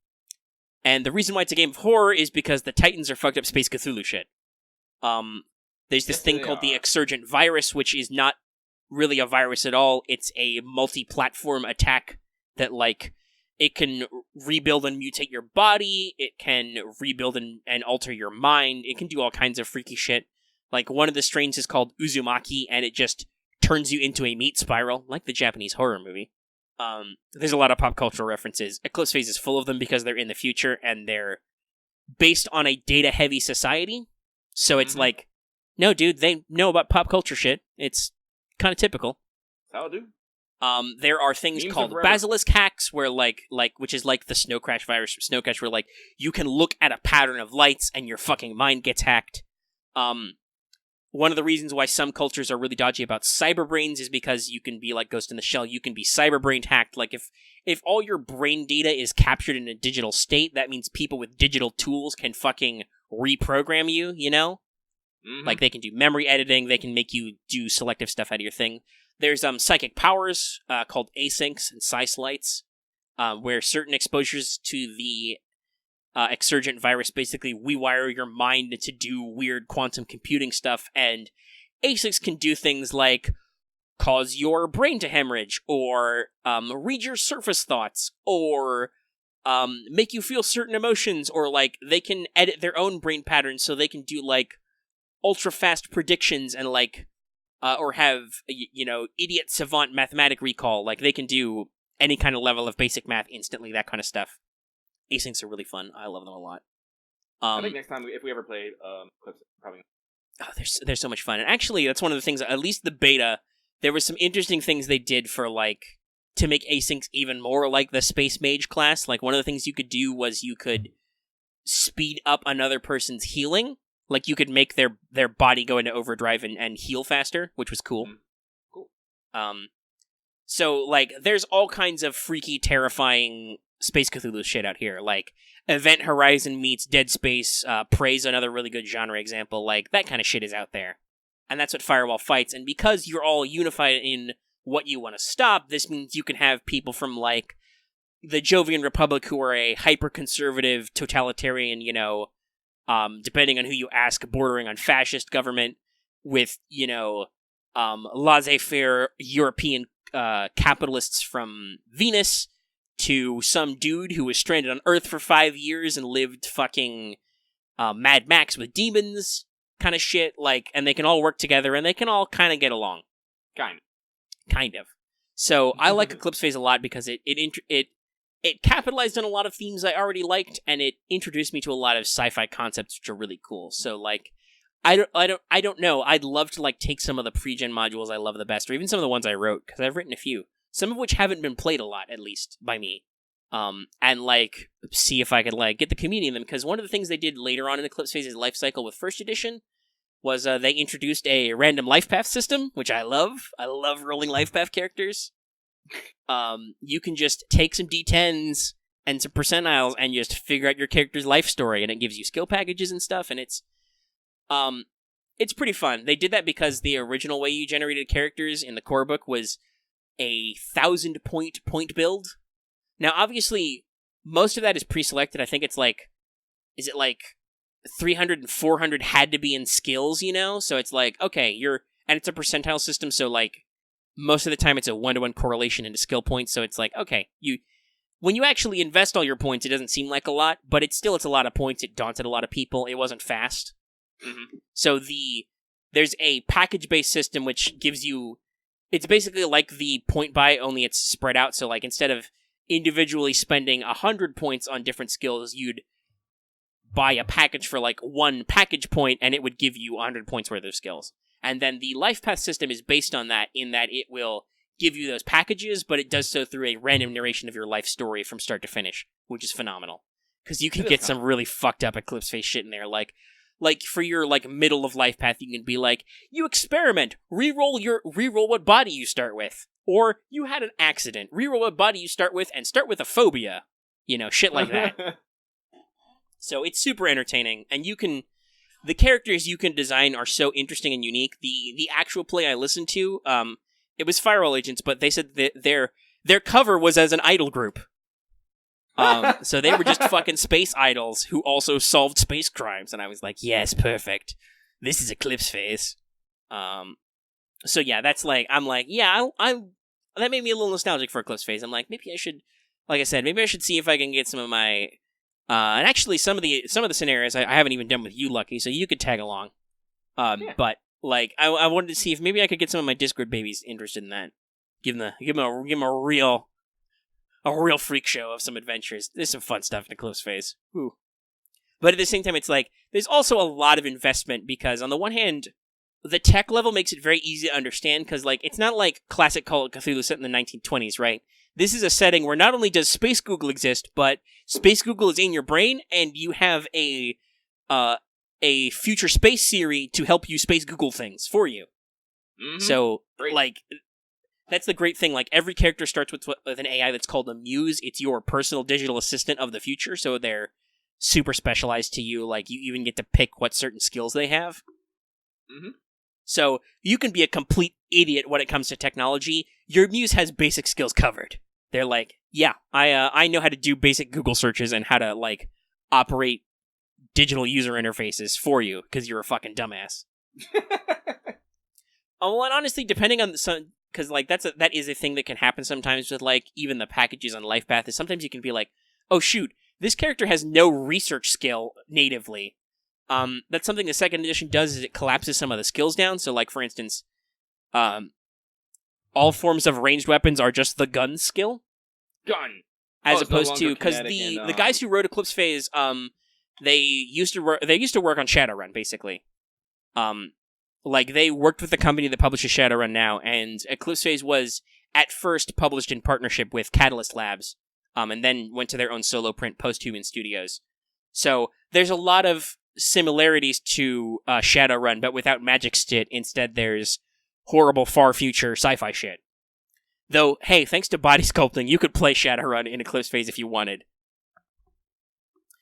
the reason why it's a game of horror is because the Titans are fucked up Space Cthulhu shit. There's this thing called the Exurgent virus, which is not really a virus at all. It's a multi-platform attack that, like, it can rebuild and mutate your body. It can rebuild and alter your mind. It can do all kinds of freaky shit. Like, one of the strains is called Uzumaki, and it just turns you into a meat spiral, like the Japanese horror movie. There's a lot of pop cultural references. Eclipse Phase is full of them because they're in the future, and they're based on a data-heavy society. So it's like, no, dude, they know about pop culture shit. It's kind of typical. That'll do. There are things called basilisk hacks, where which is like the Snow Crash virus from Snow Crash, where like you can look at a pattern of lights and your fucking mind gets hacked. One of the reasons why some cultures are really dodgy about cyberbrains is because you can be like Ghost in the Shell. You can be cyberbrained hacked. Like if all your brain data is captured in a digital state, that means people with digital tools can fucking reprogram you. Like they can do memory editing. They can make you do selective stuff out of your thing. There's psychic powers called asyncs and psi-slights, where certain exposures to the Exurgent virus basically rewire your mind to do weird quantum computing stuff, and asyncs can do things like cause your brain to hemorrhage, or read your surface thoughts, or make you feel certain emotions, or like they can edit their own brain patterns so they can do like ultra fast predictions and like or have idiot savant mathematic recall. Like they can do any kind of level of basic math instantly, that kind of stuff. Asyncs are really fun. I love them a lot. I think next time if we ever played Eclipse, probably. Oh, they're so much fun. And actually, that's one of the things. At least the beta, there were some interesting things they did for like to make asyncs even more like the Space Mage class. Like one of the things you could do was you could speed up another person's healing. Like you could make their body go into overdrive and heal faster, which was cool. Cool. So like there's all kinds of freaky, terrifying Space Cthulhu shit out here. Like Event Horizon meets Dead Space, Prey's another really good genre example. Like that kind of shit is out there. And that's what Firewall fights. And because you're all unified in what you want to stop, this means you can have people from like the Jovian Republic who are a hyper-conservative, totalitarian, depending on who you ask, bordering on fascist government, with, laissez-faire European capitalists from Venus, to some dude who was stranded on Earth for 5 years and lived fucking Mad Max with demons kind of shit. Like, and they can all work together and they can all kind of get along. Kind of. So I like Eclipse Phase a lot because it capitalized on a lot of themes I already liked, and it introduced me to a lot of sci-fi concepts which are really cool. So like, I don't know. I'd love to like take some of the pre-gen modules I love the best, or even some of the ones I wrote, because I've written a few. Some of which haven't been played a lot, at least, by me. And, like, see if I could, like, get the community in them. Because one of the things they did later on in Eclipse Phase's life cycle with First Edition was they introduced a random life path system, which I love. I love rolling life path characters. You can just take some D10s and some percentiles and just figure out your character's life story, and it gives you skill packages and stuff, and it's pretty fun. They did that because the original way you generated characters in the core book was a 1,000 point build. Now, obviously, most of that is pre-selected. I think it's like, is it like 300 and 400 had to be in skills, So it's like, okay, and it's a percentile system, so like, most of the time it's a 1-to-1 correlation into skill points, so it's like, okay, when you actually invest all your points, it doesn't seem like a lot, but it's a lot of points. It daunted a lot of people. It wasn't fast. Mm-hmm. So there's a package-based system which gives you, it's basically like the point buy, only it's spread out. So, like, instead of individually spending 100 points on different skills, you'd buy a package for, like, 1 package point, and it would give you 100 points worth of skills. And then the life path system is based on that, in that it will give you those packages, but it does so through a random narration of your life story from start to finish, which is phenomenal. Because you can get some really fucked up Eclipse Phase shit in there, like, like, for your, like, middle of life path, you can be like, you experiment, reroll what body you start with. Or, you had an accident, reroll what body you start with, and start with a phobia. You know, shit like that. So, it's super entertaining, and the characters you can design are so interesting and unique. The actual play I listened to, it was Firewall Agents, but they said that their cover was as an idol group. So they were just fucking space idols who also solved space crimes, and I was like, yes, perfect. This is Eclipse Phase. So yeah, that's like, I'm like, yeah, I that made me a little nostalgic for Eclipse Phase. I'm like, maybe I should, like I said, maybe I should see if I can get some of my, and actually some of the scenarios I haven't even done with you, Lucky, so you could tag along. Yeah. But like, I wanted to see if maybe I could get some of my Discord babies interested in that. Give them a real freak show of some adventures. There's some fun stuff in Eclipse Phase. Ooh. But at the same time, it's like, there's also a lot of investment because, on the one hand, the tech level makes it very easy to understand because, like, it's not like classic Call of Cthulhu set in the 1920s, right? This is a setting where not only does Space Google exist, but Space Google is in your brain, and you have a future space Siri to help you Space Google things for you. Mm-hmm. So, great. Like, that's the great thing. Like, every character starts with an AI that's called a muse. It's your personal digital assistant of the future, so they're super specialized to you. Like, you even get to pick what certain skills they have. Mm-hmm. So, you can be a complete idiot when it comes to technology. Your muse has basic skills covered. They're like, yeah, I know how to do basic Google searches and how to, like, operate digital user interfaces for you, because you're a fucking dumbass. Oh, and honestly, depending on the... Because, like, that is a thing that can happen sometimes with, like, even the packages on LifePath, is sometimes you can be like, oh, shoot, this character has no research skill natively. That's something the second edition does, is it collapses some of the skills down. So, like, for instance, all forms of ranged weapons are just the gun skill. Gun! As opposed to, because the guys who wrote Eclipse Phase, they used to work on Shadowrun, basically. Like, they worked with the company that publishes Shadowrun now, and Eclipse Phase was, at first, published in partnership with Catalyst Labs, and then went to their own solo print, Posthuman Studios. So, there's a lot of similarities to Shadowrun, but without magic shit. Instead, there's horrible, far-future sci-fi shit. Though, hey, thanks to body sculpting, you could play Shadowrun in Eclipse Phase if you wanted.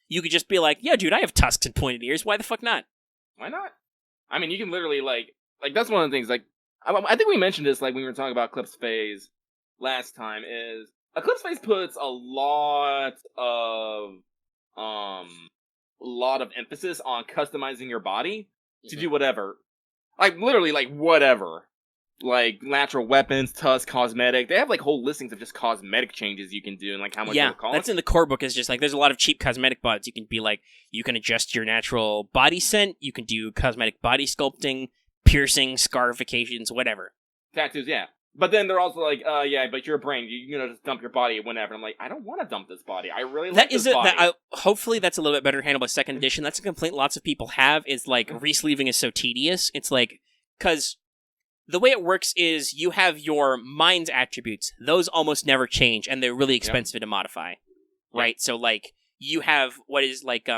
You could just be like, yeah, dude, I have tusks and pointed ears, why the fuck not? Why not? I mean, you can literally, like that's one of the things, like, I think we mentioned this, like, when we were talking about Eclipse Phase last time, is Eclipse Phase puts a lot of emphasis on customizing your body to do whatever. Like, literally, like, whatever. Like, natural weapons, tusk, cosmetic. They have, like, whole listings of just cosmetic changes you can do and, like, how much it'll cost. That's in the core book. Is just, like, there's a lot of cheap cosmetic mods. You can be, like, you can adjust your natural body scent. You can do cosmetic body sculpting, piercing, scarifications, whatever. Tattoos, yeah. But then they're also like, yeah, but you're a brain. You're gonna just dump your body whenever. I'm like, I don't want to dump this body. I really like this body. Hopefully that's a little bit better handled by second edition. That's a complaint lots of people have, is, like, resleeving is so tedious. It's like, because... the way it works is you have your mind's attributes. Those almost never change, and they're really expensive to modify. Right? So, like, you have what is, like,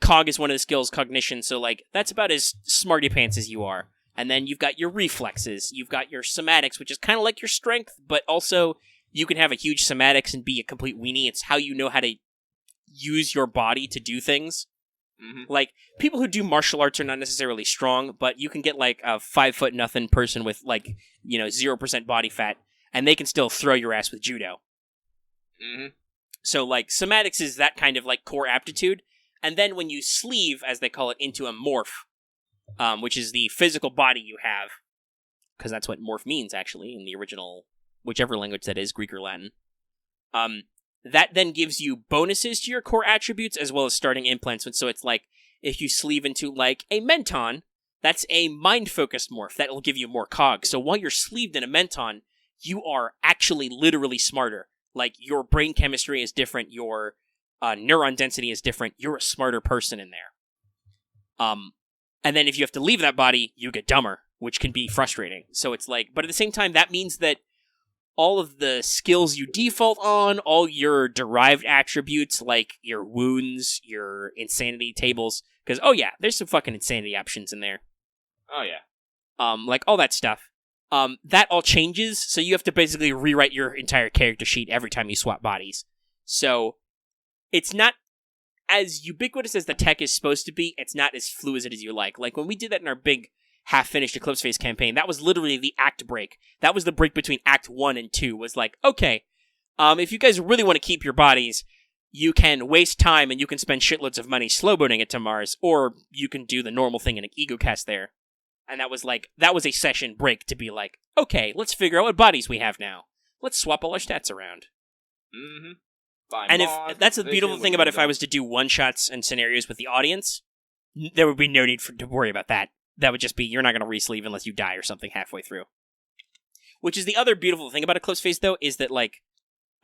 Cog is one of the skills, cognition, so, like, that's about as smarty pants as you are. And then you've got your reflexes, you've got your somatics, which is kind of like your strength, but also you can have a huge somatics and be a complete weenie. It's how you know how to use your body to do things. Mm-hmm. Like, people who do martial arts are not necessarily strong, but you can get, like, a 5'0" person with, like, 0% body fat, and they can still throw your ass with judo. Mm-hmm. So, like, somatics is that kind of, like, core aptitude, and then when you sleeve, as they call it, into a morph, which is the physical body you have, because that's what morph means, actually, in the original, whichever language that is, Greek or Latin, that then gives you bonuses to your core attributes as well as starting implants. So it's like, if you sleeve into, like, a Menton, that's a mind-focused morph. That will give you more cog. So while you're sleeved in a Menton, you are actually literally smarter. Like, your brain chemistry is different, your neuron density is different, you're a smarter person in there. And then if you have to leave that body, you get dumber, which can be frustrating. So it's like, but at the same time, that means that all of the skills you default on, all your derived attributes, like your wounds, your insanity tables, Because, oh yeah, there's some fucking insanity options in there. Oh, yeah. Like all that stuff. That all changes, so you have to basically rewrite your entire character sheet every time you swap bodies. So, it's not as ubiquitous as the tech is supposed to be. It's not as fluid as you like. Like, when we did that in our big half-finished Eclipse Phase campaign, that was literally the act break. That was the break between Act 1 and 2, was like, okay, if you guys really want to keep your bodies, you can waste time and you can spend shitloads of money slowboating it to Mars, or you can do the normal thing in an ego cast there. And that was a session break to be like, okay, let's figure out what bodies we have now. Let's swap all our stats around. Mm-hmm. And if that's the beautiful thing about if I was to do one-shots and scenarios with the audience, there would be no need to worry about that. That would just be, you're not going to re-sleeve unless you die or something halfway through. Which is the other beautiful thing about Eclipse Phase, though, is that, like,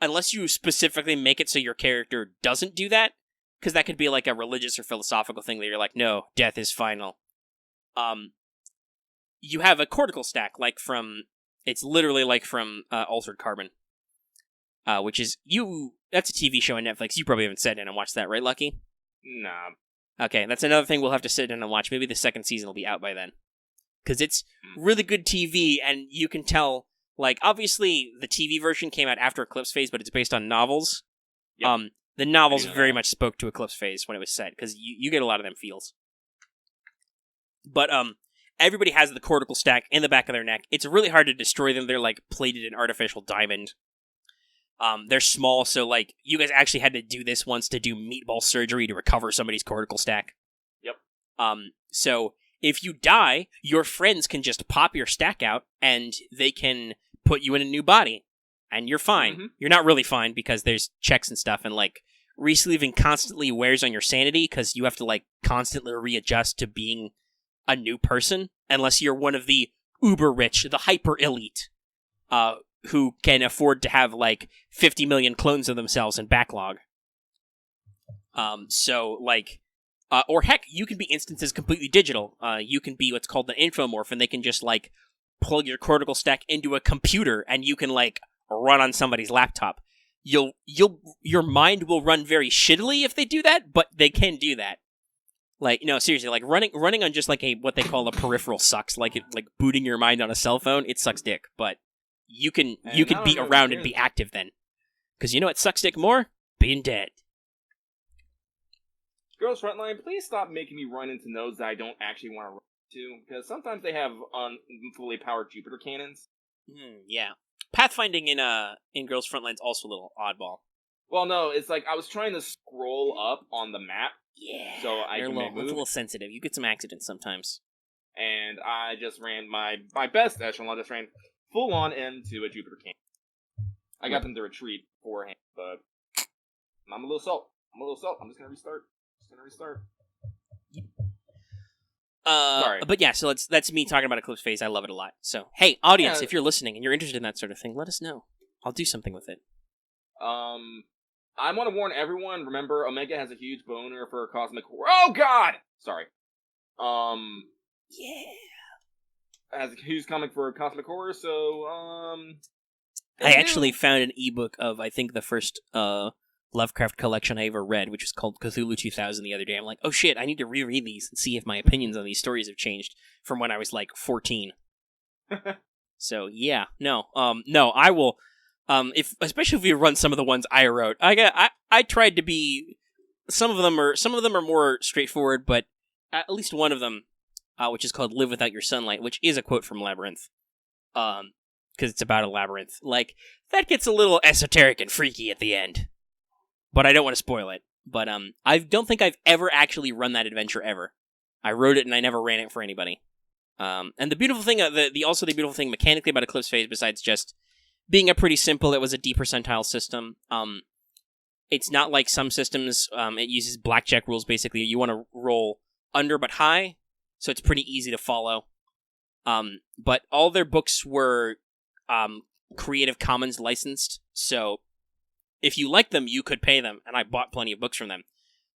unless you specifically make it so your character doesn't do that, because that could be like a religious or philosophical thing that you're like, no, death is final. You have a cortical stack, it's literally like from Altered Carbon. Which is, that's a TV show on Netflix. You probably haven't sat in and watched that, right, Lucky? Nah. Okay, that's another thing we'll have to sit in and watch. Maybe the second season will be out by then. Because it's really good TV, and you can tell, like, obviously the TV version came out after Eclipse Phase, but it's based on novels. Yep. The novels very much spoke to Eclipse Phase when it was set, because you get a lot of them feels. But, everybody has the cortical stack in the back of their neck. It's really hard to destroy them. They're, like, plated in artificial diamond. They're small, so, like, you guys actually had to do this once to do meatball surgery to recover somebody's cortical stack. Yep. So, if you die, your friends can just pop your stack out, and they can put you in a new body. And you're fine. Mm-hmm. You're not really fine, because there's checks and stuff, and, like, resleeving constantly wears on your sanity, because you have to, like, constantly readjust to being a new person, unless you're one of the uber-rich, the hyper-elite, who can afford to have, like, 50 million clones of themselves in backlog. So, like, or heck, you can be instances completely digital. You can be what's called an infomorph, and they can just, like, plug your cortical stack into a computer, and you can, like, run on somebody's laptop. Your mind will run very shittily if they do that, but they can do that. Like, no, seriously, like, running on just, like, what they call a peripheral sucks. Like, booting your mind on a cell phone, it sucks dick, but you can be around and be active then. Because you know what sucks dick more? Being dead. Girls Frontline, please stop making me run into nodes that I don't actually want to run to, because sometimes they have fully powered Jupiter cannons. Yeah. Pathfinding in Girls Frontline is also a little oddball. Well, no, it's like I was trying to scroll up on the map. Yeah. So I can make moves. It's a little sensitive. You get some accidents sometimes. And I just ran my best echelon, just ran full on into a Jupiter cannon. I got them to retreat beforehand, but I'm a little salt. I'm just gonna restart. Sorry. But yeah, so that's me talking about Eclipse Phase. I love it a lot. So, hey, audience, if you're listening and you're interested in that sort of thing, let us know. I'll do something with it. I want to warn everyone, remember, Omega has a huge boner for Cosmic Horror. Oh, God! Sorry. Yeah. Has a huge comic for Cosmic Horror, so, I actually found an ebook of, I think, the first, Lovecraft collection I ever read, which is called Cthulhu 2000 the other day. I'm like, oh shit, I need to reread these and see if my opinions on these stories have changed from when I was, like, 14. So, yeah. No, I will... especially if we run some of the ones I wrote, I tried to be. Some of them are more straightforward, but at least one of them, which is called "Live Without Your Sunlight," which is a quote from Labyrinth, because it's about a labyrinth. Like that gets a little esoteric and freaky at the end, but I don't want to spoil it. But I don't think I've ever actually run that adventure ever. I wrote it and I never ran it for anybody. And the beautiful thing, the beautiful thing mechanically about Eclipse Phase, besides just being a pretty simple, it was a D percentile system. It's not like some systems, it uses blackjack rules, basically. You want to roll under but high, so it's pretty easy to follow. But all their books were Creative Commons licensed, so if you like them, you could pay them, and I bought plenty of books from them.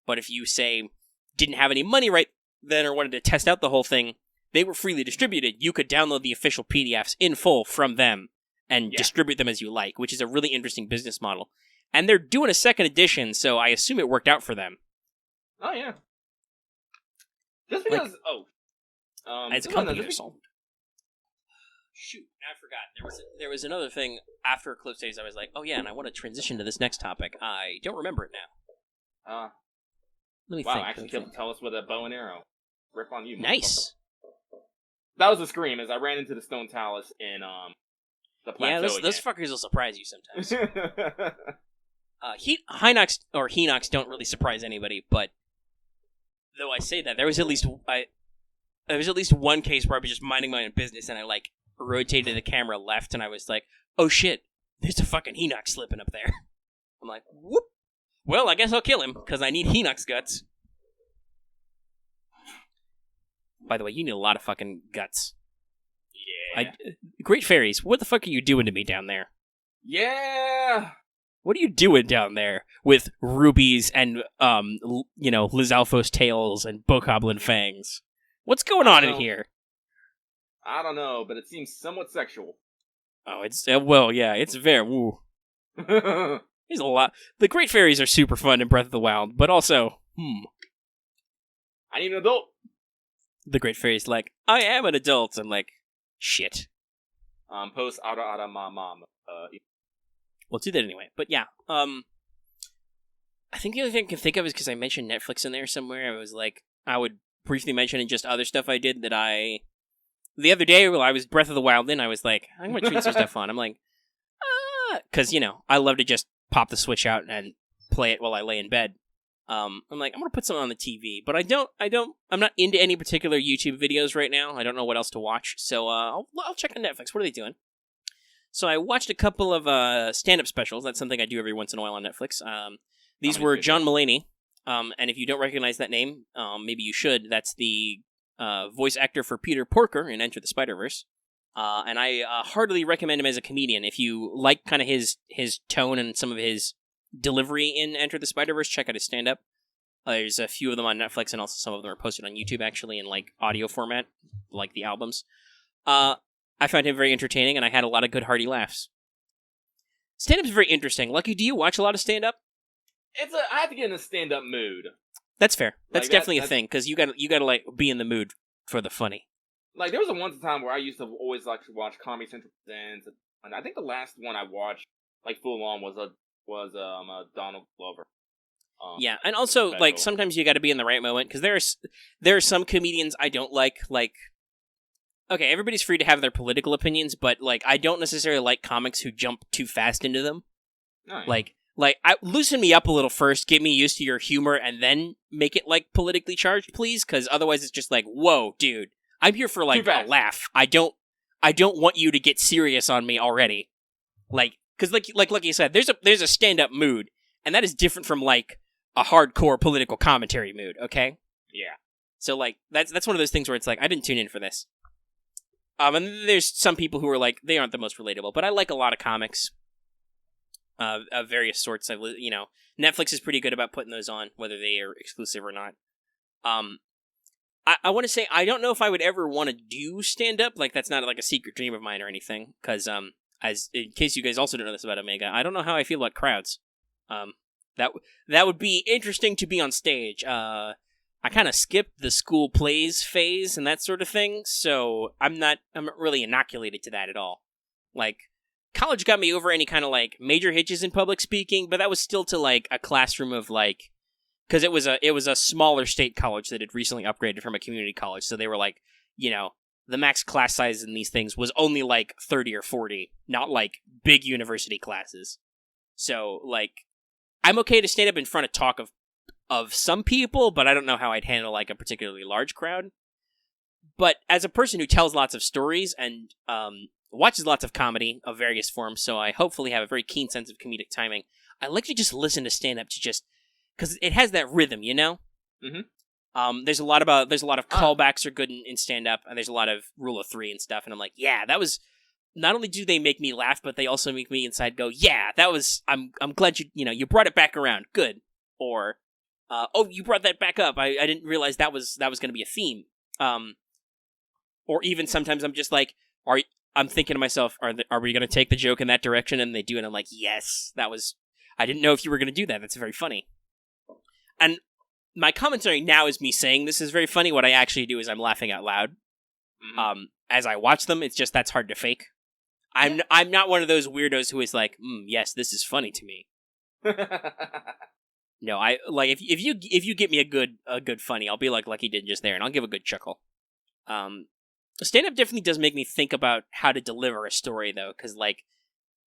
But if you, say, didn't have any money right then or wanted to test out the whole thing, they were freely distributed. You could download the official PDFs in full from them and distribute them as you like, which is a really interesting business model. And they're doing a second edition, so I assume it worked out for them. Oh, yeah. Just because, it's a company assault. Shoot, I forgot. There was another thing after Eclipse Phase. I was like, oh yeah, and I want to transition to this next topic. I don't remember it now. Let me think. Actually, tell us with a bow and arrow. Rip on you, nice. That was a scream as I ran into the stone talus in the plateau. Yeah, those fuckers will surprise you sometimes. Hinox don't really surprise anybody, but though I say that, there was at least one case where I was just minding my own business and I rotated the camera left and I was like, oh shit, there's a fucking Hinox slipping up there. I'm like, whoop. Well, I guess I'll kill him because I need Hinox guts. By the way, you need a lot of fucking guts. Yeah. Great fairies, what the fuck are you doing to me down there? Yeah. What are you doing down there with rubies and, Lizalfos tails and Bokoblin fangs? What's going on in here? I don't know, but it seems somewhat sexual. Oh, it's very woo. There's a lot. The Great Fairies are super fun in Breath of the Wild, but also, I need an adult. The Great Fairies I am an adult. I'm like, shit. Post ara ma mom. We'll do that anyway. But yeah, I think the only thing I can think of is because I mentioned Netflix in there somewhere. I was like, I would briefly mention in just other stuff I did that the other day while I was Breath of the Wild in, I was like, I'm going to turn some stuff on. I'm like, because, I love to just pop the Switch out and play it while I lay in bed. I'm like, I'm going to put something on the TV, but I'm not into any particular YouTube videos right now. I don't know what else to watch, so I'll check on Netflix. What are they doing? So I watched a couple of stand-up specials. That's something I do every once in a while on Netflix. These were John Mulaney, and if you don't recognize that name, maybe you should. That's the voice actor for Peter Porker in Enter the Spider-Verse. And I heartily recommend him as a comedian. If you like kind of his tone and some of his delivery in Enter the Spider-Verse, check out his stand-up. There's a few of them on Netflix, and also some of them are posted on YouTube, actually, in audio format, like the albums. I found him very entertaining, and I had a lot of good hearty laughs. Stand-up's very interesting. Lucky, do you watch a lot of stand-up? I have to get in a stand-up mood. That's fair. That's definitely a thing, because you gotta be in the mood for the funny. There was a time where I used to always to watch Comedy Central Presents, and I think the last one I watched full on was a Donald Glover. Yeah, and also sometimes you got to be in the right moment, because there are some comedians I don't like. Okay, everybody's free to have their political opinions, but I don't necessarily like comics who jump too fast into them. Nice. Loosen me up a little first, get me used to your humor, and then make it politically charged, please, because otherwise it's just whoa, dude. I'm here for a laugh. I don't want you to get serious on me already. Because like you said, there's a stand up mood, and that is different from a hardcore political commentary mood. Okay. Yeah. So that's one of those things where it's I didn't tune in for this. And there's some people who are they aren't the most relatable, but I like a lot of comics, of various sorts. Netflix is pretty good about putting those on, whether they are exclusive or not. I want to say, I don't know if I would ever want to do stand-up. That's not a secret dream of mine or anything. Because, as in case you guys also don't know this about Omega, I don't know how I feel about crowds. That would be interesting to be on stage. I kind of skipped the school plays phase and that sort of thing, so I'm not really inoculated to that at all. College got me over any kind of major hitches in public speaking, but that was still to a classroom of because it was a smaller state college that had recently upgraded from a community college, so they were the max class size in these things was only 30 or 40, not big university classes. So I'm okay to stand up in front of talk of some people, but I don't know how I'd handle a particularly large crowd. But as a person who tells lots of stories and watches lots of comedy of various forms, so I hopefully have a very keen sense of comedic timing, I like to just listen to stand up to just because it has that rhythm, Mm-hmm. There's a lot of callbacks are good in stand up, and there's a lot of rule of three and stuff, and I'm like, yeah, that was. Not only do they make me laugh, but they also make me inside go, yeah, that was. I'm glad you brought it back around, good. Or, oh, you brought that back up. I didn't realize that was going to be a theme. Or even sometimes I'm just I'm thinking to myself, are we going to take the joke in that direction? And they do, and I'm like, yes, that was. I didn't know if you were going to do that. That's very funny. And my commentary now is me saying this is very funny. What I actually do is I'm laughing out loud. As I watch them, it's just that's hard to fake. I'm not one of those weirdos who is like, yes, this is funny to me. No, I like if you get me a good funny, I'll be like he did just there, and I'll give a good chuckle. Stand-up definitely does make me think about how to deliver a story, though, because like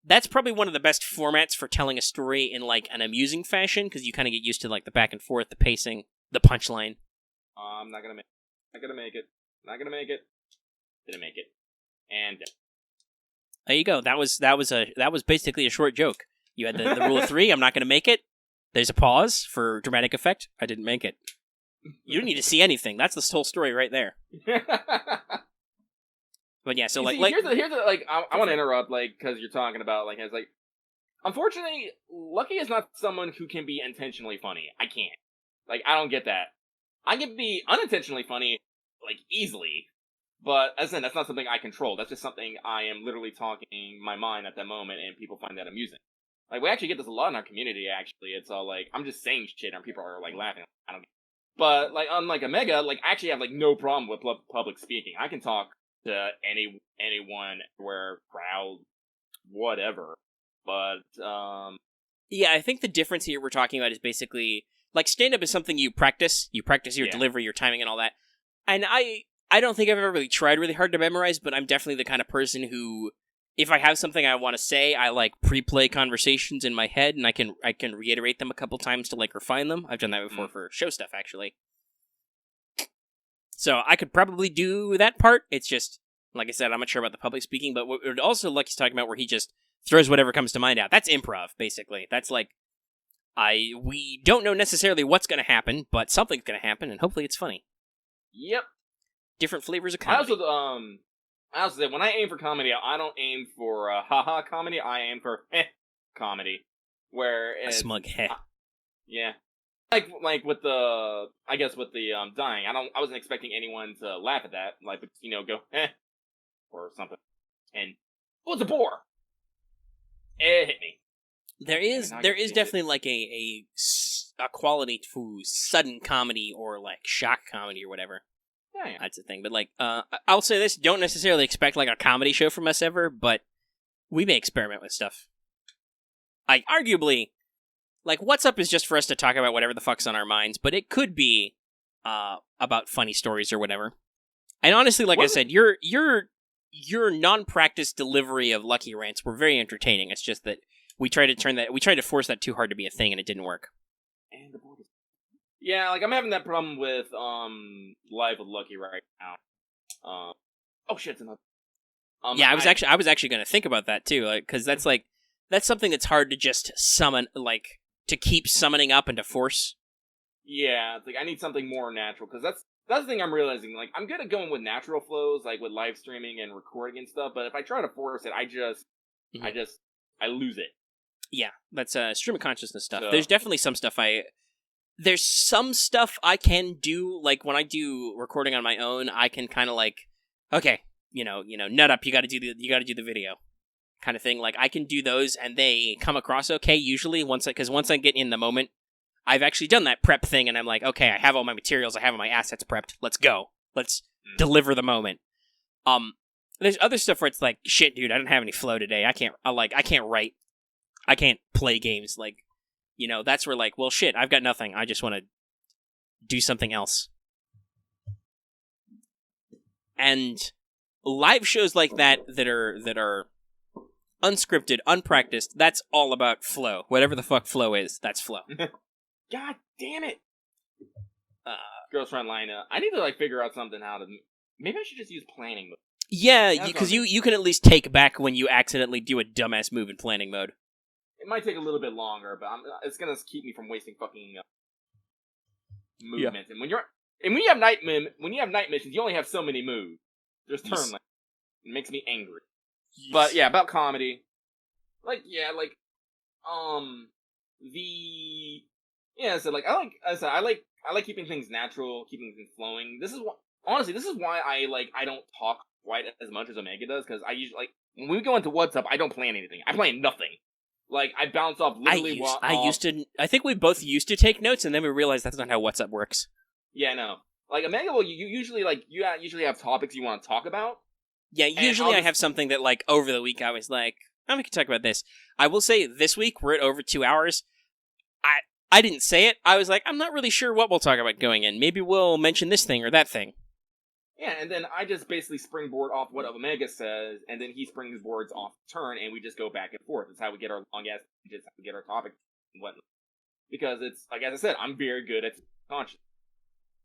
that's probably one of the best formats for telling a story in like an amusing fashion, because you kind of get used to like the back and forth, the pacing, the punchline. I'm not gonna make it. Not gonna make it. Didn't make it. And there you go. That was basically a short joke. You had the rule of 3. I'm not gonna make it. There's a pause for dramatic effect. I didn't make it. You don't need to see anything. That's the whole story right there. But yeah, so here's the I want to interrupt because you're talking about it's like, unfortunately, Lucky is not someone who can be intentionally funny. I can't. I don't get that. I can be unintentionally funny easily, but as I said, that's not something I control. That's just something I am literally talking my mind at that moment, and people find that amusing. We actually get this a lot in our community. Actually, it's all I'm just saying shit, and people are laughing. I don't. But unlike Omega, I actually have no problem with public speaking. I can talk to anyone, where crowd, whatever. But yeah, I think the difference here we're talking about is basically stand-up is something you practice. You practice your delivery, your timing, and all that. And I don't think I've ever really tried really hard to memorize, but I'm definitely the kind of person who, if I have something I want to say, I pre-play conversations in my head, and I can reiterate them a couple times to refine them. I've done that before for show stuff, actually. So I could probably do that part. It's just, like I said, I'm not sure about the public speaking, but what also Lucky's talking about, where he just throws whatever comes to mind out. That's improv, basically. That's we don't know necessarily what's going to happen, but something's going to happen, and hopefully it's funny. Yep. Different flavors of comedy. I also say, when I aim for comedy, I don't aim for haha comedy. I aim for comedy, where it's a smug heh. Yeah, with the dying. I wasn't expecting anyone to laugh at that. Go or something. And it's a bore. It hit me. There is definitely a quality to sudden comedy or shock comedy or whatever. Yeah. That's the thing. But I'll say this: don't necessarily expect a comedy show from us ever, but we may experiment with stuff. Arguably, What's Up is just for us to talk about whatever the fuck's on our minds, but it could be about funny stories or whatever. And honestly, I said, your non-practice delivery of Lucky Rants were very entertaining. It's just that we tried to force that too hard to be a thing, and it didn't work. And the board is... Yeah, I'm having that problem with Live with Lucky right now. Oh shit, it's another. Yeah, I was actually going to think about that too, because that's something that's hard to just summon, to keep summoning up and to force. Yeah, it's I need something more natural, because that's the thing I'm realizing. I'm good at going with natural flows, with live streaming and recording and stuff. But if I try to force it, I lose it. Yeah, that's stream of consciousness stuff. So, there's definitely some stuff There's some stuff I can do, when I do recording on my own, I can kind of okay, nut up, you gotta do the video kind of thing. I can do those and they come across okay usually once I get in the moment. I've actually done that prep thing and I'm okay, I have all my materials, I have all my assets prepped, let's go. Let's deliver the moment. There's other stuff where it's shit, dude, I don't have any flow today. I can't write. I can't play games. That's where well, shit, I've got nothing. I just want to do something else. And live shows like that are unscripted, unpracticed, that's all about flow. Whatever the fuck flow is, that's flow. God damn it. Girls Front Line, I need to figure out something how to... Maybe I should just use planning mode. Yeah, because you can at least take back when you accidentally do a dumbass move in planning mode. It might take a little bit longer, but it's gonna keep me from wasting fucking movements. Yeah. And when you have night missions, you only have so many moves. There's turn length. It makes me angry. Yes. But yeah, about comedy, I like keeping things natural, keeping things flowing. This is why I don't talk quite as much as Omega does, because I usually when we go into What's Up, I don't plan anything. I plan nothing. Like, I bounce off literally I think we both used to take notes, and then we realized that's not how WhatsApp works. Yeah, no. Like, Omega, well, you usually have topics you want to talk about. Yeah, usually I have something that, like, over the week I was like, we can talk about this. I will say, this week, we're at over 2 hours. I didn't say it. I was like, I'm not really sure what we'll talk about going in. Maybe we'll mention this thing or that thing. Yeah, and then I just basically springboard off what Omega says, and then he springboards off turn, and we just go back and forth. That's how we get our long ass, just how we get our topic and whatnot. Because it's, like, as I said, I'm very good at conscious.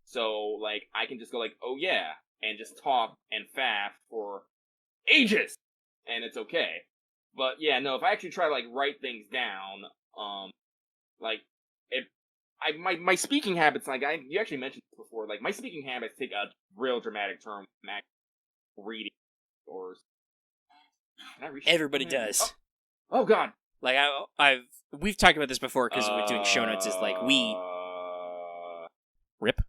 So, like, I can just go like, oh yeah, and just talk and faff for ages, and it's okay. But yeah, no, if I actually try to, like, write things down, like, my speaking habits, like, you actually mentioned this before, like, my speaking habits take a real dramatic turn when I'm reading, or... Can I reach Everybody does. Oh god! Like, we've talked about this before, because we're doing show notes, is like, Rip?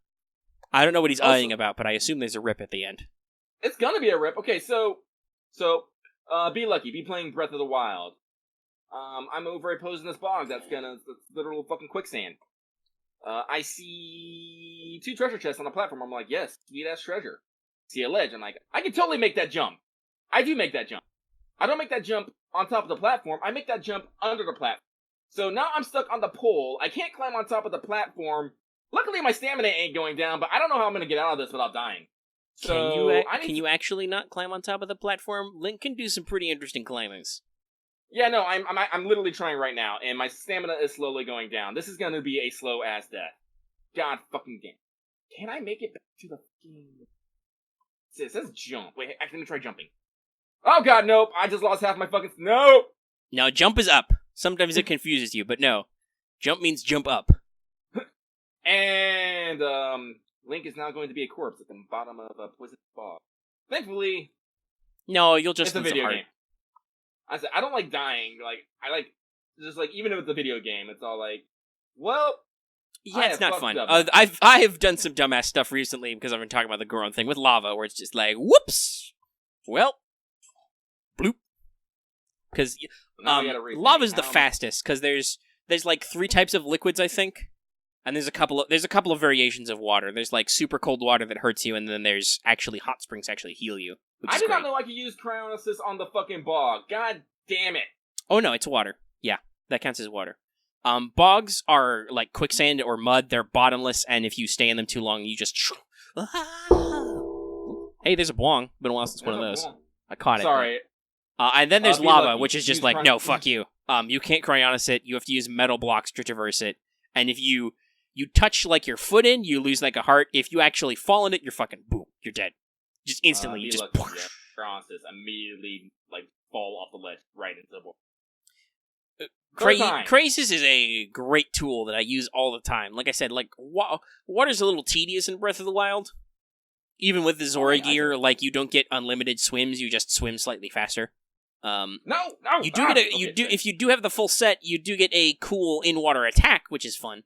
I don't know what he's eyeing about, but I assume there's a rip at the end. It's gonna be a rip. Okay, so, be lucky, be playing Breath of the Wild. I'm over a poisonous bog that's literal fucking quicksand. I see 2 treasure chests on the platform. I'm like, yes, sweet ass treasure. See a ledge. I'm like, I can totally make that jump. I do make that jump. I don't make that jump on top of the platform. I make that jump under the platform. So now I'm stuck on the pole. I can't climb on top of the platform. Luckily, my stamina ain't going down, but I don't know how I'm gonna get out of this without dying. So can you actually not climb on top of the platform? Link can do some pretty interesting climbings. Yeah, no, I'm literally trying right now, and my stamina is slowly going down. This is gonna be a slow ass death. God fucking damn. Can I make it back to the fucking... It says jump. Wait, actually, let me try jumping. Oh god, nope. I just lost half my fucking... Nope! No, jump is up. Sometimes it confuses you, but no. Jump means jump up. And, Link is now going to be a corpse at the bottom of a poisonous bog. Thankfully... No, you'll just... It's a video game. I said, I don't like dying. Like, I like... Just, like, even if it's a video game, it's all like... Well... Yeah, it's not fun. I have done some dumbass stuff recently because I've been talking about the Goron thing with lava, where it's just like, whoops! Well, bloop. Because lava's the fastest, because there's like 3 types of liquids, I think, and there's a couple of variations of water. There's like super cold water that hurts you, and then there's actually hot springs that actually heal you. I did not know I could use cryonesis on the fucking bog. God damn it! Oh no, it's water. Yeah, that counts as water. Bogs are like quicksand or mud. They're bottomless, and if you stay in them too long, you just... Hey, there's a bwong. Been a while since one of those. I caught it. Sorry. And then there's lava, which is just like, no, fuck you. You can't cryonis it. You have to use metal blocks to traverse it. And if you touch like your foot in, you lose like a heart. If you actually fall in it, you're fucking boom. You're dead. Just instantly. You just... Cryonis immediately like fall off the ledge right into the wall. Crasis is a great tool that I use all the time. Like I said, like water's a little tedious in Breath of the Wild. Even with the Zora gear, like you don't get unlimited swims; you just swim slightly faster. No. You do if you do have the full set, you do get a cool in-water attack, which is fun.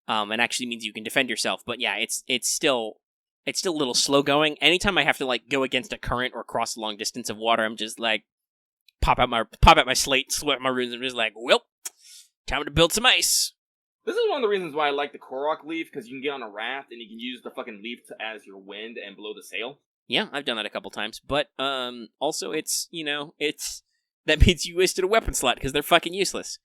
And actually means you can defend yourself. But yeah, it's still a little slow going. Anytime I have to like go against a current or cross a long distance of water, I'm just like pop out my slate, sweat my runes. I'm just like, well, time to build some ice. This is one of the reasons why I like the Korok leaf, because you can get on a raft and you can use the fucking leaf as your wind and blow the sail. Yeah, I've done that a couple times, but also it's that means you wasted a weapon slot because they're fucking useless.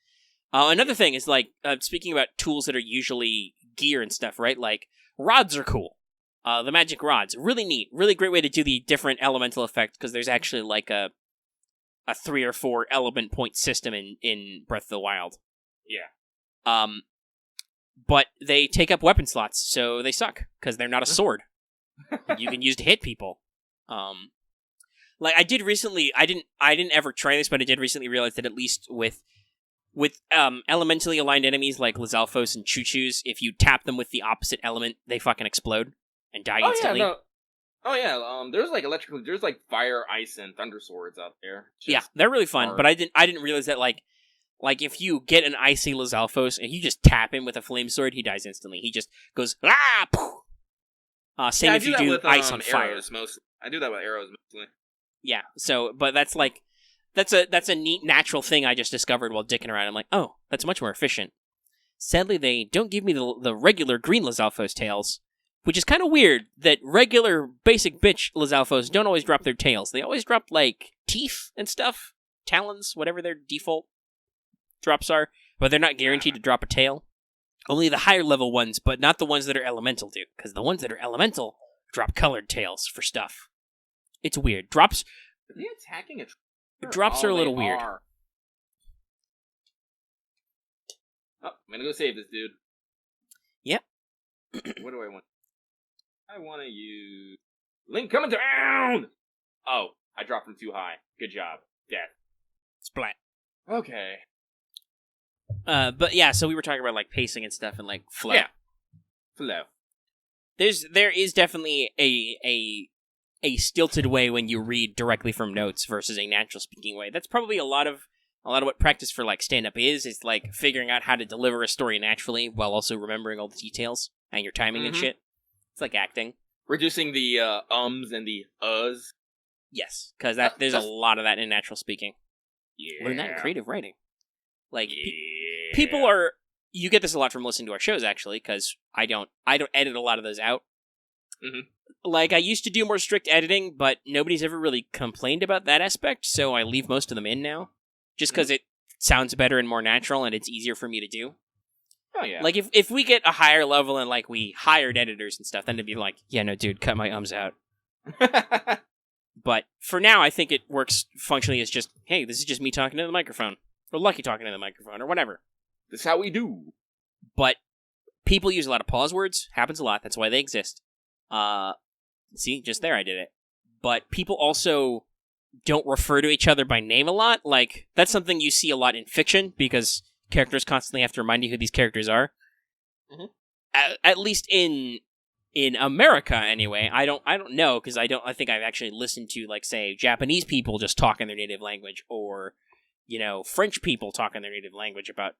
Another thing is like speaking about tools that are usually gear and stuff, right? Like rods are cool. The magic rods, really neat, really great way to do the different elemental effect because there's actually like a 3 or 4 element point system in Breath of the Wild. Yeah. But they take up weapon slots, so they suck because they're not a sword. You can use to hit people. Like I did recently, I didn't ever try this, but I did recently realize that at least with elementally aligned enemies like Lizalfos and Choo-Choos, if you tap them with the opposite element, they fucking explode and die instantly. Yeah, no. Oh yeah, there's like fire, ice, and thunder swords out there. Yeah, they're really fun, but I didn't realize that like if you get an icy Lizalfos and you just tap him with a flame sword, he dies instantly. He just goes same if you do ice on fire. Mostly. I do that with arrows mostly. Yeah, so but that's like That's a neat natural thing I just discovered while dicking around. I'm like, oh, that's much more efficient. Sadly, they don't give me the regular green Lizalfos tails, which is kind of weird that regular basic bitch Lizalfos don't always drop their tails. They always drop, like, teeth and stuff, talons, whatever their default drops are, but they're not guaranteed to drop a tail. Only the higher level ones, but not the ones that are elemental do, because the ones that are elemental drop colored tails for stuff. It's weird. Drops... Are they attacking a... Drops are a little weird. Oh, I'm gonna go save this dude. Yep. What do I want? I want to use... Link coming down! Oh, I dropped him too high. Good job. Death. Splat. Okay. But yeah, so we were talking about, like, pacing and stuff and, like, flow. Yeah. Flow. There is definitely a stilted way when you read directly from notes versus a natural speaking way. That's probably a lot of what practice for, like, stand-up is like figuring out how to deliver a story naturally while also remembering all the details and your timing and shit. It's like acting. Reducing the ums and the uhs. Yes, because there's a lot of that in natural speaking. Yeah. Learn that in creative writing. Like, yeah. people are... You get this a lot from listening to our shows, actually, because I don't edit a lot of those out. Mm-hmm. Like, I used to do more strict editing, but nobody's ever really complained about that aspect, so I leave most of them in now. Just because it sounds better and more natural, and it's easier for me to do. Oh, yeah. Like, if we get a higher level and, like, we hired editors and stuff, then it'd be like, yeah, no, dude, cut my ums out. But for now, I think it works functionally as just, hey, this is just me talking to the microphone. Or Lucky talking to the microphone, or whatever. This is how we do. But people use a lot of pause words. Happens a lot. That's why they exist. See, just there I did it. But people also don't refer to each other by name a lot. Like, that's something you see a lot in fiction, because characters constantly have to remind you who these characters are. Mm-hmm. At least in America, anyway. I don't know, because I think I've actually listened to, like, say, Japanese people just talk in their native language, or, you know, French people talk in their native language about...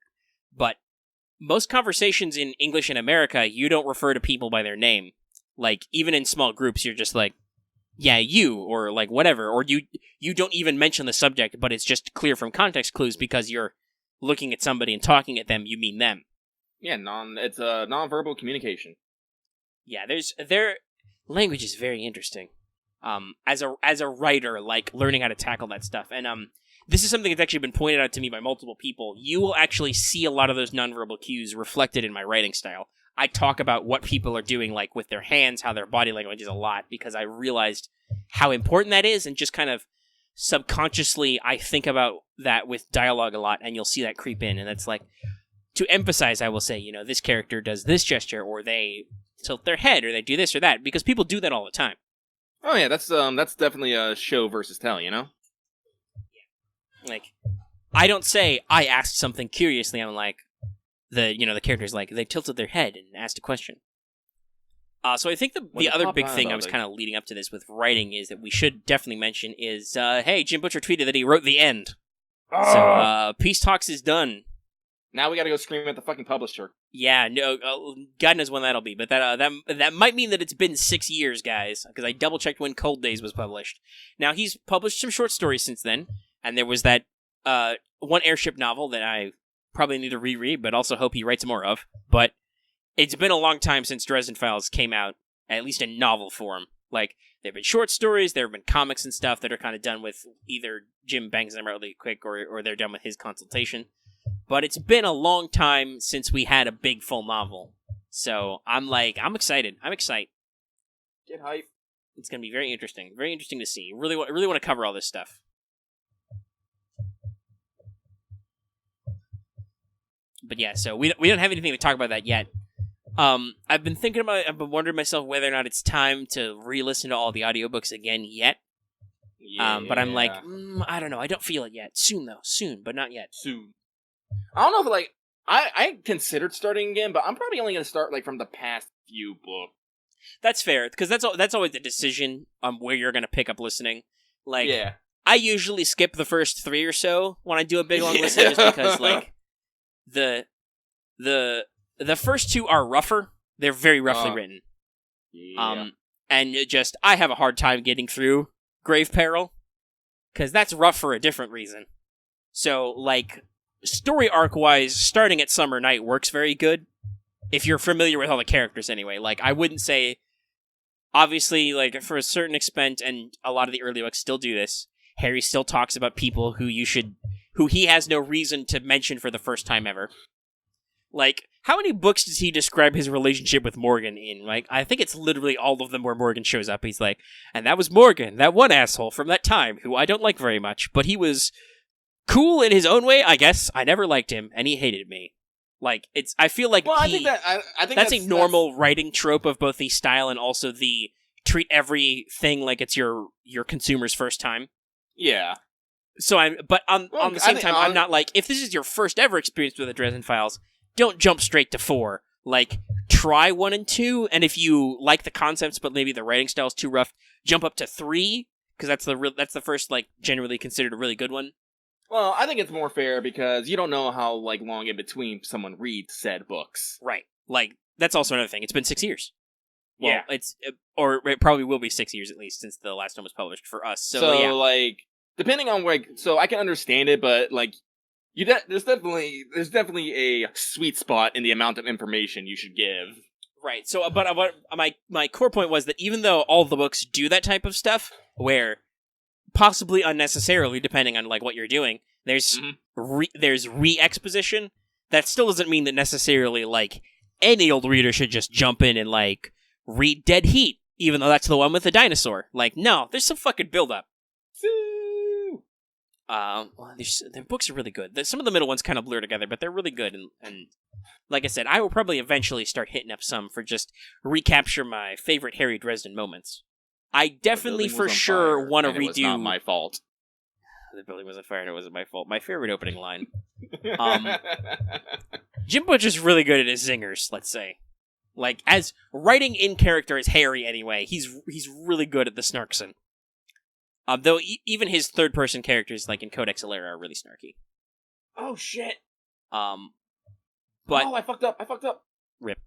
But most conversations in English in America, you don't refer to people by their name. Like, even in small groups, you're just like, yeah, you, or like whatever. Or you don't even mention the subject, but it's just clear from context clues because you're looking at somebody and talking at them, you mean them. Yeah, it's a nonverbal communication. Yeah, their language is very interesting. As a writer, like, learning how to tackle that stuff. And this is something that's actually been pointed out to me by multiple people. You will actually see a lot of those nonverbal cues reflected in my writing style. I talk about what people are doing, like, with their hands, how their body language is a lot, because I realized how important that is, and just kind of subconsciously I think about that with dialogue a lot, and you'll see that creep in, and it's like, to emphasize, I will say, you know, this character does this gesture, or they tilt their head, or they do this or that, because people do that all the time. Oh yeah, that's definitely a show versus tell, you know? Like, I don't say, I asked something curiously, I'm like, the character's like, they tilted their head and asked a question. So I think the other big thing I was kind of leading up to this with writing is that we should definitely mention is, hey, Jim Butcher tweeted that he wrote the end. So, Peace Talks is done. Now we gotta go scream at the fucking publisher. Yeah, no, God knows when that'll be, but that might mean that it's been 6 years, guys, because I double-checked when Cold Days was published. Now, he's published some short stories since then, and there was that one airship novel that I probably need to reread, but also hope he writes more of. But it's been a long time since Dresden Files came out, at least in novel form. Like, there have been short stories, there have been comics and stuff that are kind of done with either Jim bangs them really quick or they're done with his consultation. But it's been a long time since we had a big full novel. So I'm excited. Get hype. It's going to be very interesting to see. Really want to cover all this stuff. But yeah, so we don't have anything to talk about that yet. I've been wondering myself whether or not it's time to re-listen to all the audiobooks again yet. Yeah. But I'm like, I don't know. I don't feel it yet. Soon, though. Soon, but not yet. Soon. I don't know if, like, I considered starting again, but I'm probably only going to start, like, from the past few books. That's fair, because that's always the decision on where you're going to pick up listening. Like, yeah. I usually skip the first 3 or so when I do a big long listen, just because, like, the first 2 are rougher. They're very roughly written. Yeah. And I have a hard time getting through Grave Peril. because that's rough for a different reason. So, like, story arc-wise, starting at Summer Night works very good, if you're familiar with all the characters anyway. Like, I wouldn't say, obviously, like, for a certain extent, and a lot of the early books still do this, Harry still talks about people who he has no reason to mention for the first time ever. Like, how many books does he describe his relationship with Morgan in? Like, I think it's literally all of them where Morgan shows up. He's like, and that was Morgan, that one asshole from that time, who I don't like very much, but he was cool in his own way, I guess. I never liked him, and he hated me. Like, I feel like I think that's a normal writing trope of both the style and also the treat everything like it's your consumer's first time. Yeah. So on the same time, I'm not like, if this is your first ever experience with the Dresden Files, don't jump straight to 4. Like, try 1 and 2, and if you like the concepts but maybe the writing style's too rough, jump up to 3, because that's the first, like, generally considered a really good one. Well, I think it's more fair because you don't know how, like, long in between someone reads said books. Right. Like, that's also another thing. It's been 6 years. Well, yeah. Or it probably will be 6 years at least since the last one was published for us. So yeah. Like, depending on, like, so I can understand it, but, like, there's definitely a sweet spot in the amount of information you should give. Right. So, but my core point was that even though all the books do that type of stuff, where possibly unnecessarily, depending on like what you're doing, there's re-exposition. That still doesn't mean that necessarily like any old reader should just jump in and like read Dead Heat, even though that's the one with the dinosaur. Like, no, there's some fucking build-up. The books are really good. Some of the middle ones kind of blur together, but they're really good. And like I said, I will probably eventually start hitting up some for just recapture my favorite Harry Dresden moments. I definitely for sure want to redo. It was not my fault. The building was on fire and it wasn't my fault. My favorite opening line. Jim Butcher's really good at his zingers, let's say. Like, as writing in character as Harry anyway, he's really good at the snarksin'. Though even his third-person characters, like in Codex Alera, are really snarky. Oh, shit! But... Oh, I fucked up! Rip.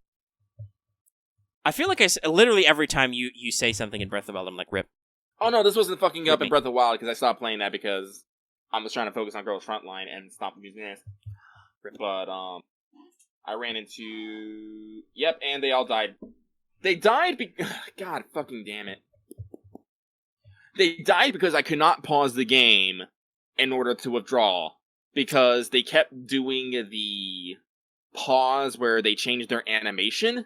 I feel like literally every time you say something in Breath of the Wild, I'm like, rip. Oh, no, this wasn't fucking up in Breath of the Wild, because I stopped playing that because I was trying to focus on Girls Frontline and stop using this. Rip. But, I ran into... Yep, and they all died. They died God fucking damn it. They died because I could not pause the game in order to withdraw. Because they kept doing the pause where they changed their animation.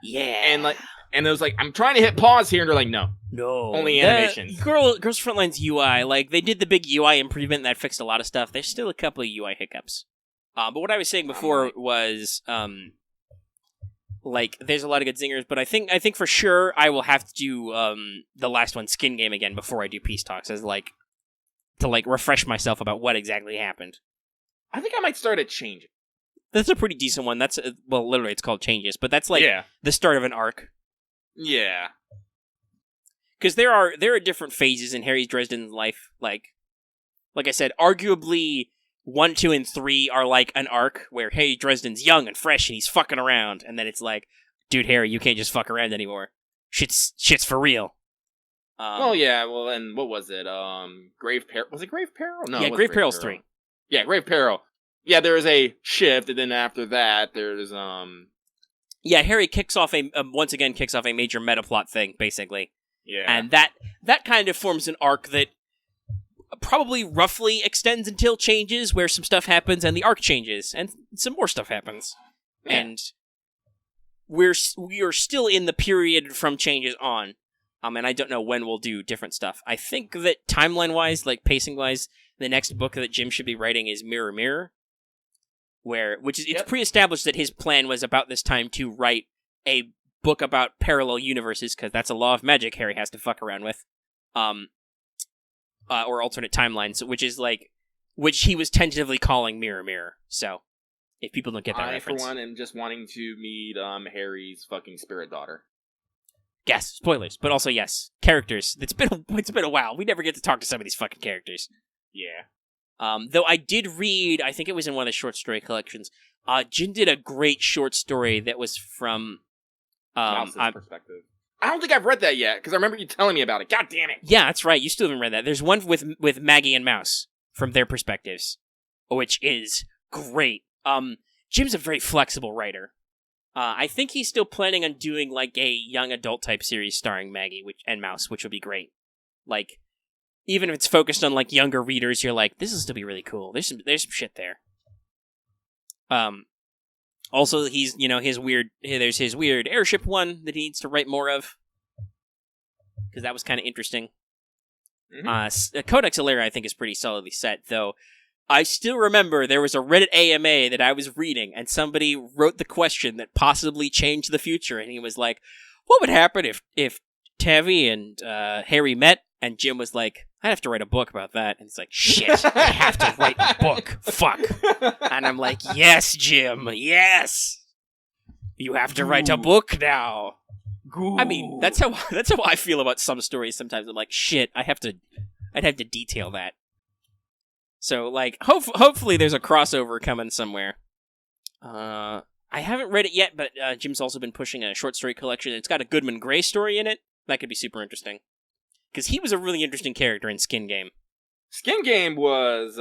Yeah. And it was like, I'm trying to hit pause here, and they're like, no. No. Only animation. Girls Frontline's UI, like, they did the big UI improvement that fixed a lot of stuff. There's still a couple of UI hiccups. But what I was saying before was, like, there's a lot of good zingers, but I think for sure I will have to do the last one, Skin Game, again before I do Peace Talks, as like to like refresh myself about what exactly happened. I think I might start at Change. That's a pretty decent one. That's well, literally it's called Changes, but that's like the start of an arc. Yeah, because there are different phases in Harry Dresden's life. Like I said, arguably 1, 2, and 3 are like an arc where Harry Dresden's young and fresh and he's fucking around, and then it's like, dude, Harry, you can't just fuck around anymore. Shit's for real. And what was it? Grave Peril? Was it Grave Peril? No, yeah, Grave Peril's 3. Yeah, Grave Peril. Yeah, there is a shift, and then after that, there's Yeah, Harry once again kicks off a major meta plot thing, basically. Yeah, and that kind of forms an arc that probably roughly extends until Changes, where some stuff happens and the arc changes and some more stuff happens. Yeah. And we are still in the period from Changes on. And I don't know when we'll do different stuff. I think that timeline-wise, like pacing-wise, the next book that Jim should be writing is Mirror Mirror, it's pre-established that his plan was about this time to write a book about parallel universes, because that's a law of magic Harry has to fuck around with. Or alternate timelines, which he was tentatively calling Mirror Mirror. So, if people don't get that reference. I, for one, am just wanting to meet Harry's fucking spirit daughter. Yes, spoilers, but also yes, characters. It's been a while. We never get to talk to some of these fucking characters. Yeah. Though I did read, I think it was in one of the short story collections. Jim did a great short story that was from Mouse's perspective. I don't think I've read that yet, because I remember you telling me about it. God damn it. Yeah, that's right. You still haven't read that. There's one with Maggie and Mouse from their perspectives, which is great. Jim's a very flexible writer. I think he's still planning on doing like a young adult type series starring Maggie and Mouse, which would be great. Like, even if it's focused on like younger readers, you're like, this will still be really cool. There's some shit there. Also, he's there's his weird airship one that he needs to write more of, because that was kind of interesting. Mm-hmm. Codex Alera, I think, is pretty solidly set, though. I still remember there was a Reddit AMA that I was reading, and somebody wrote the question that possibly changed the future, and he was like, what would happen if Tavi and Harry met? And Jim was like, I'd have to write a book about that. And it's like, shit, I have to write a book. Fuck. And I'm like, yes, Jim, yes. You have to write a book now. I mean, that's how I feel about some stories sometimes. I'm like, shit, I'd have to detail that. So, like, hopefully there's a crossover coming somewhere. I haven't read it yet, but Jim's also been pushing a short story collection. It's got a Goodman Gray story in it. That could be super interesting. Because he was a really interesting character in Skin Game. Skin Game was,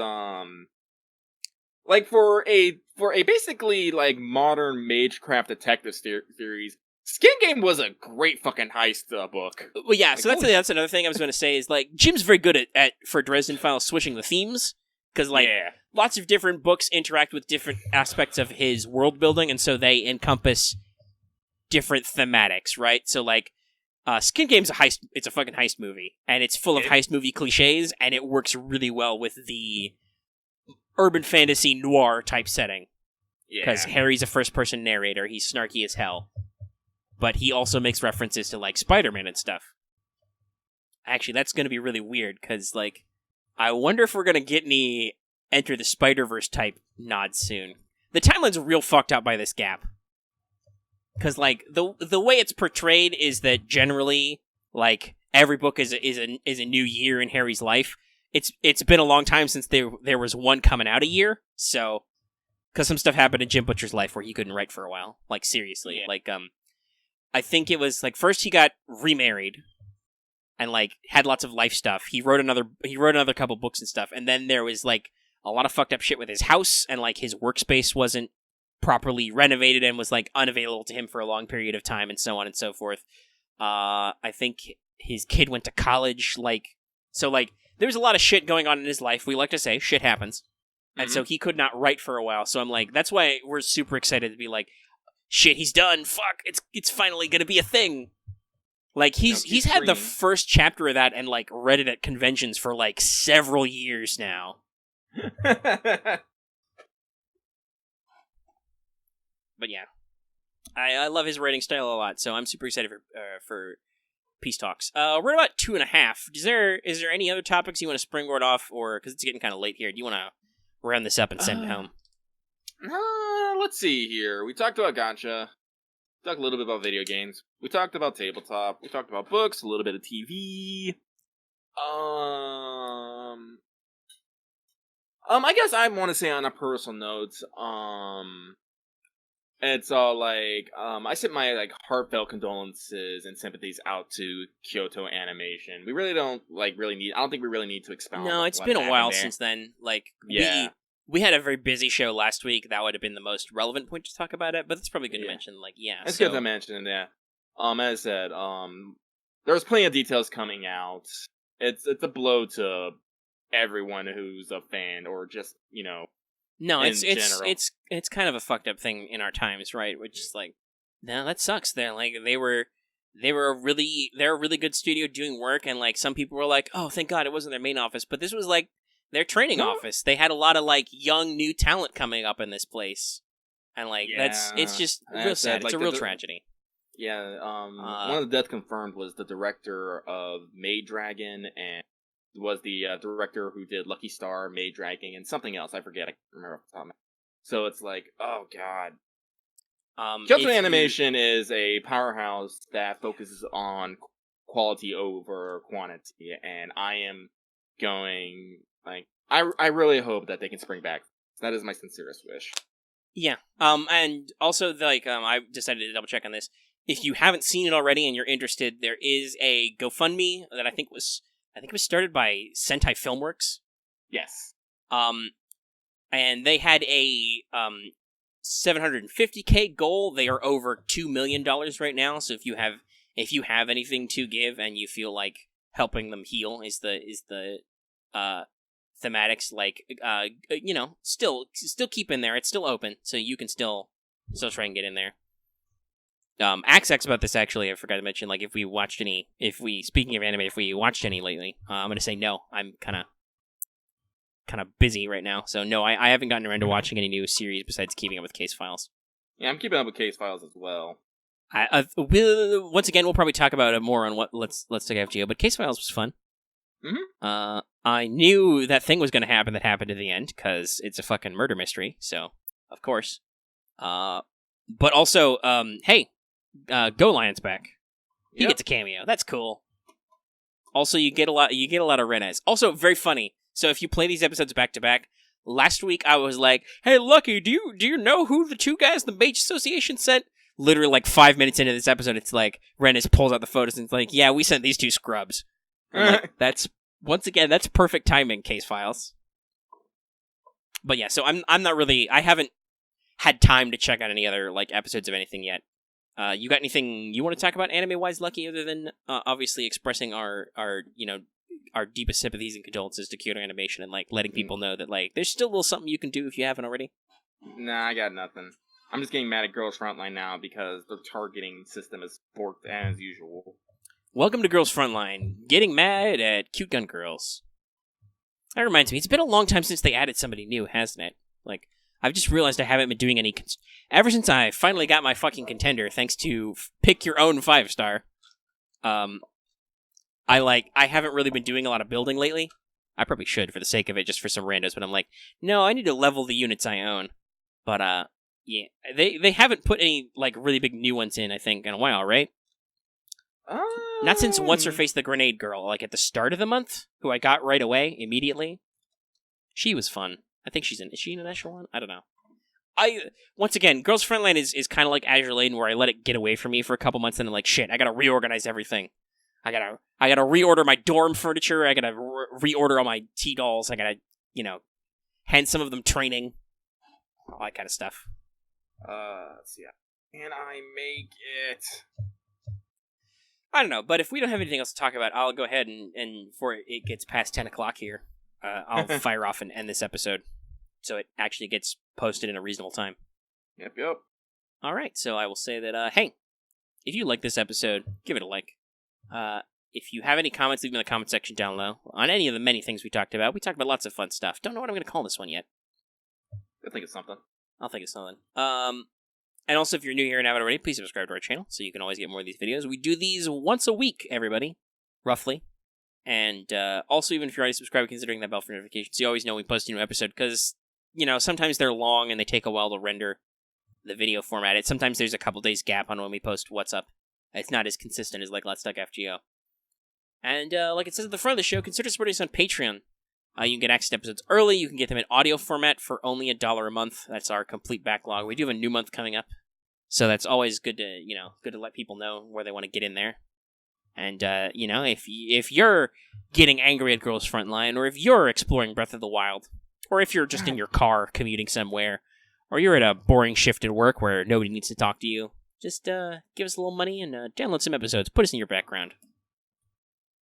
like, for a basically, like, modern Magecraft detective series, Skin Game was a great fucking heist book. Well, yeah, like, so that's another thing I was going to say is, like, Jim's very good at for Dresden Files, switching the themes. Because, like, lots of different books interact with different aspects of his world building, and so they encompass different thematics, right? So, like, Skin Game's it's a fucking heist movie, and it's full of heist movie cliches, and it works really well with the urban fantasy noir type setting. Because Harry's a first-person narrator, he's snarky as hell. But he also makes references to, like, Spider-Man and stuff. Actually, that's going to be really weird, because, like, I wonder if we're going to get any Enter the Spider-Verse type nods soon. The timeline's real fucked up by this gap. Because, like, the way it's portrayed is that generally, like, every book is a new year in Harry's life. It's been a long time since there was one coming out a year, so... Because some stuff happened in Jim Butcher's life where he couldn't write for a while. Like, seriously. Yeah. Like, I think it was, like, first he got remarried, and, like, had lots of life stuff. He wrote another couple books and stuff, and then there was, like, a lot of fucked up shit with his house, and, like, his workspace wasn't properly renovated and was, like, unavailable to him for a long period of time, and so on and so forth. I think his kid went to college, like... So, like, there's a lot of shit going on in his life. We like to say, shit happens. Mm-hmm. And so he could not write for a while, so I'm like, that's why we're super excited to be like, shit, he's done, fuck, it's finally gonna be a thing. Like, he's had the first chapter of that and, like, read it at conventions for, like, several years now. But yeah, I love his writing style a lot, so I'm super excited for Peace Talks. We're at about 2.5. Is there any other topics you want to springboard off, or, because it's getting kind of late here, do you want to round this up and send it home? Let's see here. We talked about Gacha. We talked a little bit about video games. We talked about Tabletop. We talked about books, a little bit of TV. I guess I want to say on a personal note, it's all like, I sent my, like, heartfelt condolences and sympathies out to Kyoto Animation. We really don't, like, I don't think we really need to expound. No, it's been a while since then. Like, we had a very busy show last week. That would have been the most relevant point to talk about it, but it's probably good to mention, like, It's good to mention, yeah. As I said, there's plenty of details coming out. It's a blow to everyone who's a fan, or just, you know, no, it's kind of a fucked up thing in our times, right? Which is like, no, that sucks. They're like, they're a really good studio doing work, and, like, some people were like, oh, thank God it wasn't their main office, but this was, like, their training office. They had a lot of, like, young new talent coming up in this place, and, like, it's just real sad. It's a real tragedy. Yeah, one of the deaths confirmed was the director of Maid Dragon, and was the director who did Lucky Star, Maid Dragon, and something else. I forget. I can't remember off the top of my head. So it's like, oh god. Kyoto Animation is a powerhouse that focuses on quality over quantity, and I am going, like, I really hope that they can spring back. That is my sincerest wish. Yeah. And also, like, I decided to double check on this. if you haven't seen it already and you're interested, there is a GoFundMe that I think it was started by Sentai Filmworks. Yes. And they had a $750K goal. They are over $2 million right now. So if you have anything to give and you feel like helping them heal is the thematics, like still keep in there. It's still open, so you can still try and get in there. Axe about this, actually, I forgot to mention, like, speaking of anime, if we watched any lately, I'm gonna say no. I'm kind of busy right now, so no, I haven't gotten around to watching any new series besides keeping up with Case Files. Yeah, I'm keeping up with Case Files as well. Once again, we'll probably talk about it more on what Let's Take FGO, but Case Files was fun. Mm-hmm. I knew that thing was going to happen that happened at the end, because it's a fucking murder mystery, so, of course. But also, hey, Go Lion's back. He gets a cameo. That's cool. Also, you get a lot of Renez. Also, very funny. So if you play these episodes back to back, last week I was like, "Hey, Lucky, do you know who the two guys the Mage Association sent?" Literally, like 5 minutes into this episode, it's like Renez pulls out the photos and it's like, "Yeah, we sent these two scrubs." Like, that's perfect timing, Case Files. But yeah, so I'm not really. I haven't had time to check out any other like episodes of anything yet. You got anything you want to talk about anime-wise, Lucky, other than obviously expressing our deepest sympathies and condolences to Kyoto Animation and like letting people know that like there's still a little something you can do if you haven't already? Nah, I got nothing. I'm just getting mad at Girls Frontline now because the targeting system is borked as usual. Welcome to Girls Frontline. Getting mad at cute gun girls. That reminds me, it's been a long time since they added somebody new, hasn't it? Like, I've just realized I haven't been doing any... Ever since I finally got my fucking contender, thanks to Pick Your Own 5-star, I haven't really been doing a lot of building lately. I probably should for the sake of it, just for some randos, but I'm like, no, I need to level the units I own. But, yeah, they haven't put any, like, really big new ones in, I think, in a while, right? Not since What's-Her-Face the Grenade Girl, like, at the start of the month, who I got right away, immediately. She was fun. I think is she in an echelon? I don't know. Once again, Girls Frontline is kind of like Azure Lane, where I let it get away from me for a couple months, and I'm like, shit, I gotta reorganize everything. I gotta reorder my dorm furniture, I gotta reorder all my T-dolls, I gotta, hand some of them training, all that kind of stuff. Let's see. Can I make it? I don't know, but if we don't have anything else to talk about, I'll go ahead and before it gets past 10 o'clock here, I'll fire off and end this episode, so it actually gets posted in a reasonable time. Yep. Alright, so I will say that, hey, if you like this episode, give it a like. If you have any comments, leave them in the comment section down below. On any of the many things we talked about lots of fun stuff. Don't know what I'm going to call this one yet. I think it's something. I'll think of something. And also, if you're new here and haven't already, please subscribe to our channel so you can always get more of these videos. We do these once a week, everybody, roughly. And also, even if you're already subscribed, considering that bell for notifications, you always know when we post a new episode, because, sometimes they're long and they take a while to render the video format. Sometimes there's a couple days gap on when we post What's Up. It's not as consistent as, like, Let's Talk FGO. And, like it says at the front of the show, consider supporting us on Patreon. You can get access to episodes early. You can get them in audio format for only $1 a month. That's our complete backlog. We do have a new month coming up, so that's always good to, good to let people know where they want to get in there. And, if you're getting angry at Girls Frontline, or if you're exploring Breath of the Wild, or if you're just in your car commuting somewhere, or you're at a boring shift at work where nobody needs to talk to you, just give us a little money and download some episodes. Put us in your background.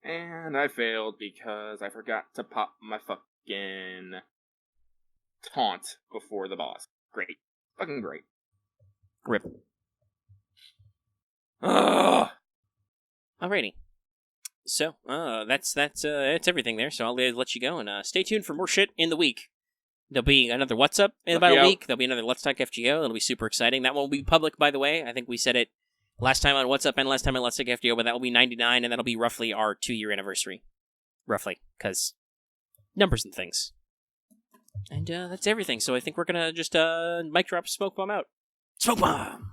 And I failed because I forgot to pop my fucking taunt before the boss. Great. Fucking great. Rip. Ugh. Alrighty. So, that's everything there, so I'll let you go, and stay tuned for more shit in the week. There'll be another What's Up in about a week. There'll be another Let's Talk FGO. It'll be super exciting. That one will be public, by the way. I think we said it last time on What's Up and last time on Let's Talk FGO, but that will be 99, and that'll be roughly our 2-year anniversary. Roughly, because numbers and things. And that's everything, so I think we're gonna just mic drop Smoke Bomb out. Smoke Bomb!